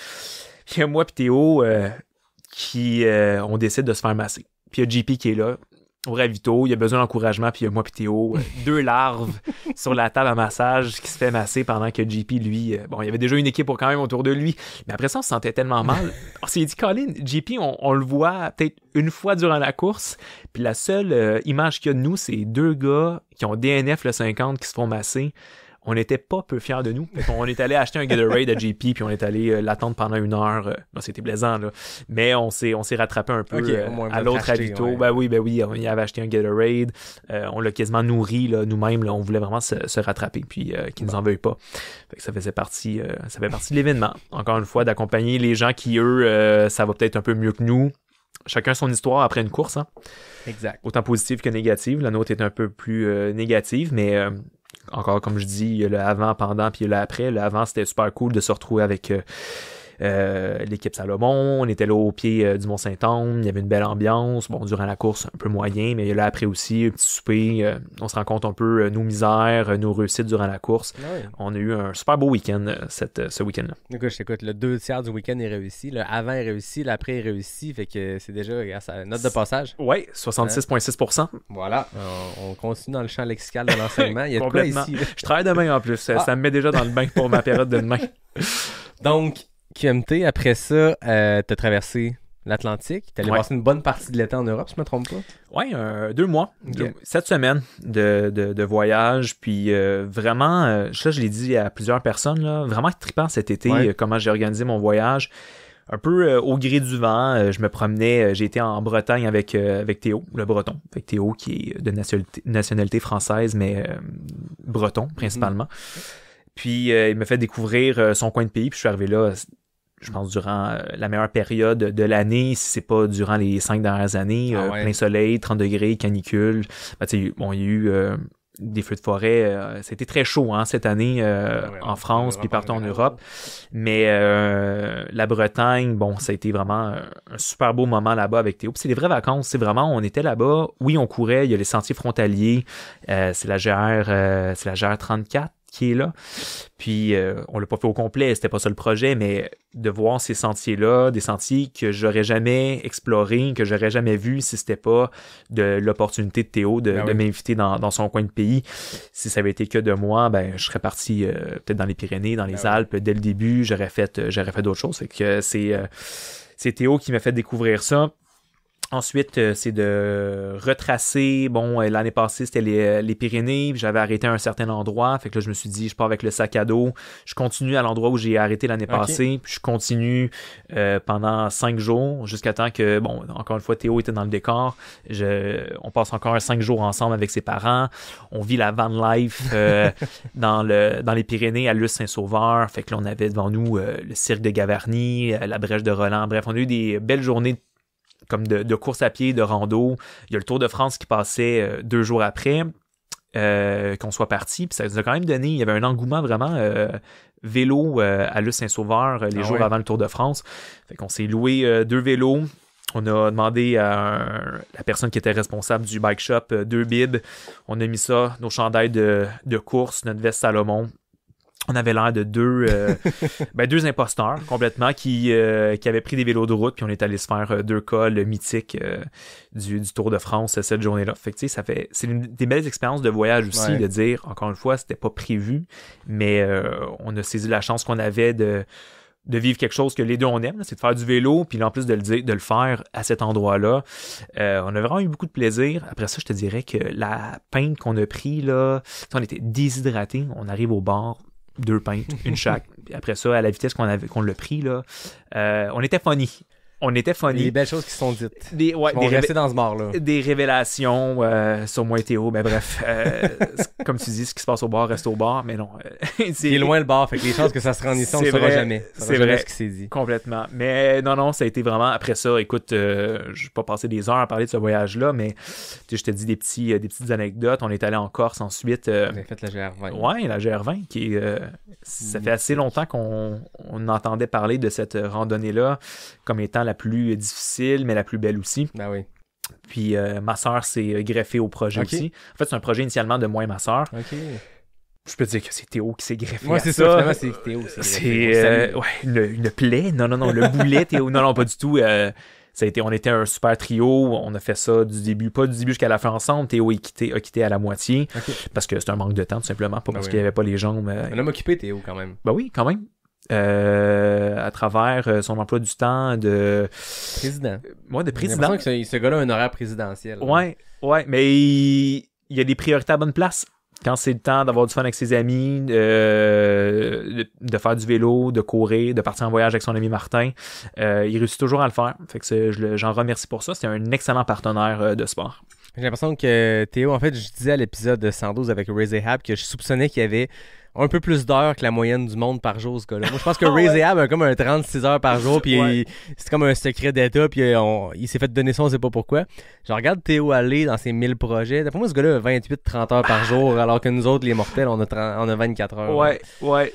Puis moi puis Théo, on décide de se faire masser. Puis il y a JP qui est là, au ravito, il a besoin d'encouragement, puis il y a moi puis Théo, 2 larves sur la table à massage qui se fait masser pendant que JP, lui, bon, il y avait déjà une équipe quand même autour de lui, mais après ça, on se sentait tellement mal. On s'est dit, Colin, JP, on le voit peut-être une fois durant la course, puis la seule image qu'il y a de nous, c'est 2 gars qui ont DNF le 50 qui se font masser. On n'était pas peu fiers de nous. On est allé acheter un Gatorade à JP, puis on est allé l'attendre pendant 1 heure. C'était plaisant, là. Mais on s'est rattrapé un peu à l'autre ravito. Ouais. Ben oui, on y avait acheté un Gatorade. On l'a quasiment nourri, là, nous-mêmes. Là, on voulait vraiment se rattraper, puis qu'ils nous en veuillent pas. Fait que ça fait partie de l'événement. Encore une fois, d'accompagner les gens qui, eux, ça va peut-être un peu mieux que nous. Chacun son histoire après une course. Hein. Exact. Autant positive que négative. La nôtre est un peu plus négative, mais... encore, comme je dis, il y a le avant, pendant, puis il y a le après. Le avant, c'était super cool de se retrouver avec l'équipe Salomon. On était là au pied du Mont-Saint-Anne. Il y avait une belle ambiance. Bon, durant la course, un peu moyen, mais il y a là après aussi un petit souper. On se rend compte un peu nos misères, nos réussites durant la course. Ouais. On a eu un super beau week-end ce week-end-là. Écoute, je t'écoute, le 2/3 du week-end est réussi. Le avant est réussi, l'après est réussi. Fait que c'est déjà, regarde, ça note de passage. Ouais, 66,6%. Voilà. On continue dans le champ lexical de l'enseignement. Il y a de quoi Complètement. ici. Là. Je travaille demain en plus. Ça me met déjà dans le bain pour ma période de demain. Donc, QMT, après ça, t'as traversé l'Atlantique. T'es allé passer une bonne partie de l'été en Europe, si je me trompe pas. Oui, 2 mois. Okay. 7 semaines de voyage. Puis vraiment, ça, je l'ai dit à plusieurs personnes, là, vraiment trippant cet été, comment j'ai organisé mon voyage. Un peu au gré du vent, je me promenais, j'ai été en Bretagne avec Théo, le breton. Avec Théo qui est de nationalité française, mais breton principalement. Puis il m'a fait découvrir son coin de pays, puis je suis arrivé là, je pense, durant la meilleure période de l'année, si c'est pas durant les 5 dernières années, plein soleil, 30 degrés, canicule. Ben, bon, il y a eu des feux de forêt. C'était très chaud cette année en France, puis partout en Europe. Mais la Bretagne, bon, ça a été vraiment un super beau moment là-bas avec Théo. Puis c'est des vraies vacances. C'est vraiment, on était là-bas. Oui, on courait. Il y a les sentiers frontaliers. C'est la GR 34 qui est là. Puis on l'a pas fait au complet, c'était pas ça le projet, mais de voir ces sentiers-là, des sentiers que j'aurais jamais explorés, que j'aurais jamais vus si c'était pas de l'opportunité de Théo de m'inviter dans son coin de pays. Si ça avait été que de moi, ben je serais parti peut-être dans les Pyrénées, dans les Alpes dès le début, j'aurais fait d'autres choses. Fait que c'est Théo qui m'a fait découvrir ça. Ensuite, c'est de retracer. Bon, l'année passée, c'était les Pyrénées. Puis j'avais arrêté à un certain endroit. Fait que là, je me suis dit, je pars avec le sac à dos. Je continue à l'endroit où j'ai arrêté l'année passée. Puis je continue pendant 5 jours jusqu'à temps que, bon, encore une fois, Théo était dans le décor. On passe encore 5 jours ensemble avec ses parents. On vit la van life dans les Pyrénées à Luce-Saint-Sauveur. Fait que là, on avait devant nous le cirque de Gavarnie, la brèche de Roland. Bref, on a eu des belles journées comme de course à pied, de rando. Il y a le Tour de France qui passait 2 jours après qu'on soit parti. Puis ça nous a quand même donné, il y avait un engouement vraiment vélo à Luce-Saint-Sauveur les jours avant le Tour de France. Fait qu'on s'est loué 2 vélos. On a demandé à la personne qui était responsable du bike shop 2 bibs. On a mis ça, nos chandails de course, notre veste Salomon. On avait l'air de 2 imposteurs complètement qui avaient pris des vélos de route, puis on est allé se faire 2 cols mythiques du Tour de France cette journée-là. Fait que tu sais, c'est des belles expériences de voyage aussi, de dire, encore une fois, c'était pas prévu, mais on a saisi la chance qu'on avait de vivre quelque chose que les deux on aime, là, c'est de faire du vélo, puis en plus de le faire à cet endroit-là. On a vraiment eu beaucoup de plaisir. Après ça, je te dirais que la pinte qu'on a pris, là, on était déshydratés, on arrive au bar, 2 pintes, une chaque. Puis après ça, à la vitesse qu'on l'a pris, là, on était funny. on était funny. Les belles choses qui sont dites. Ouais, on restait dans ce bar-là. Des révélations sur moi et Théo, mais bref, comme tu dis, ce qui se passe au bar reste au bar, mais non. C'est loin le bar, fait que les chances que ça se rende ici, on ne saura jamais. C'est vrai ce qui s'est dit. Complètement. Mais non, ça a été vraiment, après ça, écoute, je vais pas passer des heures à parler de ce voyage-là, mais je te dis des petites anecdotes. On est allé en Corse ensuite. Vous avez fait la GR20. Ouais, la GR20, qui est, ça fait assez longtemps qu'on entendait parler de cette randonnée-là comme étant la plus difficile, mais la plus belle aussi. Ben oui. Puis ma sœur s'est greffée au projet aussi. En fait, c'est un projet initialement de moi et ma sœur. OK. Je peux te dire que c'est Théo qui s'est greffé. Moi, c'est ça. Finalement, c'est Théo. C'est une plaie. Non, le boulet, Théo. Non, pas du tout. On était un super trio. On a fait ça du début, pas du début jusqu'à la fin ensemble. Théo a quitté à la moitié parce que c'est un manque de temps, tout simplement. Pas parce qu'il n'y avait pas les jambes. Un homme occupé, Théo, quand même. Ben oui, quand même. À travers son emploi du temps de président. Ouais, de président. J'ai l'impression que ce gars-là a un horaire présidentiel. Ouais, mais il y a des priorités à bonne place. Quand c'est le temps d'avoir du fun avec ses amis, de faire du vélo, de courir, de partir en voyage avec son ami Martin, il réussit toujours à le faire. Fait que j'en remercie pour ça. C'est un excellent partenaire de sport. J'ai l'impression que Théo, en fait, je disais à l'épisode 112 avec Ray Zahab que je soupçonnais qu'il y avait un peu plus d'heures que la moyenne du monde par jour, ce gars-là. Moi, je pense que Ray Zahab a comme un 36 heures par jour, puis c'est comme un secret d'état, puis il s'est fait donner ça, on sait pas pourquoi. Je regarde Théo aller dans ses 1000 projets. D'après moi, ce gars-là a 28-30 heures par jour, alors que nous autres, les mortels, on a 24 heures. Ouais,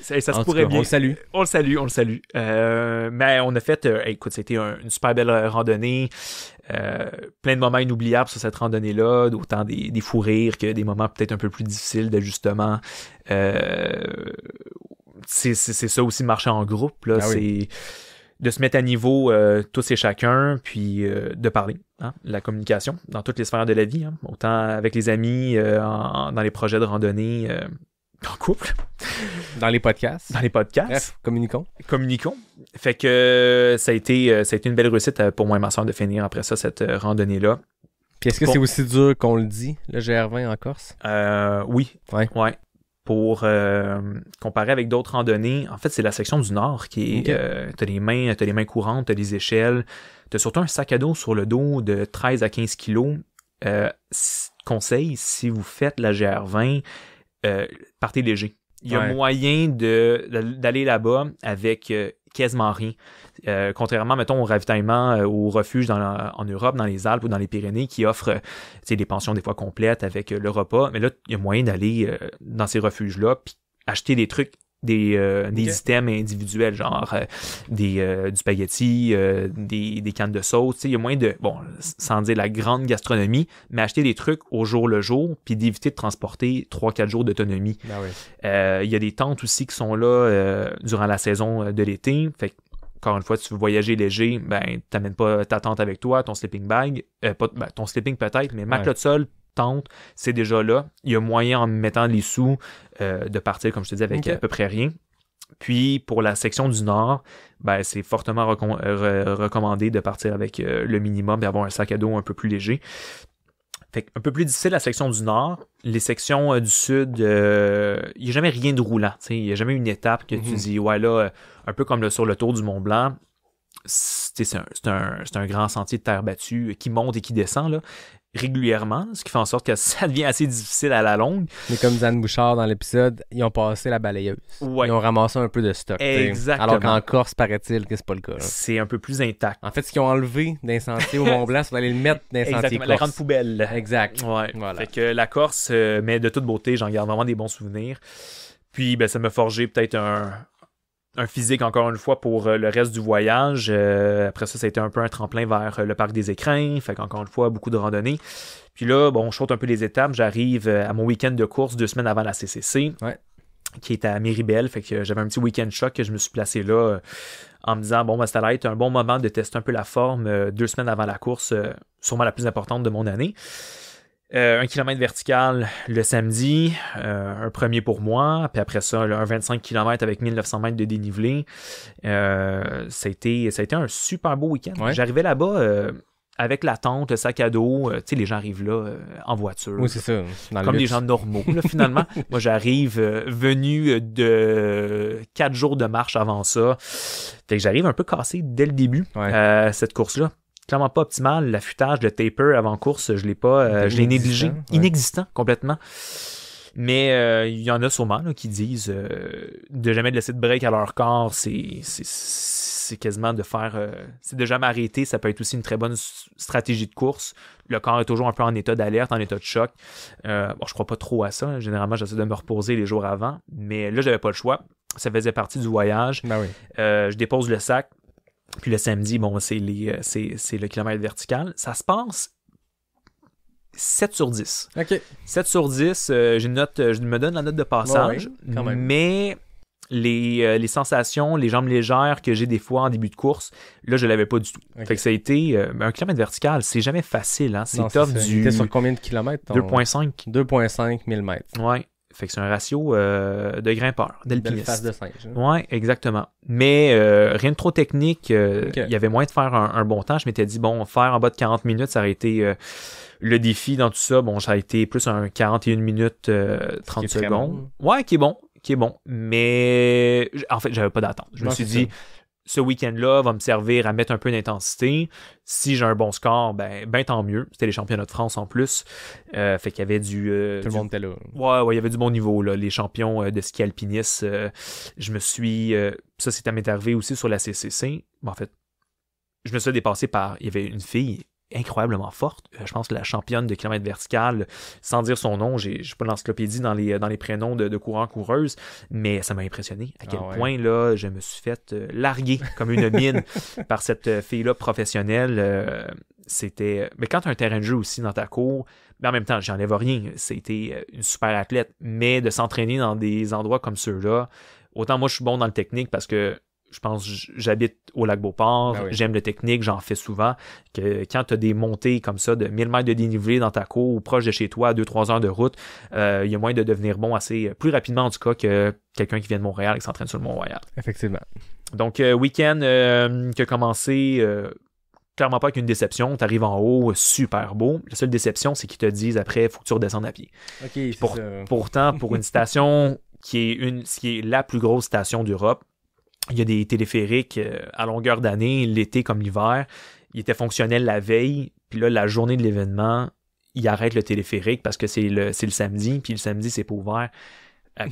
ça se pourrait bien. On le salue. Mais on a fait, écoute, c'était une super belle randonnée. Plein de moments inoubliables sur cette randonnée-là, autant des fous rires que des moments peut-être un peu plus difficiles d'ajustement. C'est ça aussi, marcher en groupe, là. C'est de se mettre à niveau tous et chacun, puis de parler, la communication dans toutes les sphères de la vie, autant avec les amis, dans les projets de randonnée, en couple. Dans les podcasts. Bref, communiquons. Fait que ça a été une belle réussite pour moi et ma soeur de finir après ça, cette randonnée-là. Puis est-ce que c'est aussi dur qu'on le dit, le GR20 en Corse? Oui. Ouais. Pour comparer avec d'autres randonnées, en fait, c'est la section du Nord qui est... t'as les mains courantes, t'as des échelles, t'as surtout un sac à dos sur le dos de 13 à 15 kilos. Conseil, si vous faites la GR20, partez léger. Il y a moyen d'aller là-bas avec quasiment rien. Contrairement, mettons, au ravitaillement au refuge en Europe, dans les Alpes ou dans les Pyrénées, qui offrent des pensions des fois complètes avec le repas. Mais là, il y a moyen d'aller dans ces refuges-là puis acheter des trucs, des items individuels, genre du spaghetti, des cannes de sauce. Il y a moyen de, sans dire la grande gastronomie, mais acheter des trucs au jour le jour, puis d'éviter de transporter 3-4 jours d'autonomie. Il y a des tentes aussi qui sont là durant la saison de l'été. Fait que, encore une fois, si tu veux voyager léger, t'amènes pas ta tente avec toi, ton sleeping bag, ton sleeping peut-être, mais matelas de sol, tente, c'est déjà là. Il y a moyen, en mettant les sous, de partir, comme je te dis, avec à peu près rien. Puis, pour la section du Nord, c'est fortement recommandé de partir avec le minimum, d'avoir un sac à dos un peu plus léger. Fait que un peu plus difficile la section du Nord. Les sections du Sud, il n'y a jamais rien de roulant. Il n'y a jamais une étape que tu dis, un peu comme sur le tour du Mont Blanc. C'est un grand sentier de terre battue qui monte et qui descend là, régulièrement, ce qui fait en sorte que ça devient assez difficile à la longue. Mais comme Dan Bouchard dans l'épisode, ils ont passé la balayeuse. Ils ont ramassé un peu de stock. Exactement. Alors qu'en Corse, paraît-il que c'est pas le cas. Là. C'est un peu plus intact. En fait, ce qu'ils ont enlevé d'un sentier au Mont Blanc, c'est d'aller le mettre d'un sentier Corse. La grande poubelle. Exact. Ouais. Voilà. Fait que la Corse, mais de toute beauté, j'en garde vraiment des bons souvenirs. Puis, ça m'a forgé peut-être un physique, encore une fois, pour le reste du voyage. Après ça a été un peu un tremplin vers le parc des Écrins. Fait qu'encore une fois, beaucoup de randonnées. Puis là, je saute un peu les étapes. J'arrive à mon week-end de course 2 semaines avant la CCC, qui est à Méribel. Fait que j'avais un petit week-end choc que je me suis placé là en me disant, ça allait être un bon moment de tester un peu la forme 2 semaines avant la course, sûrement la plus importante de mon année. 1 kilomètre vertical le samedi, un premier pour moi, puis après ça, un 25 km avec 1900 mètres de dénivelé. Ça a été un super beau week-end. J'arrivais là-bas avec la tente, le sac à dos, tu sais, les gens arrivent là en voiture. Oui, c'est ça. Comme les gens normaux, là, finalement. Moi, j'arrive venu de 4 jours de marche avant ça. Fait que j'arrive un peu cassé dès le début, cette course-là. Clairement pas optimal. L'affûtage, le taper avant course, je l'ai négligé. Inexistant, complètement. Mais il y en a sûrement là, qui disent de jamais laisser de break à leur corps, c'est quasiment de faire... c'est de jamais arrêter, ça peut être aussi une très bonne stratégie de course. Le corps est toujours un peu en état d'alerte, en état de choc. Je crois pas trop à ça. Généralement, j'essaie de me reposer les jours avant. Mais là, j'avais pas le choix. Ça faisait partie du voyage. Je dépose le sac. Puis le samedi, bon, c'est le kilomètre vertical. Ça se passe 7 sur 10. OK. 7 sur 10, je me donne la note de passage. Quand même. Mais les sensations, les jambes légères que j'ai des fois en début de course, là, je l'avais pas du tout. Okay. Fait que ça a été un kilomètre vertical, c'est jamais facile. Hein? C'est non, top c'est du... T'es sur combien de kilomètres? 2,5. 2,5 000 mètres. Ouais. Fait que c'est un ratio de grimpeur, d'alpiniste. Belle face de singe. Ouais, exactement. Mais rien de trop technique. Il y avait moyen de faire un bon temps. Je m'étais dit, bon, faire en bas de 40 minutes, ça aurait été le défi dans tout ça. Bon, ça a été plus un 41 minutes 30 secondes. Bon. Ouais, qui est bon. Mais en fait, j'avais pas d'attente. Je me suis dit, ce week-end-là va me servir à mettre un peu d'intensité. Si j'ai un bon score, ben tant mieux. C'était les championnats de France en plus. Fait qu'il y avait du... Tout le monde était là. Ouais, il y avait du bon niveau, là. Les champions de ski alpiniste. Je me suis... ça, c'était m'est arrivé aussi sur la CCC. En fait, je me suis dépassé par... Il y avait une fille incroyablement forte. Je pense que la championne de kilomètre vertical, sans dire son nom, j'ai pas l'encyclopédie dans les prénoms de coureurs-coureuses, mais ça m'a impressionné à quel point là, je me suis fait larguer comme une mine par cette fille-là professionnelle. C'était... Mais quand tu as un terrain de jeu aussi dans ta cour, mais en même temps, j'enlève rien. C'était une super athlète, mais de s'entraîner dans des endroits comme ceux-là, autant moi je suis bon dans le technique parce que je pense j'habite au lac Beauport, j'aime le technique, j'en fais souvent, que quand tu as des montées comme ça de 1000 mètres de dénivelé dans ta cour ou proche de chez toi à 2-3 heures de route, il y a moyen de devenir bon plus rapidement en tout cas que quelqu'un qui vient de Montréal et qui s'entraîne sur le Mont-Royal. Effectivement. Donc, week-end qui a commencé... clairement pas avec une déception. Tu arrives en haut, super beau. La seule déception, c'est qu'ils te disent après, il faut que tu redescendes à pied. Okay, pourtant, pour une station qui est la plus grosse station d'Europe, il y a des téléphériques à longueur d'année, l'été comme l'hiver. Ils étaient fonctionnels la veille, puis là, la journée de l'événement, ils arrêtent le téléphérique parce que c'est le samedi, puis le samedi, c'est pas ouvert.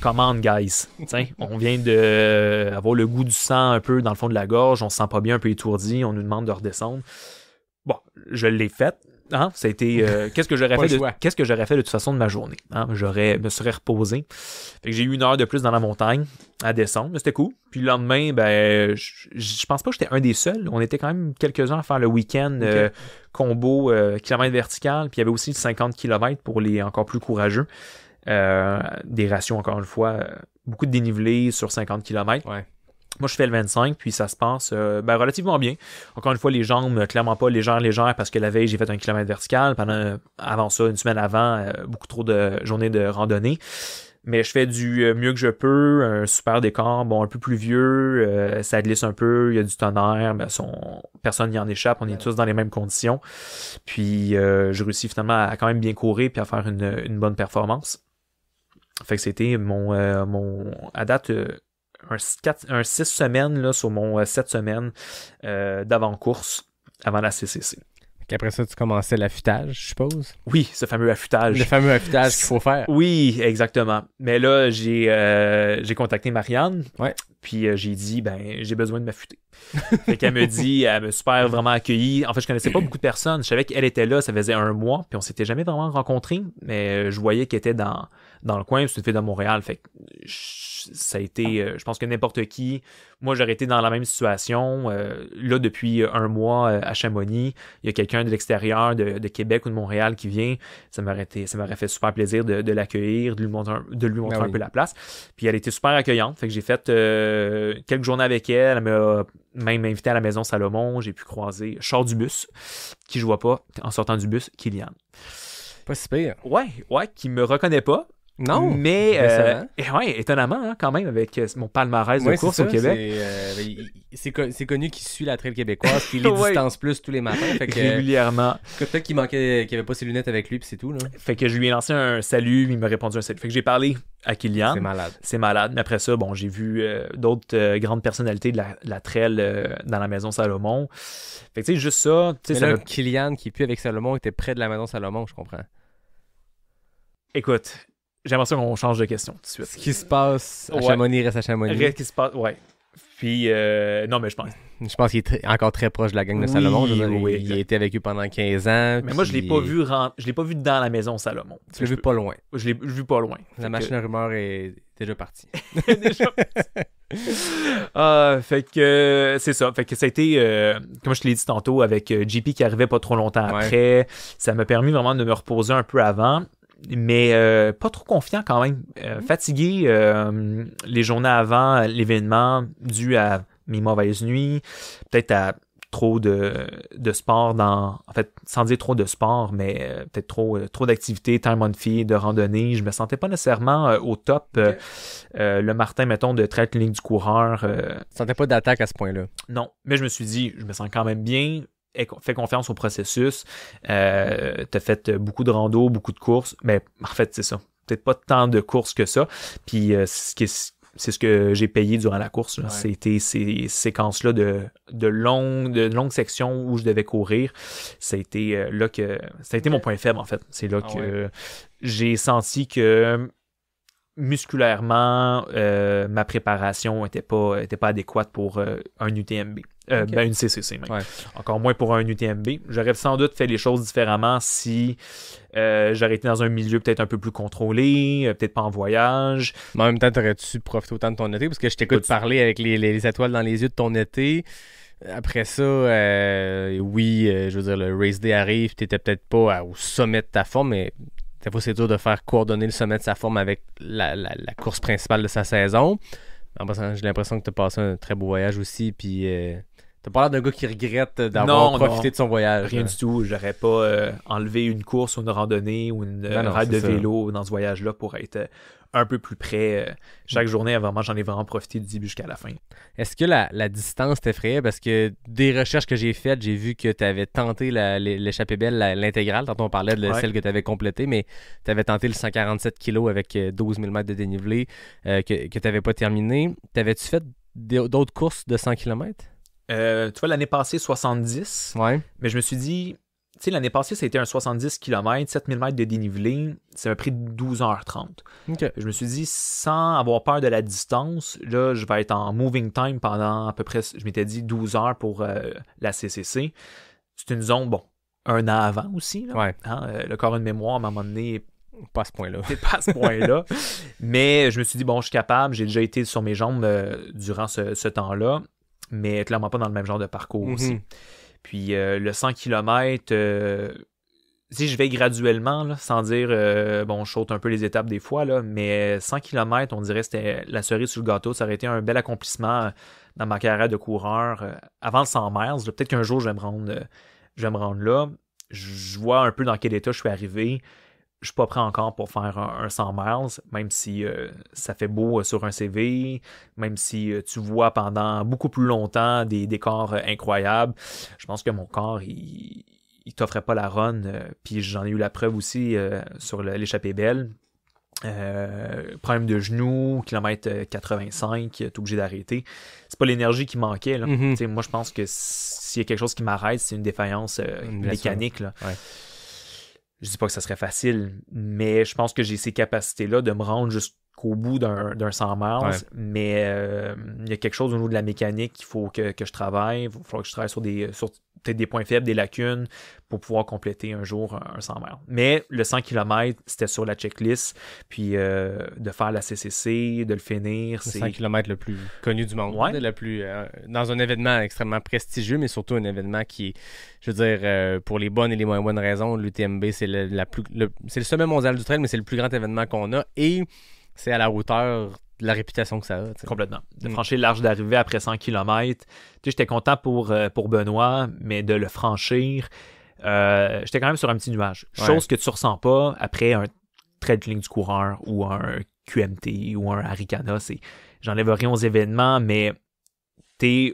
Commande, guys. T'sais, on vient d'avoir le goût du sang un peu dans le fond de la gorge, on se sent pas bien, un peu étourdi, on nous demande de redescendre. Bon, je l'ai fait. Hein? Ça a été qu'est-ce que j'aurais fait de toute façon de ma journée. Hein? Me serais reposé. Fait que j'ai eu 1 heure de plus dans la montagne à descendre, mais c'était cool. Puis le lendemain, ben je pense pas que j'étais un des seuls. On était quand même quelques-uns à faire le week-end combo kilomètre vertical. Puis il y avait aussi le 50 km pour les encore plus courageux. Des ratios, encore une fois, beaucoup de dénivelé sur 50 km. Ouais. Moi, je fais le 25, puis ça se passe relativement bien. Encore une fois, les jambes, clairement pas légères, parce que la veille, j'ai fait un kilomètre vertical. Avant ça, une semaine avant, beaucoup trop de journées de randonnée. Mais je fais du mieux que je peux, un super décor, bon, un peu pluvieux, ça glisse un peu, il y a du tonnerre, personne n'y en échappe, on est tous dans les mêmes conditions. Puis, j'ai réussi finalement à quand même bien courir puis à faire une bonne performance. Fait que c'était à date... un 6 semaines là, sur mon 7 semaines d'avant-course avant la CCC. Après ça, tu commençais l'affûtage, je suppose? Oui, ce fameux affûtage. Le fameux affûtage qu'il faut faire. Oui, exactement. Mais là, j'ai contacté Marianne. Ouais. Puis j'ai dit, j'ai besoin de m'affûter. Fait qu'elle me dit, elle me super vraiment accueillie. En fait, je connaissais pas beaucoup de personnes. Je savais qu'elle était là, ça faisait 1 mois. Puis on s'était jamais vraiment rencontrés. Mais je voyais qu'elle était dans le coin. C'est une fille de Montréal. Fait que ça a été, je pense que n'importe qui, moi j'aurais été dans la même situation. Là, depuis 1 mois à Chamonix, il y a quelqu'un de l'extérieur de Québec ou de Montréal qui vient. Ça m'aurait fait super plaisir de l'accueillir, de lui montrer un peu la place. Puis elle était super accueillante. Fait que j'ai fait quelques journées avec elle. Elle m'a même invité à la maison Salomon. J'ai pu croiser, je sors du bus, qui je vois pas en sortant du bus, Kylian. Pas si pire. Ouais, qui me reconnaît pas. Non! Mais, Récemment. ouais, étonnamment, hein, quand même, avec mon palmarès de Ouais, course c'est au ça, Québec. C'est connu qu'il suit la trail québécoise, puis les Ouais. distances plus tous les matins. Fait que, Régulièrement. peut-être qu'il manquait, qu'il avait pas ses lunettes avec lui, puis c'est tout. Là. Fait que je lui ai lancé un salut, il m'a répondu un salut. Fait que j'ai parlé à Kylian. C'est malade. C'est malade. Mais après ça, bon, j'ai vu d'autres grandes personnalités de la trail dans la maison Salomon. Fait que tu sais, juste ça. Mais Ça là, me... Kylian, qui est plus avec Salomon, était près de la maison Salomon, je comprends. Écoute, j'ai l'impression qu'on change de question tout de suite. Ce qui se passe à Ouais. Chamonix reste à Chamonix. Qu'est-ce qui se passe? Ouais. Puis, non, mais je pense. Je pense qu'il est encore très proche de la gang de Oui, Salomon. Je veux dire, oui, il exact. a été avec eux pendant 15 ans. Mais moi, je l'ai pas vu je l'ai pas vu dans la maison Salomon. Tu l'as vu pas loin. Je l'ai vu pas loin. La machine à rumeurs est déjà partie. Déjà. Fait que c'est ça. Fait que ça a été, comme je te l'ai dit tantôt, avec JP qui arrivait pas trop longtemps après. Ça m'a permis vraiment de me reposer un peu avant. Mais pas trop confiant quand même. Fatigué les journées avant l'événement, dû à mes mauvaises nuits, peut-être à trop de sport en fait, sans dire trop de sport, mais peut-être trop d'activités, time on feed, de randonnée. Je me sentais pas nécessairement au top. Le matin, mettons, de trail clinique du coureur. Tu sentais pas d'attaque à ce point-là? Non, mais je me suis dit, je me sens quand même bien. Fais confiance au processus. T'as fait beaucoup de rando, beaucoup de courses. Mais en fait, c'est ça. Peut-être pas tant de courses que ça. Puis c'est ce que j'ai payé durant la course. Là. Ouais. C'était ces séquences-là de longues sections où je devais courir. Ça a été là que ça a été mon point faible, en fait. C'est là que j'ai senti que musculairement, ma préparation était pas adéquate pour un UTMB. Ben une CCC même. Ouais. Encore moins pour un UTMB. J'aurais sans doute fait les choses différemment si j'aurais été dans un milieu peut-être un peu plus contrôlé, peut-être pas en voyage. Mais en même temps, t'aurais-tu profité autant de ton été? Parce que je t'écoute parler avec les étoiles dans les yeux de ton été. Après ça, oui, je veux dire, le race day arrive, t'étais peut-être pas au sommet de ta forme, mais des fois, c'est dur de faire coordonner le sommet de sa forme avec la course principale de sa saison. En passant, j'ai l'impression que tu as passé un très beau voyage aussi, puis t'as pas l'air d'un gars qui regrette d'avoir profité de son voyage. Rien du tout. J'aurais pas enlevé une course ou une randonnée ou une ride de vélo dans ce voyage-là pour être un peu plus près. Chaque journée, vraiment, j'en ai vraiment profité du début jusqu'à la fin. Est-ce que la distance t'effrayait? Parce que des recherches que j'ai faites, j'ai vu que tu avais tenté l'échappée belle, l'intégrale. Tantôt on parlait de celle que tu avais complétée, mais tu avais tenté le 147 kg avec 12 000 mètres de dénivelé que tu n'avais pas terminé. T'avais-tu fait d'autres courses de 100 km? Tu vois, l'année passée, 70. Ouais. Mais je me suis dit, tu sais, l'année passée, ça a été un 70 km, 7000 mètres de dénivelé. Ça m'a pris 12h30. Okay. Je me suis dit, sans avoir peur de la distance, là, je vais être en moving time pendant à peu près, je m'étais dit 12 heures pour la CCC. C'est une zone, bon, un an avant aussi. Là, ouais. Hein, le corps de mémoire, à un moment donné, pas à ce point-là. C'est pas à ce point-là. Mais je me suis dit, bon, je suis capable. J'ai déjà été sur mes jambes durant ce temps-là. Mais clairement pas dans le même genre de parcours aussi. Puis le 100 km, si je vais graduellement, là, sans dire, bon, je saute un peu les étapes des fois, là, mais 100 km, on dirait que c'était la cerise sur le gâteau. Ça aurait été un bel accomplissement dans ma carrière de coureur. Avant le 100 miles, peut-être qu'un jour, je vais me rendre là. Je vois un peu dans quel état je suis arrivé. Je suis pas prêt encore pour faire un 100 miles, même si ça fait beau sur un CV, même si tu vois pendant beaucoup plus longtemps des décors incroyables. Je pense que mon corps, il t'offrait pas la run. Puis j'en ai eu la preuve aussi sur l'échappée belle. Problème de genou, kilomètre 85, t'es obligé d'arrêter. C'est pas l'énergie qui manquait. Là. Moi, je pense que s'il y a quelque chose qui m'arrête, c'est une défaillance mécanique. Là. Ouais. Je dis pas que ça serait facile, mais je pense que j'ai ces capacités-là de me rendre jusqu'au bout d'un 100 miles. Ouais. Mais il y a quelque chose au niveau de la mécanique qu'il faut que je travaille. Il va falloir que je travaille sur peut-être des points faibles, des lacunes, pour pouvoir compléter un jour un 100 miles. Mais le 100 km, c'était sur la checklist. Puis de faire la CCC, de le finir. Le 100 km le plus connu du monde. Ouais. Dans un événement extrêmement prestigieux, mais surtout un événement qui est, je veux dire, pour les bonnes et les moins bonnes raisons, l'UTMB, c'est c'est le sommet mondial du trail, mais c'est le plus grand événement qu'on a. Et c'est à la hauteur de la réputation que ça a. T'sais. Complètement. De franchir l'arche d'arrivée après 100 km. J'étais content pour Benoît, mais de le franchir, j'étais quand même sur un petit nuage. Chose que tu ressens pas après un trait de ligne du coureur ou un QMT ou un Arikana. J'enlève rien aux événements, mais t'es,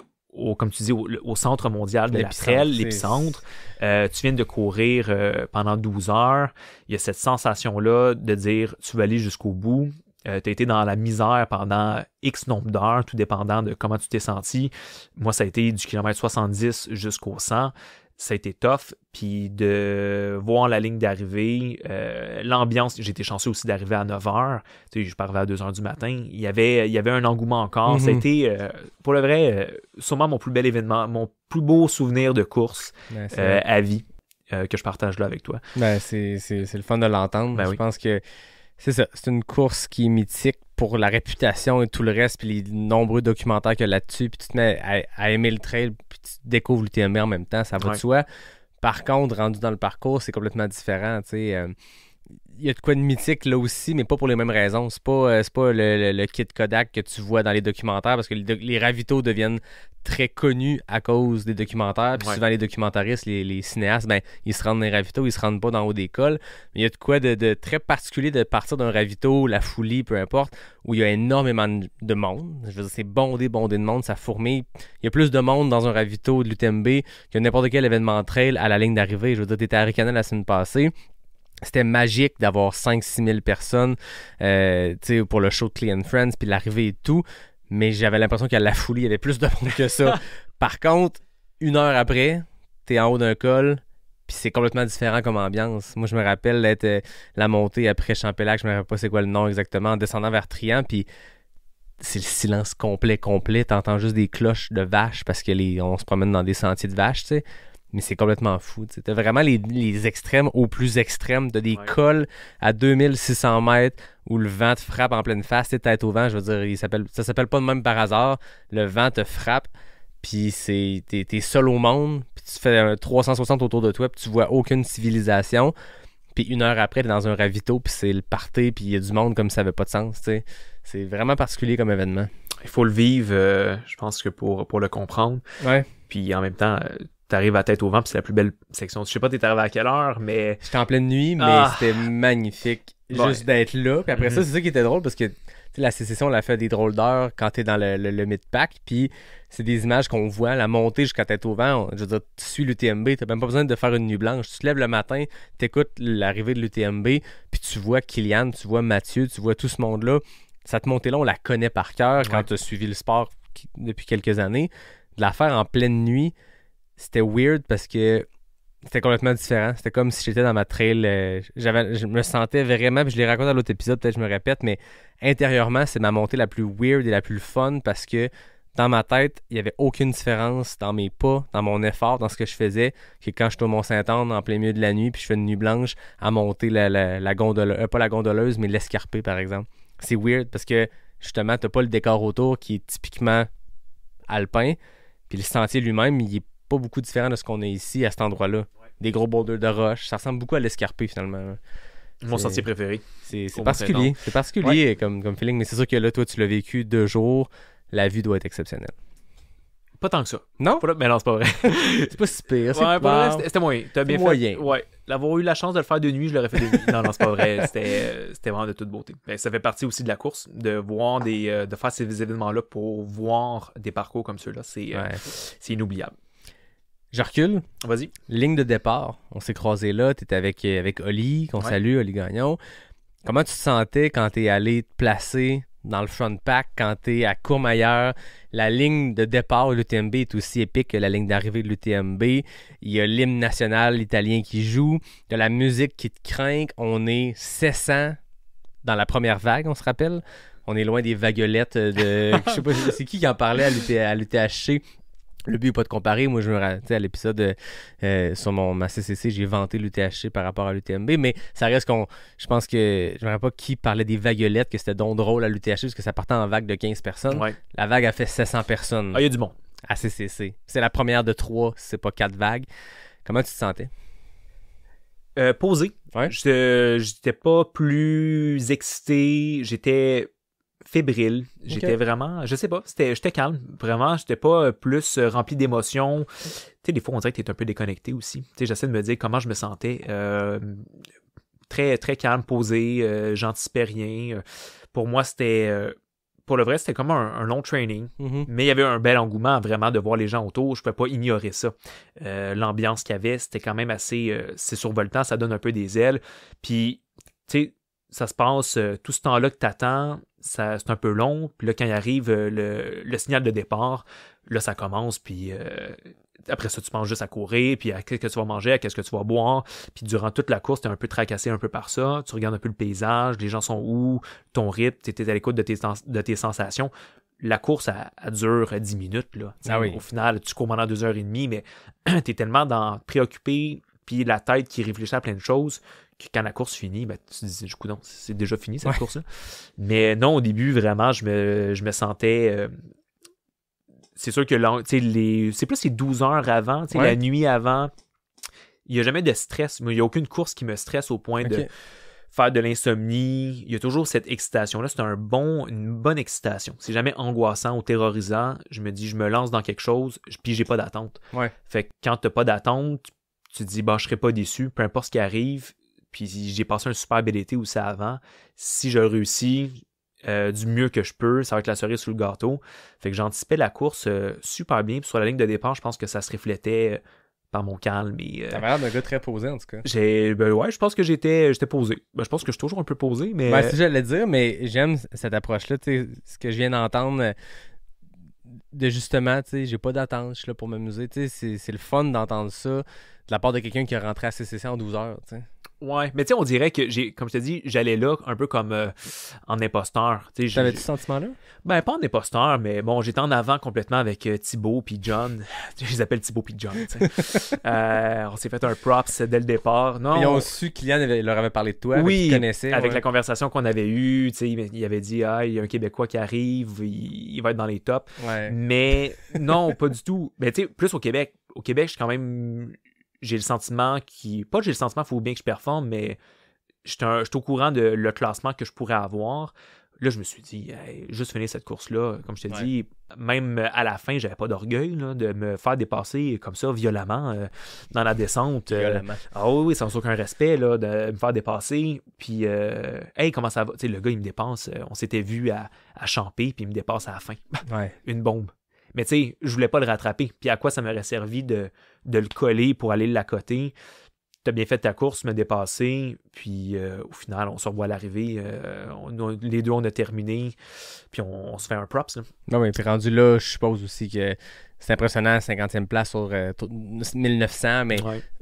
comme tu dis, au centre mondial de la trail, l'épicentre. Tu viens de courir pendant 12 heures. Il y a cette sensation-là de dire tu vas aller jusqu'au bout. Tu as été dans la misère pendant X nombre d'heures, tout dépendant de comment tu t'es senti. Moi, ça a été du kilomètre 70 jusqu'au 100. Ça a été tough. Puis de voir la ligne d'arrivée, l'ambiance, j'ai été chanceux aussi d'arriver à 9 heures. Tu sais, je suis pas arrivé à 2 heures du matin. Il y avait un engouement encore. Ça a été, pour le vrai, sûrement mon plus bel événement, mon plus beau souvenir de course à vie que je partage là avec toi. C'est le fun de l'entendre. Je oui. pense que c'est ça. C'est une course qui est mythique pour la réputation et tout le reste, puis les nombreux documentaires qu'il y a là-dessus, puis tu te mets à aimer le trail, puis tu découvres l'UTMB en même temps, ça va de soi. Par contre, rendu dans le parcours, c'est complètement différent, tu sais. Il y a de quoi de mythique là aussi, mais pas pour les mêmes raisons. C'est pas le kit Kodak que tu vois dans les documentaires, parce que les ravitaux deviennent très connus à cause des documentaires. Puis souvent, les documentaristes, les cinéastes, ils se rendent dans les ravitaux, ils se rendent pas dans haut des cols. Mais il y a de quoi de très particulier de partir d'un ravito, la Foulie, peu importe, où il y a énormément de monde. Je veux dire, c'est bondé de monde, ça fourmille. Il y a plus de monde dans un ravito de l'UTMB que n'importe quel événement trail à la ligne d'arrivée. Je veux dire, t'étais à Arikana la semaine passée. C'était magique d'avoir 5-6 000 personnes pour le show de Clay & Friends, puis l'arrivée et tout. Mais j'avais l'impression qu'à la Foulie, il y avait plus de monde que ça. Par contre, 1 heure après, t'es en haut d'un col, puis c'est complètement différent comme ambiance. Moi, je me rappelle d'être la montée après Champélac, je me rappelle pas c'est quoi le nom exactement, en descendant vers Trian, puis c'est le silence complet. T'entends juste des cloches de vaches parce que on se promène dans des sentiers de vaches, tu sais. Mais c'est complètement fou. T'as vraiment les extrêmes au plus extrême. T'as des cols à 2600 mètres où le vent te frappe en pleine face. T'es tête au vent, je veux dire, ça s'appelle pas de même par hasard. Le vent te frappe, puis t'es seul au monde, puis tu fais un 360 autour de toi, puis tu vois aucune civilisation. Puis 1 heure après, t'es dans un ravito, puis c'est le party, puis il y a du monde comme ça avait pas de sens. T'sais. C'est vraiment particulier comme événement. Il faut le vivre, je pense que pour le comprendre. Ouais. Puis en même temps... T'arrives à tête au vent, puis c'est la plus belle section. Je sais pas t'es arrivé à quelle heure, mais... J'étais en pleine nuit, mais c'était magnifique juste d'être là. Puis après ça, c'est ça qui était drôle, parce que la sécession, on a fait des drôles d'heures quand t'es dans le mid-pack, puis c'est des images qu'on voit, la montée jusqu'à tête au vent. Je veux dire, tu suis l'UTMB, t'as même pas besoin de faire une nuit blanche. Tu te lèves le matin, t'écoutes l'arrivée de l'UTMB, puis tu vois Kylian, tu vois Mathieu, tu vois tout ce monde-là. Cette montée-là, on la connaît par cœur quand t'as suivi le sport depuis quelques années. De la faire en pleine nuit, c'était weird parce que c'était complètement différent. C'était comme si j'étais dans ma trail. Je me sentais vraiment, puis je l'ai raconté dans l'autre épisode, peut-être que je me répète, mais intérieurement, c'est ma montée la plus weird et la plus fun parce que dans ma tête, il n'y avait aucune différence dans mes pas, dans mon effort, dans ce que je faisais, que quand je suis au Mont-Saint-Anne en plein milieu de la nuit, puis je fais une nuit blanche à monter la gondoleuse, pas la gondoleuse, mais l'escarpé, par exemple. C'est weird parce que justement, tu n'as pas le décor autour qui est typiquement alpin, puis le sentier lui-même, il est pas beaucoup différent de ce qu'on a ici à cet endroit-là. Des gros boulders de roche. Ça ressemble beaucoup à l'escarpé finalement. Mon sentier préféré. C'est particulier. C'est particulier comme feeling, mais c'est sûr que là, toi, tu l'as vécu 2 jours. La vue doit être exceptionnelle. Pas tant que ça. Non? Mais non, c'est pas vrai. C'est pas si pire. C'était moyen. T'as bien moyen. fait. Ouais. L'avoir eu la chance de le faire de nuit, je l'aurais fait de nuit. Non, c'est pas vrai. C'était vraiment de toute beauté. Ben, ça fait partie aussi de la course, de voir de faire ces événements-là pour voir des parcours comme ceux-là. C'est inoubliable. Je recule. Vas-y. Ligne de départ. On s'est croisés là. Tu étais avec Oli, qu'on salue, Oli Gagnon. Comment tu te sentais quand tu es allé te placer dans le front pack, quand tu es à Courmayeur? La ligne de départ de l'UTMB est aussi épique que la ligne d'arrivée de l'UTMB. Il y a l'hymne national italien qui joue. Il y a la musique qui te craint. On est 700 dans la première vague, on se rappelle. On est loin des vaguelettes de... Je sais pas, c'est qui en parlait à l'UTHC. Le but n'est pas de comparer. Moi, je me rappelle à l'épisode sur ma CCC, j'ai vanté l'UTHC par rapport à l'UTMB, mais ça reste je pense que je ne me rappelle pas qui parlait des vaguelettes, que c'était donc drôle à l'UTHC parce que ça partait en vague de 15 personnes. Ouais. La vague a fait 700 personnes. Ah, il y a du monde. À CCC. C'est la première de 3, c'est pas 4 vagues. Comment tu te sentais? Posé. Ouais. J'étais pas plus excité. J'étais fébrile. J'étais vraiment... Je sais pas. J'étais calme. Vraiment. J'étais pas plus rempli d'émotions. Tu sais, des fois, on dirait que t'es un peu déconnecté aussi. Tu sais, j'essaie de me dire comment je me sentais. Tu très, très calme, posé, j'anticipais rien. Pour moi, pour le vrai, c'était comme un long training, mais il y avait un bel engouement vraiment de voir les gens autour. Je ne pouvais pas ignorer ça. L'ambiance qu'il y avait, c'était quand même assez c'est survoltant, ça donne un peu des ailes. Puis, tu sais, ça se passe tout ce temps-là que tu attends, c'est un peu long. Puis là, quand il arrive le signal de départ, là, ça commence. Puis après ça, tu penses juste à courir, puis à qu'est-ce que tu vas manger, à qu'est-ce que tu vas boire. Puis durant toute la course, tu es un peu tracassé un peu par ça. Tu regardes un peu le paysage, les gens sont où, ton rythme, tu es à l'écoute de tes sensations. La course, elle dure 10 minutes. Là. Au final, tu cours pendant 2h30, mais tu es tellement préoccupé, puis la tête qui réfléchit à plein de choses, que quand la course finit, ben, tu te dis, du coup, non, c'est déjà fini cette course-là. Mais non, au début, vraiment, je me sentais... c'est sûr que c'est plus les 12 heures avant, la nuit avant, il n'y a jamais de stress. Il n'y a aucune course qui me stresse au point de faire de l'insomnie. Il y a toujours cette excitation-là. C'est une bonne excitation. C'est jamais angoissant ou terrorisant. Je me dis, je me lance dans quelque chose, puis j'ai pas d'attente. Fait que quand tu n'as pas d'attente, tu te dis, je serai pas déçu, peu importe ce qui arrive. Puis j'ai passé un super bel été aussi avant. Si je réussis du mieux que je peux, ça va être la cerise sur le gâteau. Fait que j'anticipais la course super bien. Puis sur la ligne de départ, je pense que ça se reflétait par mon calme. T'avais l'air d'un gars très posé, en tout cas. Je pense que j'étais posé. Je pense que je suis toujours un peu posé, mais... si j'allais dire, mais j'aime cette approche-là. Ce que je viens d'entendre... de justement, j'ai pas d'attente, je suis là pour m'amuser. C'est le fun d'entendre ça de la part de quelqu'un qui est rentré à CCC en 12 heures. Ouais, mais on dirait que comme je te dis, j'allais là un peu comme en imposteur. T'avais-tu ce sentiment-là? Ben, pas en imposteur, mais bon, j'étais en avant complètement avec Thibaut puis John. Je les appelle Thibaut puis John. On s'est fait un props dès le départ. Non, ils ont su qu'Ilian leur avait parlé de toi, qu'ils connaissaient. Avec la conversation qu'on avait eue, il avait dit, il y a un Québécois qui arrive, il va être dans les tops. Ouais. Mais non, pas du tout. Mais plus au Québec. Au Québec, je suis quand même... J'ai le sentiment qu'il faut bien que je performe, mais je suis au courant de le classement que je pourrais avoir. Là, je me suis dit, juste finir cette course-là, comme je t'ai dit, même à la fin, j'avais pas d'orgueil de me faire dépasser comme ça violemment dans la descente. Oui, sans aucun respect, là, de me faire dépasser. Puis, comment ça va? Le gars, il me dépasse. On s'était vu à Champé, puis il me dépasse à la fin. Une bombe. Mais je voulais pas le rattraper. Puis à quoi ça m'aurait servi de le coller pour aller l'accoter? T'as bien fait ta course, me dépasser. Puis au final, on se revoit à l'arrivée. Les deux, on a terminé. Puis on se fait un props. Oui, puis rendu là, je suppose aussi que c'est impressionnant, 50e place sur 1900, mais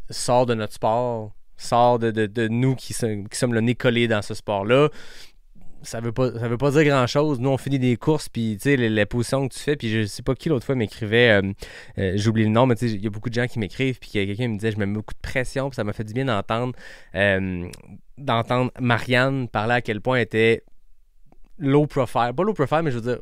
sort de notre sport, sort de nous qui sommes le nez collé dans ce sport-là. Ça veut pas dire grand-chose. Nous, on finit des courses, puis tu sais, les positions que tu fais, puis je sais pas qui l'autre fois m'écrivait, j'oublie le nom, mais tu sais, il y a beaucoup de gens qui m'écrivent, puis quelqu'un me disait, je me mets beaucoup de pression, puis ça m'a fait du bien d'entendre Marianne parler à quel point elle était low profile. Pas low profile, mais je veux dire,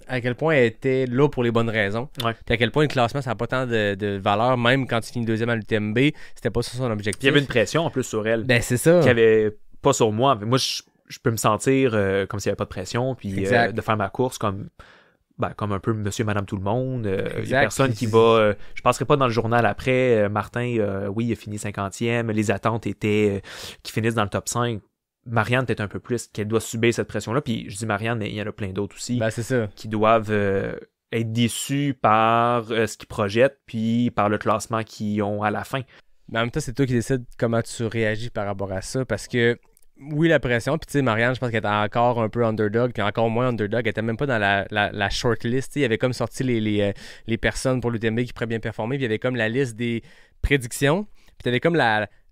à quel point elle était là pour les bonnes raisons. Puis à quel point le classement, ça n'a pas tant de valeur, même quand tu finis deuxième à l'UTMB, c'était pas ça son objectif. Puis il y avait une pression en plus sur elle. Ben, c'est ça. Qu'il n'y avait pas sur moi. Mais moi, je peux me sentir comme s'il n'y avait pas de pression, puis de faire ma course comme un peu monsieur, madame, tout le monde. Il n'y a personne qui va... je ne passerai pas dans le journal après. Martin, il a fini 50e. Les attentes étaient qu'il finisse dans le top 5. Marianne, peut-être un peu plus, qu'elle doit subir cette pression-là. Puis je dis Marianne, mais il y en a plein d'autres aussi c'est ça. Qui doivent être déçus par ce qu'ils projettent, puis par le classement qu'ils ont à la fin. Mais en même temps, c'est toi qui décides comment tu réagis par rapport à ça, parce que oui, la pression, puis tu sais, Marianne, je pense qu'elle était encore un peu underdog, puis encore moins underdog, elle était même pas dans la shortlist, il y avait comme sorti les personnes pour l'UTMB qui pourraient bien performer, puis il y avait comme la liste des prédictions, puis tu avais comme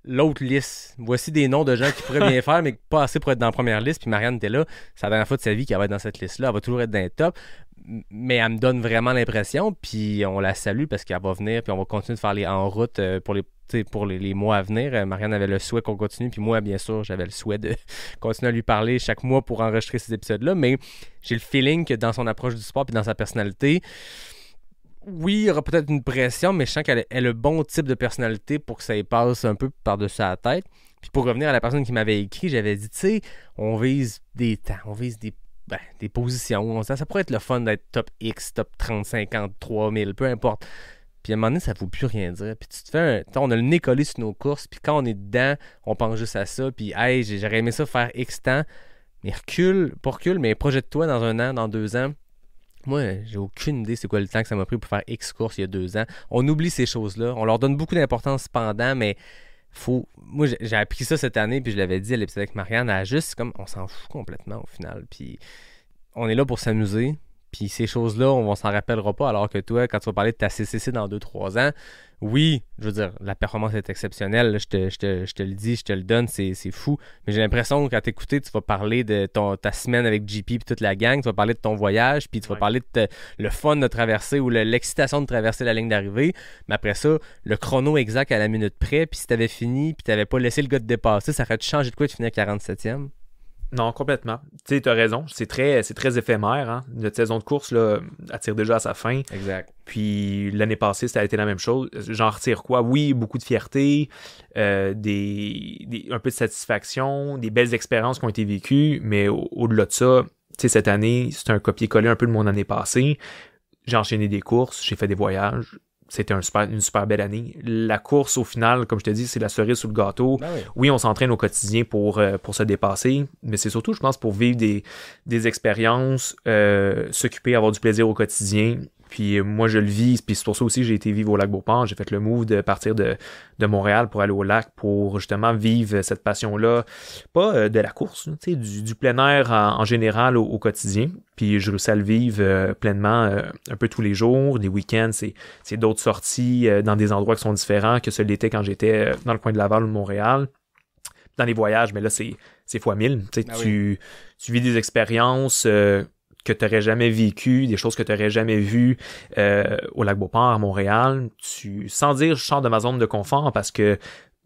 l'autre liste. Voici des noms de gens qui pourraient bien faire, mais pas assez pour être dans la première liste, puis Marianne était là, c'est la dernière fois de sa vie qu'elle va être dans cette liste-là, elle va toujours être dans les tops, mais elle me donne vraiment l'impression, puis on la salue parce qu'elle va venir, puis on va continuer de faire les en route pour les mois à venir. Marianne avait le souhait qu'on continue, puis moi, bien sûr, j'avais le souhait de continuer à lui parler chaque mois pour enregistrer ces épisodes-là, mais j'ai le feeling que dans son approche du sport puis dans sa personnalité, oui, il y aura peut-être une pression, mais je sens qu'elle a le bon type de personnalité pour que ça y passe un peu par-dessus la tête. Puis pour revenir à la personne qui m'avait écrit, j'avais dit, tu sais, on vise des temps, on vise des positions. Ça pourrait être le fun d'être top X, top 30, 50, 3000, peu importe. Puis à un moment donné, ça ne vaut plus rien dire. Puis tu te fais on a le nez collé sur nos courses, puis quand on est dedans, on pense juste à ça. Puis, hey, j'aurais aimé ça faire X temps. Mais mais projette-toi dans 1 an, dans 2 ans. Moi, j'ai aucune idée c'est quoi le temps que ça m'a pris pour faire X courses il y a 2 ans. On oublie ces choses-là. On leur donne beaucoup d'importance cependant, mais moi, j'ai appris ça cette année, puis je l'avais dit à l'épisode avec Marianne, comme on s'en fout complètement au final. Puis on est là pour s'amuser. Puis ces choses-là, on s'en rappellera pas, alors que toi, quand tu vas parler de ta CCC dans 2-3 ans, oui, je veux dire, la performance est exceptionnelle, là, je te le dis, je te le donne, c'est fou. Mais j'ai l'impression que quand t'écoutais, tu vas parler de ta semaine avec JP et toute la gang, tu vas parler de ton voyage, puis tu vas parler de le fun de traverser ou l'excitation de traverser la ligne d'arrivée. Mais après ça, le chrono exact à la minute près, puis si t'avais fini, puis t'avais pas laissé le gars te dépasser, ça aurait changé de quoi de finir 47e? Non, complètement. Tu sais, t'as raison. C'est très éphémère. Hein? Notre saison de course là, attire déjà à sa fin. Exact. Puis l'année passée, ça a été la même chose. J'en retire quoi? Oui, beaucoup de fierté, un peu de satisfaction, des belles expériences qui ont été vécues, mais au-delà de ça, tu sais, cette année, c'est un copier-coller un peu de mon année passée. J'ai enchaîné des courses, j'ai fait des voyages. C'était une super belle année. La course, au final, comme je te dis, c'est la cerise sur le gâteau. Ben oui. Oui, on s'entraîne au quotidien pour se dépasser, mais c'est surtout, je pense, pour vivre des expériences, s'occuper, avoir du plaisir au quotidien. Puis moi, je le vis, puis c'est pour ça aussi que j'ai été vivre au Lac-Beauport. J'ai fait le move de partir de Montréal pour aller au lac pour justement vivre cette passion-là, pas de la course, tu sais, du plein air en général au quotidien. Puis je réussis à le vivre pleinement un peu tous les jours. Les week-ends, c'est d'autres sorties dans des endroits qui sont différents que celui d'été quand j'étais dans le coin de Laval ou de Montréal. Dans les voyages, mais là, c'est fois 1000. Tu sais, tu vis des expériences que tu n'aurais jamais vécu, des choses que tu n'aurais jamais vues au Lac-Beauport, à Montréal. Sans dire je sors de ma zone de confort parce que, tu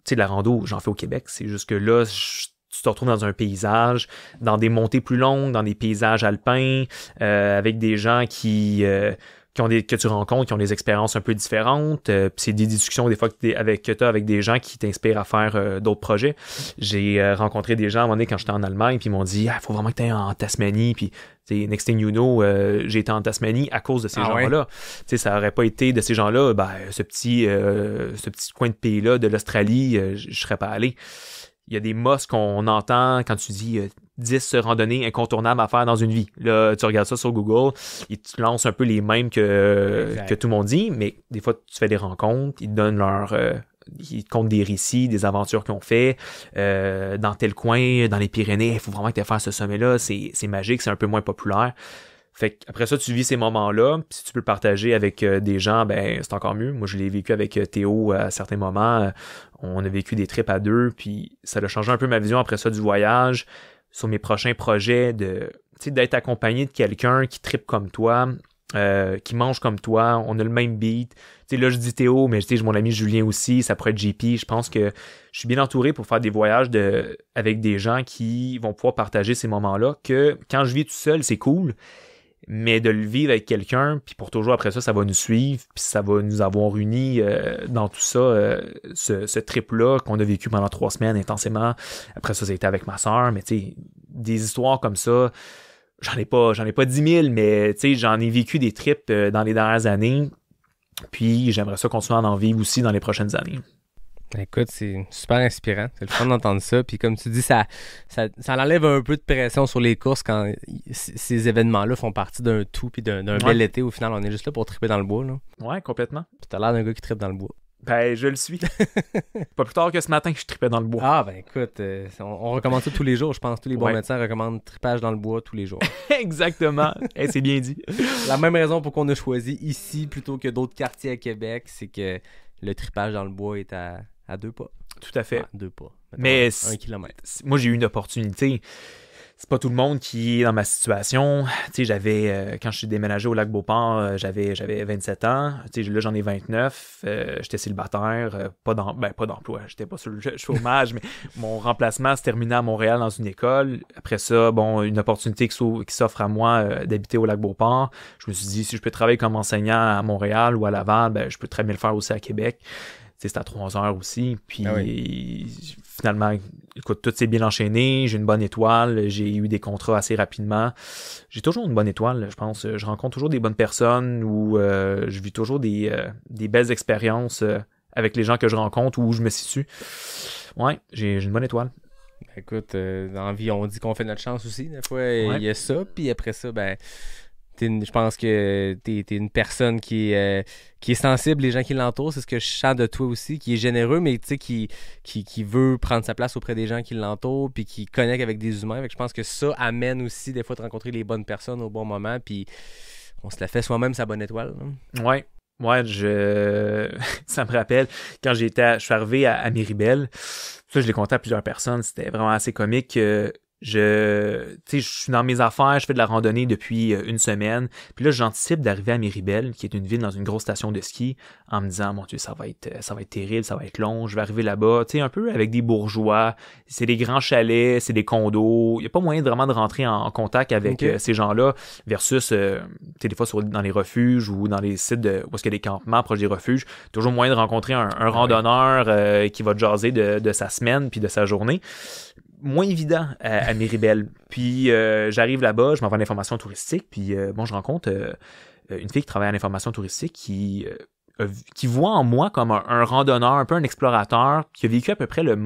sais, la rando, j'en fais au Québec. C'est juste que là, tu te retrouves dans un paysage, dans des montées plus longues, dans des paysages alpins, avec des gens que tu rencontres, qui ont des expériences un peu différentes. Puis c'est des discussions des fois que tu as avec des gens qui t'inspirent à faire d'autres projets. J'ai rencontré des gens à un moment donné quand j'étais en Allemagne, puis ils m'ont dit « faut vraiment que tu ailles en Tasmanie. » Puis next thing you know, j'ai été en Tasmanie à cause de ces gens-là. Ouais. Ça aurait pas été de ces gens-là, ce petit coin de pays-là de l'Australie, je serais pas allé. Il y a des must qu'on entend quand tu dis 10 randonnées incontournables à faire dans une vie. Là, tu regardes ça sur Google, ils te lancent un peu les mêmes que tout le monde dit, mais des fois, tu fais des rencontres, ils te donnent ils te content des récits, des aventures qu'ils ont fait dans tel coin, dans les Pyrénées. Il faut vraiment que tu aies fait ce sommet-là. C'est magique, c'est un peu moins populaire. Fait qu'après ça, tu vis ces moments-là, puis si tu peux le partager avec des gens, ben c'est encore mieux. Moi, je l'ai vécu avec Théo à certains moments. On a vécu des trips à 2, puis ça a changé un peu ma vision après ça du voyage, sur mes prochains projets, d'être accompagné de quelqu'un qui trippe comme toi, qui mange comme toi, on a le même beat. T'sais, là, je dis Théo, mais j'ai mon ami Julien aussi, ça pourrait être JP. Je pense que je suis bien entouré pour faire des voyages avec des gens qui vont pouvoir partager ces moments-là, que quand je vis tout seul, c'est cool, mais de le vivre avec quelqu'un, puis pour toujours après ça, ça va nous suivre, puis ça va nous avoir unis dans tout ça, ce trip-là qu'on a vécu pendant 3 semaines intensément. Après ça a été avec ma sœur, mais tu sais, des histoires comme ça, j'en ai pas 10 000, mais tu sais, j'en ai vécu des trips dans les dernières années, puis j'aimerais ça continuer à en vivre aussi dans les prochaines années. Écoute, c'est super inspirant. C'est le fun d'entendre ça. Puis comme tu dis, ça enlève un peu de pression sur les courses quand ces événements-là font partie d'un tout puis d'un bel été. Au final, on est juste là pour triper dans le bois. Là. Ouais, complètement. Puis t'as l'air d'un gars qui tripe dans le bois. Ben, je le suis. Pas plus tard que ce matin que je tripais dans le bois. Ah, ben écoute, on recommande ça tous les jours. Je pense que tous les bons médecins recommandent tripage dans le bois tous les jours. Exactement. C'est bien dit. La même raison pour qu'on a choisi ici plutôt que d'autres quartiers à Québec, c'est que le tripage dans le bois est à 2 pas. Tout à fait. Ah, 2 pas. Mais 1 kilomètre. Moi, j'ai eu une opportunité. C'est pas tout le monde qui est dans ma situation. Tu sais, quand je suis déménagé au Lac-Beauport, j'avais 27 ans. Tu sais, là, j'en ai 29. J'étais célibataire, pas d'emploi. J'étais pas sur le chômage, mais mon remplacement se terminait à Montréal dans une école. Après ça, une opportunité qui s'offre à moi d'habiter au Lac-Beauport. Je me suis dit, si je peux travailler comme enseignant à Montréal ou à Laval, je peux très bien le faire aussi à Québec. c'était à 3 heures aussi. Puis finalement, écoute, tout s'est bien enchaîné. J'ai une bonne étoile. J'ai eu des contrats assez rapidement. J'ai toujours une bonne étoile, je pense. Je rencontre toujours des bonnes personnes ou je vis toujours des belles expériences avec les gens que je rencontre ou où je me situe. Ouais, j'ai une bonne étoile. Écoute, dans la vie, on dit qu'on fait notre chance aussi. Des fois, il y a ça. Puis après ça, je pense que t'es une personne qui est sensible, les gens qui l'entourent, c'est ce que je sens de toi aussi, qui est généreux, mais tu sais, qui veut prendre sa place auprès des gens qui l'entourent, puis qui connecte avec des humains. Fait que je pense que ça amène aussi des fois de rencontrer les bonnes personnes au bon moment, puis on se la fait soi-même sa bonne étoile. Hein? Ouais, ça me rappelle quand je suis arrivé à Miribel. Ça, je l'ai conté à plusieurs personnes, c'était vraiment assez comique. Je suis dans mes affaires, je fais de la randonnée depuis une semaine. Puis là, j'anticipe d'arriver à Miribel, qui est une ville dans une grosse station de ski, en me disant, mon Dieu, ça va être terrible, ça va être long. Je vais arriver là-bas, un peu avec des bourgeois. C'est des grands chalets, c'est des condos. Il n'y a pas moyen vraiment de rentrer en contact avec ces gens-là, versus, des fois dans les refuges ou dans les sites où est-ce qu'il y a des campements proches des refuges. Toujours moyen de rencontrer un randonneur qui va te jaser de sa semaine puis de sa journée. Moins évident à Miribel. Puis j'arrive là-bas, je m'envoie à l'information touristique, puis je rencontre une fille qui travaille à l'information touristique qui voit en moi comme un randonneur, un peu un explorateur, qui a vécu à peu près un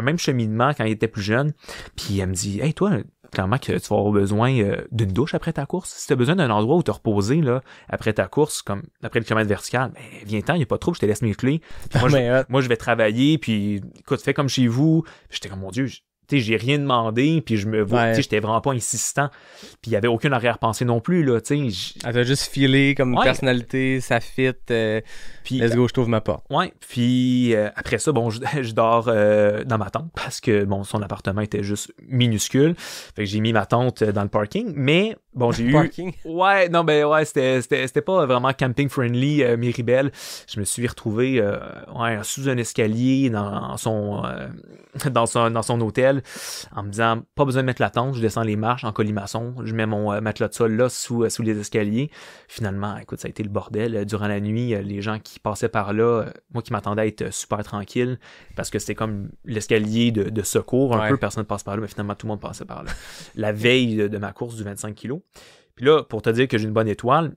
même cheminement quand il était plus jeune. Puis elle me dit, hey toi, clairement que tu vas avoir besoin d'une douche après ta course. Si tu as besoin d'un endroit où te reposer là, après ta course, comme après le kilomètre vertical, viens-t'en, il n'y a pas de trouble, je te laisse mes clés. Puis moi, je vais travailler, puis écoute, fais comme chez vous. Puis j'étais comme, mon Dieu, j'ai rien demandé, puis j'étais vraiment pas insistant. Puis il y avait aucune arrière-pensée non plus, là, tu sais. Elle t'a juste filé comme personnalité, ça fit, puis let's go, je trouve ma porte. Ouais, puis après ça, je dors dans ma tente, parce que, son appartement était juste minuscule. Fait que j'ai mis ma tente dans le parking, mais, j'ai eu... Parking? Ouais, non, c'était pas vraiment camping-friendly, Miribel. Je me suis retrouvé sous un escalier dans son hôtel, en me disant, pas besoin de mettre la tente, je descends les marches en colimaçon, je mets mon matelas de sol là sous les escaliers. Finalement, écoute, ça a été le bordel. Durant la nuit, les gens qui passaient par là, moi qui m'attendais à être super tranquille, parce que c'était comme l'escalier de secours, un peu, personne ne passe par là, mais finalement tout le monde passait par là. La veille de ma course du 25 kilos. Puis là, pour te dire que j'ai une bonne étoile,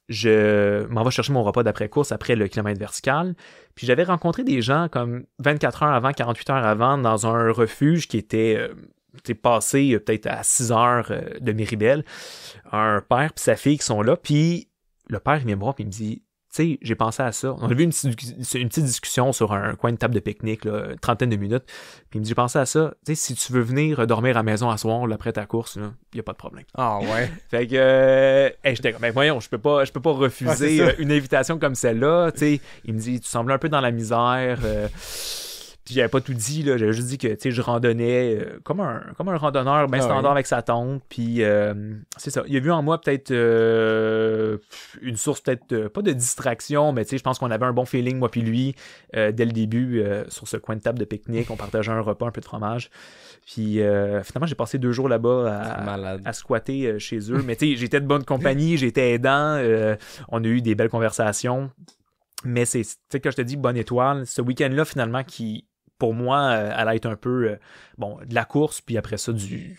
je m'en vais chercher mon repas d'après-course après le kilomètre vertical. Puis j'avais rencontré des gens comme 24 heures avant, 48 heures avant, dans un refuge qui était passé peut-être à 6 heures de Miribel. Un père et sa fille qui sont là. Puis le père, il vient me voir et il me dit, tu sais, j'ai pensé à ça. On a vu une petite discussion sur un coin de table de pique-nique, là, une trentaine de minutes. Puis il me dit, j'ai pensé à ça. Tu sais, si tu veux venir dormir à la maison à soir, là, après ta course, il n'y a pas de problème. Ah ouais. Fait que, j'étais comme, voyons, je peux pas refuser une invitation comme celle-là. Tu sais, il me dit, tu sembles un peu dans la misère. Puis j'avais pas tout dit, là, j'avais juste dit que je randonnais comme un randonneur bien standard avec sa tente. Puis c'est ça. Il a vu en moi peut-être une source, peut-être pas de distraction, mais je pense qu'on avait un bon feeling, moi puis lui, dès le début, sur ce coin de table de pique-nique. On partageait un repas, un peu de fromage. Puis finalement, j'ai passé 2 jours là-bas à squatter chez eux. Mais j'étais de bonne compagnie, j'étais aidant. On a eu des belles conversations. Mais c'est quand je te dis bonne étoile, ce week-end-là, finalement, qui, pour moi, allait être un peu de la course, puis après ça, du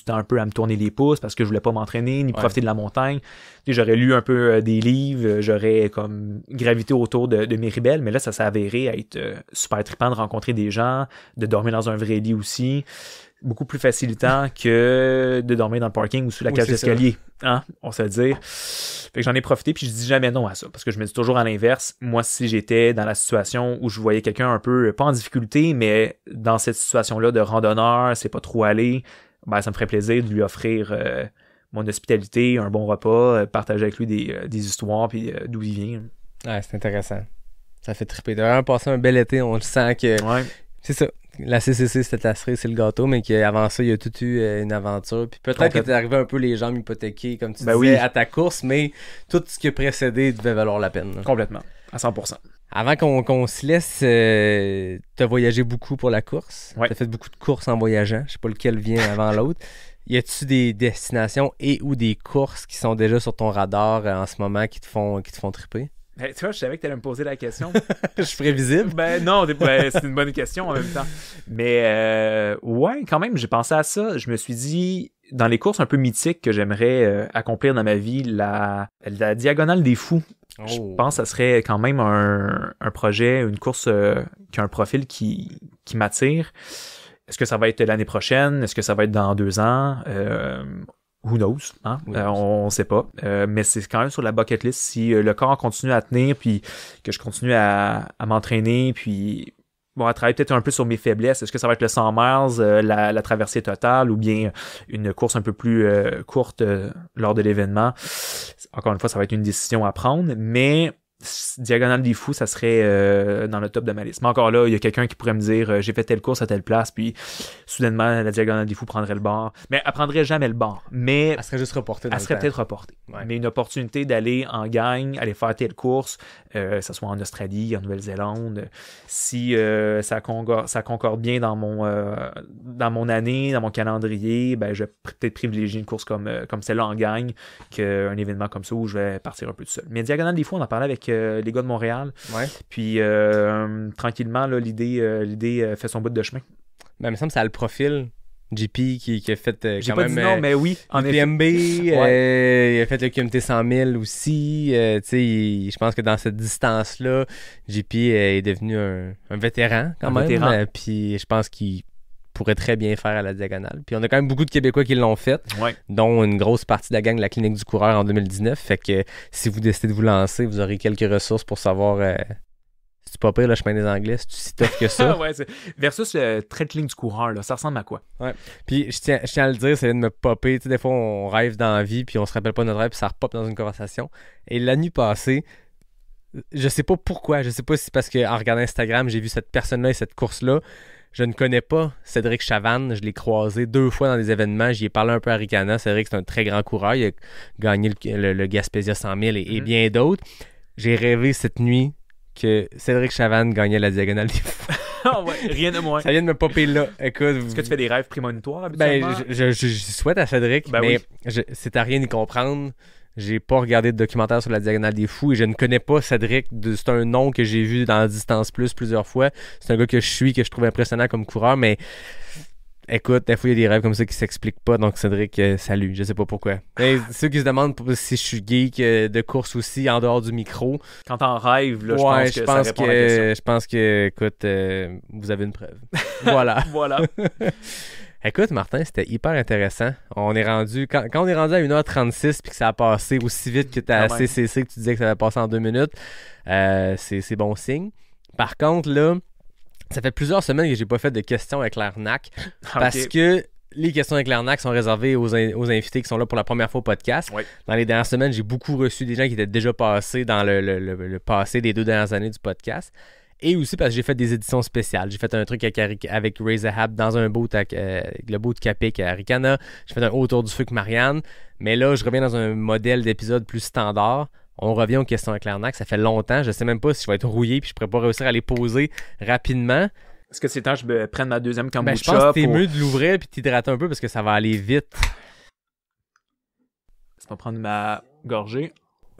temps un peu à me tourner les pouces parce que je voulais pas m'entraîner ni profiter de la montagne. J'aurais lu un peu des livres, j'aurais comme gravité autour de Miribel, mais là, ça s'est avéré être super trippant de rencontrer des gens, de dormir dans un vrai lit aussi. Beaucoup plus facilitant que de dormir dans le parking ou sous la cage d'escalier. Hein? On se le dire. Fait que j'en ai profité, puis je dis jamais non à ça. Parce que je me dis toujours à l'inverse. Moi, si j'étais dans la situation où je voyais quelqu'un un peu, pas en difficulté, mais dans cette situation-là de randonneur, c'est pas trop aller, ça me ferait plaisir de lui offrir mon hospitalité, un bon repas, partager avec lui des histoires, puis d'où il vient. Ouais, c'est intéressant. Ça fait triper. T'as vraiment passé un bel été, on le sent que... Ouais. C'est ça. La CCC, c'était la cerise, c'est le gâteau, mais qu'avant ça, il y a tout eu une aventure. Puis peut-être que t'es arrivé un peu les jambes hypothéquées, comme tu disais, à ta course, mais tout ce qui a précédé devait valoir la peine. Là. Complètement, à 100%. Avant qu'on se laisse, t'as voyagé beaucoup pour la course. Ouais. T'as fait beaucoup de courses en voyageant. Je sais pas lequel vient avant l'autre. Y a-tu des destinations et ou des courses qui sont déjà sur ton radar en ce moment qui te font triper? Ben, tu vois, je savais que tu allais me poser la question. Je suis prévisible. Ben non, c'est une bonne question en même temps. Mais ouais, quand même, j'ai pensé à ça. Je me suis dit, dans les courses un peu mythiques que j'aimerais accomplir dans ma vie, la Diagonale des Fous. Je pense que ça serait quand même un projet, une course qui a un profil qui m'attire. Est-ce que ça va être l'année prochaine? Est-ce que ça va être dans 2 ans? Who knows? Hein? On sait pas. Mais c'est quand même sur la bucket list. Si le corps continue à tenir, puis que je continue à m'entraîner, puis à travailler peut-être un peu sur mes faiblesses. Est-ce que ça va être le 100 miles, la traversée totale, ou bien une course un peu plus courte lors de l'événement? Encore une fois, ça va être une décision à prendre, mais Diagonale des Fous, ça serait dans le top de ma liste. Mais encore là, il y a quelqu'un qui pourrait me dire j'ai fait telle course à telle place, puis soudainement, la Diagonale des Fous prendrait le bord. Mais elle prendrait jamais le bord. Mais elle serait juste reportée. Elle serait peut-être reportée. Ouais. Mais une opportunité d'aller en gang, aller faire telle course, que ce soit en Australie, en Nouvelle-Zélande, si ça concorde bien dans mon année, dans mon calendrier, ben je vais peut-être privilégier une course comme celle-là en gang qu'un événement comme ça où je vais partir un peu tout seul. Mais Diagonale des Fous, on en parlait avec les gars de Montréal. Ouais. Puis tranquillement, là, l'idée fait son bout de chemin. Ben, il me semble que ça a le profil. JP qui a fait J'ai quand pas même dit non, mais oui, en UTMB, ouais. Il a fait le QMT 100 000 aussi. Je pense que dans cette distance-là, JP est devenu un vétéran quand même. Puis je pense qu'il pourrait très bien faire à la Diagonale. Puis on a quand même beaucoup de Québécois qui l'ont fait, ouais. dont une grosse partie de la gang de la Clinique du coureur en 2019. Fait que si vous décidez de vous lancer, vous aurez quelques ressources pour savoir si tu pas pire le chemin des Anglais, si tu si tough que ça. Ouais, versus le trait de ligne du coureur, là, ça ressemble à quoi? Ouais. Puis je tiens à le dire, ça vient de me popper. Tu sais, des fois, on rêve dans la vie, puis on se rappelle pas de notre rêve, puis ça repop dans une conversation. Et la nuit passée, je sais pas pourquoi, je sais pas si c'est parce qu'en regardant Instagram, j'ai vu cette personne-là et cette course-là. Je ne connais pas Cédric Chavannes. Je l'ai croisé 2 fois dans des événements. J'y ai parlé un peu à Ricana. Cédric, c'est un très grand coureur. Il a gagné le Gaspésia 100 000 et bien d'autres. J'ai rêvé cette nuit que Cédric Chavannes gagnait la Diagonale des Fous. Oh ouais, rien de moins. Ça vient de me popper là. Écoute, est-ce que tu fais des rêves prémonitoires habituellement? Ben, je souhaite à Cédric, mais oui. C'est à rien d'y comprendre. J'ai pas regardé de documentaire sur la Diagonale des Fous et je ne connais pas Cédric. C'est un nom que j'ai vu dans Distance Plus plusieurs fois. C'est un gars que je trouve impressionnant comme coureur, mais écoute, des fois il y a des rêves comme ça qui s'expliquent pas. Donc Cédric, salut, je sais pas pourquoi. Mais ceux qui se demandent si je suis geek de course aussi en dehors du micro. Quand t'en rêves, là, je pense que ça répond à la question. Je pense que, écoute, vous avez une preuve. Voilà. Voilà. Écoute, Martin, c'était hyper intéressant. On est rendu, quand on est rendu à 1h36 puis que ça a passé aussi vite que tu as à CCC, que tu disais que ça va passer en 2 minutes, c'est bon signe. Par contre, là, ça fait plusieurs semaines que j'ai pas fait de questions avec l'Arnaque parce que les questions avec l'Arnaque sont réservées aux invités qui sont là pour la première fois au podcast. Oui. Dans les dernières semaines, j'ai beaucoup reçu des gens qui étaient déjà passés dans le passé des 2 dernières années du podcast. Et aussi parce que j'ai fait des éditions spéciales. J'ai fait un truc avec Ray Zahab dans un boat avec le boat Capic à Ricana. J'ai fait un autour du feu avec Marianne. Mais là, je reviens dans un modèle d'épisode plus standard. On revient aux questions avec l'Arnaque. Ça fait longtemps. Je sais même pas si je vais être rouillé puis je pourrais pas réussir à les poser rapidement. Est-ce que c'est temps que je me prenne ma deuxième kombucha? Je pense que t'es mieux de l'ouvrir puis t'hydrater un peu parce que ça va aller vite. Ça va prendre ma gorgée.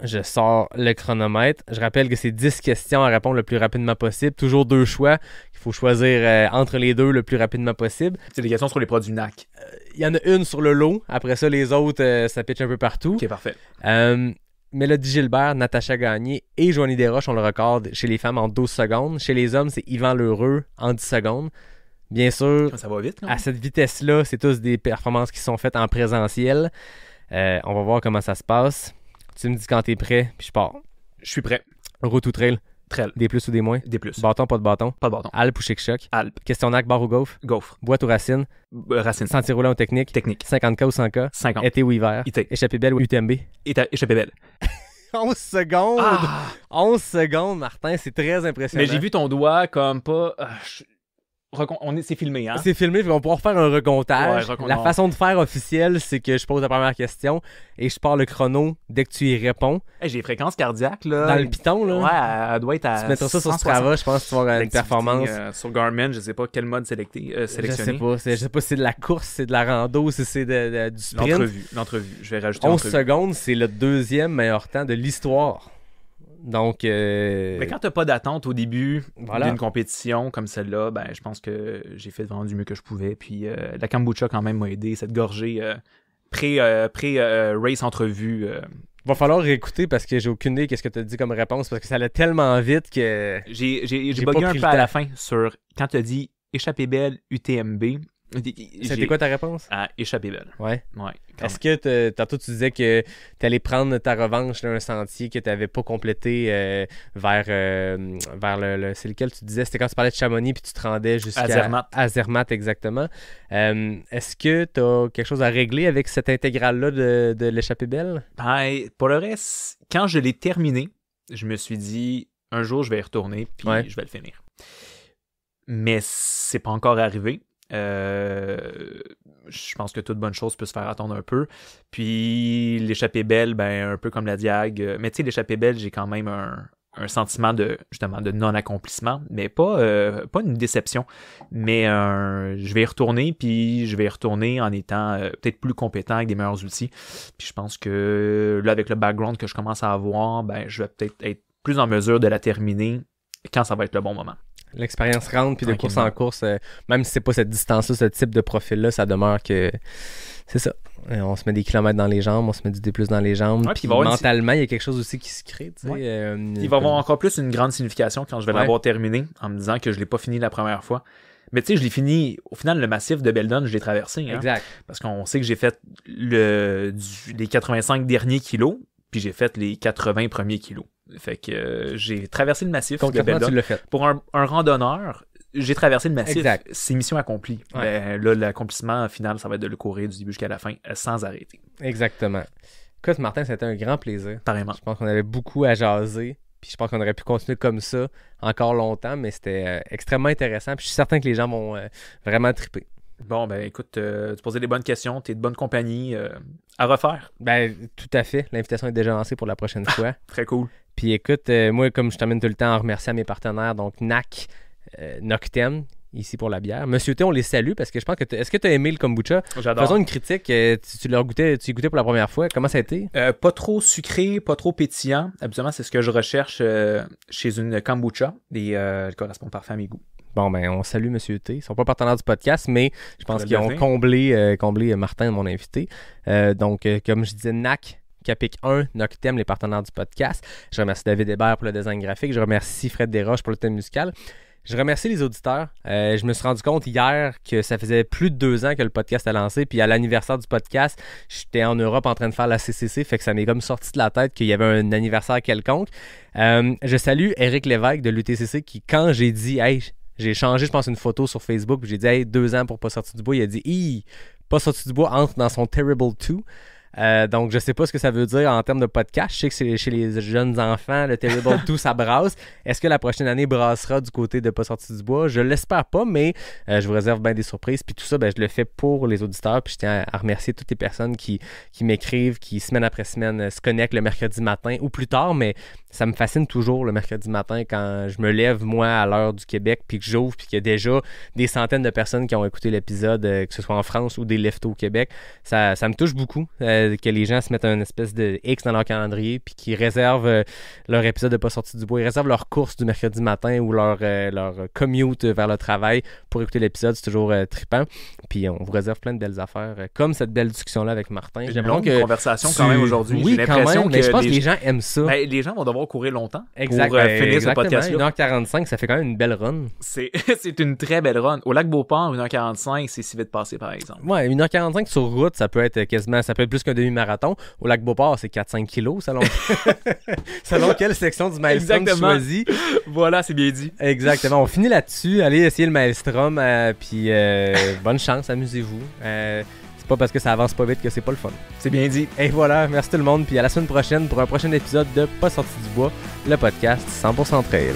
Je sors le chronomètre. Je rappelle que c'est 10 questions à répondre le plus rapidement possible. Toujours 2 choix. Il faut choisir entre les 2 le plus rapidement possible. C'est des questions sur les produits NAC. Il y en a une sur le lot. Après ça, les autres, ça pitch un peu partout. Ok, parfait. Mélodie Gilbert, Natacha Gagné et Joanie Desroches ont le record chez les femmes en 12 secondes. Chez les hommes, c'est Yvan Lheureux en 10 secondes. Bien sûr, ça va vite, non? À cette vitesse-là, c'est tous des performances qui sont faites en présentiel. On va voir comment ça se passe. Tu me dis quand t'es prêt, puis je pars. Je suis prêt. Route ou trail? Trail. Des plus ou des moins? Des plus. Bâton, pas de bâton? Pas de bâton. Alpe ou chic-choc? Alpe. Questionnaire, bar ou gaufre? Gaufre. Boîte ou racine? Racine. Sentier roulant ou technique? Technique. 50K ou 100K? 50. Été ou hiver? Été. Échappée belle ou UTMB? Échappée belle. 11 secondes! 11 secondes, Martin, c'est très impressionnant. Mais j'ai vu ton doigt comme pas... C'est filmé, hein? C'est filmé, puis on va pouvoir faire un recomptage. Ouais, la façon de faire officielle, c'est que je pose la première question et je pars le chrono dès que tu y réponds. Hey, j'ai fréquence cardiaque, là. Dans le piton, là. Ouais, elle doit être à... Tu mettras ça sur Strava, je pense que tu vas avoir une performance. Sur Garmin, je sais pas quel mode sélectionner. Je sais pas si c'est de la course, c'est de la rando, si c'est du sprint. L'entrevue. Je vais rajouter 11 secondes, c'est le 2e meilleur temps de l'histoire Donc, Mais quand t'as pas d'attente au début Voilà. d'une compétition comme celle-là, ben je pense que j'ai fait vraiment du mieux que je pouvais. Puis la kombucha quand même m'a aidé, cette gorgée pré-race entrevue. va falloir réécouter parce que j'ai aucune idée qu'est-ce que tu as dit comme réponse parce que ça allait tellement vite que... J'ai J'ai bugué pas un pris peu le à la temps. fin sur quand t'as dit échappée belle UTMB. C'était quoi ta réponse? Ah, échappée belle. Ouais. Ouais. quand Est-ce que tantôt tu disais que tu allais prendre ta revanche d'un sentier que tu n'avais pas complété vers le. C'est lequel tu disais? C'était quand tu parlais de Chamonix puis tu te rendais jusqu'à Zermatt. À Zermatt, exactement. Est-ce que tu as quelque chose à régler avec cette intégrale-là de l'échappée belle? Ben, pour le reste, quand je l'ai terminé, je me suis dit un jour je vais y retourner puis Ouais. je vais le finir. Mais c'est pas encore arrivé. Je pense que toute bonne chose peut se faire attendre un peu. Puis l'échappée belle, ben un peu comme la Diag. Mais tu sais, l'échappée belle, j'ai quand même un sentiment de justement de non-accomplissement, mais pas une déception. Mais je vais y retourner, puis je vais y retourner en étant peut-être plus compétent avec des meilleurs outils. Puis je pense que là, avec le background que je commence à avoir, ben je vais peut-être être plus en mesure de la terminer quand ça va être le bon moment. L'expérience rentre, puis de course Tranquillement. en course, même si c'est pas cette distance-là, ce type de profil-là, ça demeure que c'est ça. On se met des kilomètres dans les jambes, on se met du D+ dans les jambes. Ouais, puis puis il va y avoir une- mentalement, il y a quelque chose aussi qui se crée. Tu sais, Ouais. Il va avoir encore plus une grande signification quand je vais Ouais. l'avoir terminé, en me disant que je l'ai pas fini la première fois. Mais tu sais, je l'ai fini, au final, le massif de Beldon, je l'ai traversé. Hein, Exact. parce qu'on sait que j'ai fait les 85 derniers kilos, puis j'ai fait les 80 premiers kilos. Fait que j'ai traversé le massif de Concrètement, Beldon. tu l'as fait. Pour un randonneur, j'ai traversé le massif. Exact. C'est mission accomplie. Ouais. Ben, là, l'accomplissement final, ça va être de le courir du début jusqu'à la fin, sans arrêter. Exactement. Écoute, Martin, c'était un grand plaisir. Pareillement. Je pense qu'on avait beaucoup à jaser. Puis je pense qu'on aurait pu continuer comme ça encore longtemps, mais c'était extrêmement intéressant. Puis je suis certain que les gens vont vraiment triper. Bon, ben écoute, tu posais des bonnes questions, t'es de bonne compagnie à refaire. Ben, tout à fait. L'invitation est déjà lancée pour la prochaine fois. Très cool. Puis écoute, moi, comme je t'amène tout le temps à remercier à mes partenaires, donc NAC, Noctem, ici pour la bière. Monsieur T, on les salue parce que je pense que est-ce que tu as aimé le kombucha? J'adore. Faisons une critique. Tu l'as goûté, tu y goûtais pour la première fois. Comment ça a été? Pas trop sucré, pas trop pétillant. Habituellement, c'est ce que je recherche chez une kombucha. Et correspond parfait à mes goûts. Bon, ben, on salue Monsieur T. Ils sont pas partenaires du podcast, mais je pense Je qu'ils le ont devine. comblé Martin, mon invité. Donc, comme je disais, NAC, Capic 1, Noctem, les partenaires du podcast. Je remercie David Hébert pour le design graphique. Je remercie Fred Desroches pour le thème musical. Je remercie les auditeurs. Je me suis rendu compte hier que ça faisait plus de 2 ans que le podcast a lancé. Puis à l'anniversaire du podcast, j'étais en Europe en train de faire la CCC. Fait que ça m'est comme sorti de la tête qu'il y avait un anniversaire quelconque. Je salue Éric Lévesque de l'UTCC qui, quand j'ai dit « Hey, j'ai changé, je pense, une photo sur Facebook. Puis j'ai dit « Hey, 2 ans pour pas sortir du bois. » Il a dit « Hi, pas sorti du bois, entre dans son Terrible 2. » Donc, je sais pas ce que ça veut dire en termes de podcast. Je sais que c'est chez les jeunes enfants, le Terrible 2, ça brasse. Est-ce que la prochaine année brassera du côté de pas sorti du bois? Je l'espère pas, mais je vous réserve bien des surprises. Puis tout ça, ben, je le fais pour les auditeurs. Puis je tiens à remercier toutes les personnes qui m'écrivent, qui semaine après semaine se connectent le mercredi matin ou plus tard, mais ça me fascine toujours le mercredi matin quand je me lève, moi, à l'heure du Québec, puis que j'ouvre, puis qu'il y a déjà des centaines de personnes qui ont écouté l'épisode, que ce soit en France ou des leftos au Québec. Ça me touche beaucoup que les gens se mettent un espèce de X dans leur calendrier, puis qu'ils réservent leur épisode de Pas sorti du bois. Ils réservent leur course du mercredi matin ou leur commute vers le travail pour écouter l'épisode. C'est toujours trippant. Puis on vous réserve plein de belles affaires, comme cette belle discussion-là avec Martin. J'ai une conversation quand même aujourd'hui. Oui, J'ai quand l'impression même, mais que je pense que les gens aiment ça. Ben, les gens vont devoir courir longtemps Exact, pour finir ce podcast-là. 1h45, ça fait quand même une belle run. C'est une très belle run. Au lac Beauport, 1h45, c'est si vite passé, par exemple. Ouais, 1h45 sur route, ça peut être plus qu'un demi-marathon. Au lac Beauport, c'est 4-5 kilos, selon quelle section du Maelstrom tu choisis. Voilà, c'est bien dit. Exactement. On finit là-dessus. Allez essayer le Maelstrom, puis bonne chance, amusez-vous. C'est pas parce que ça avance pas vite que c'est pas le fun. C'est bien dit. Et voilà, merci tout le monde, puis à la semaine prochaine pour un prochain épisode de Pas sorti du bois, le podcast 100% trail.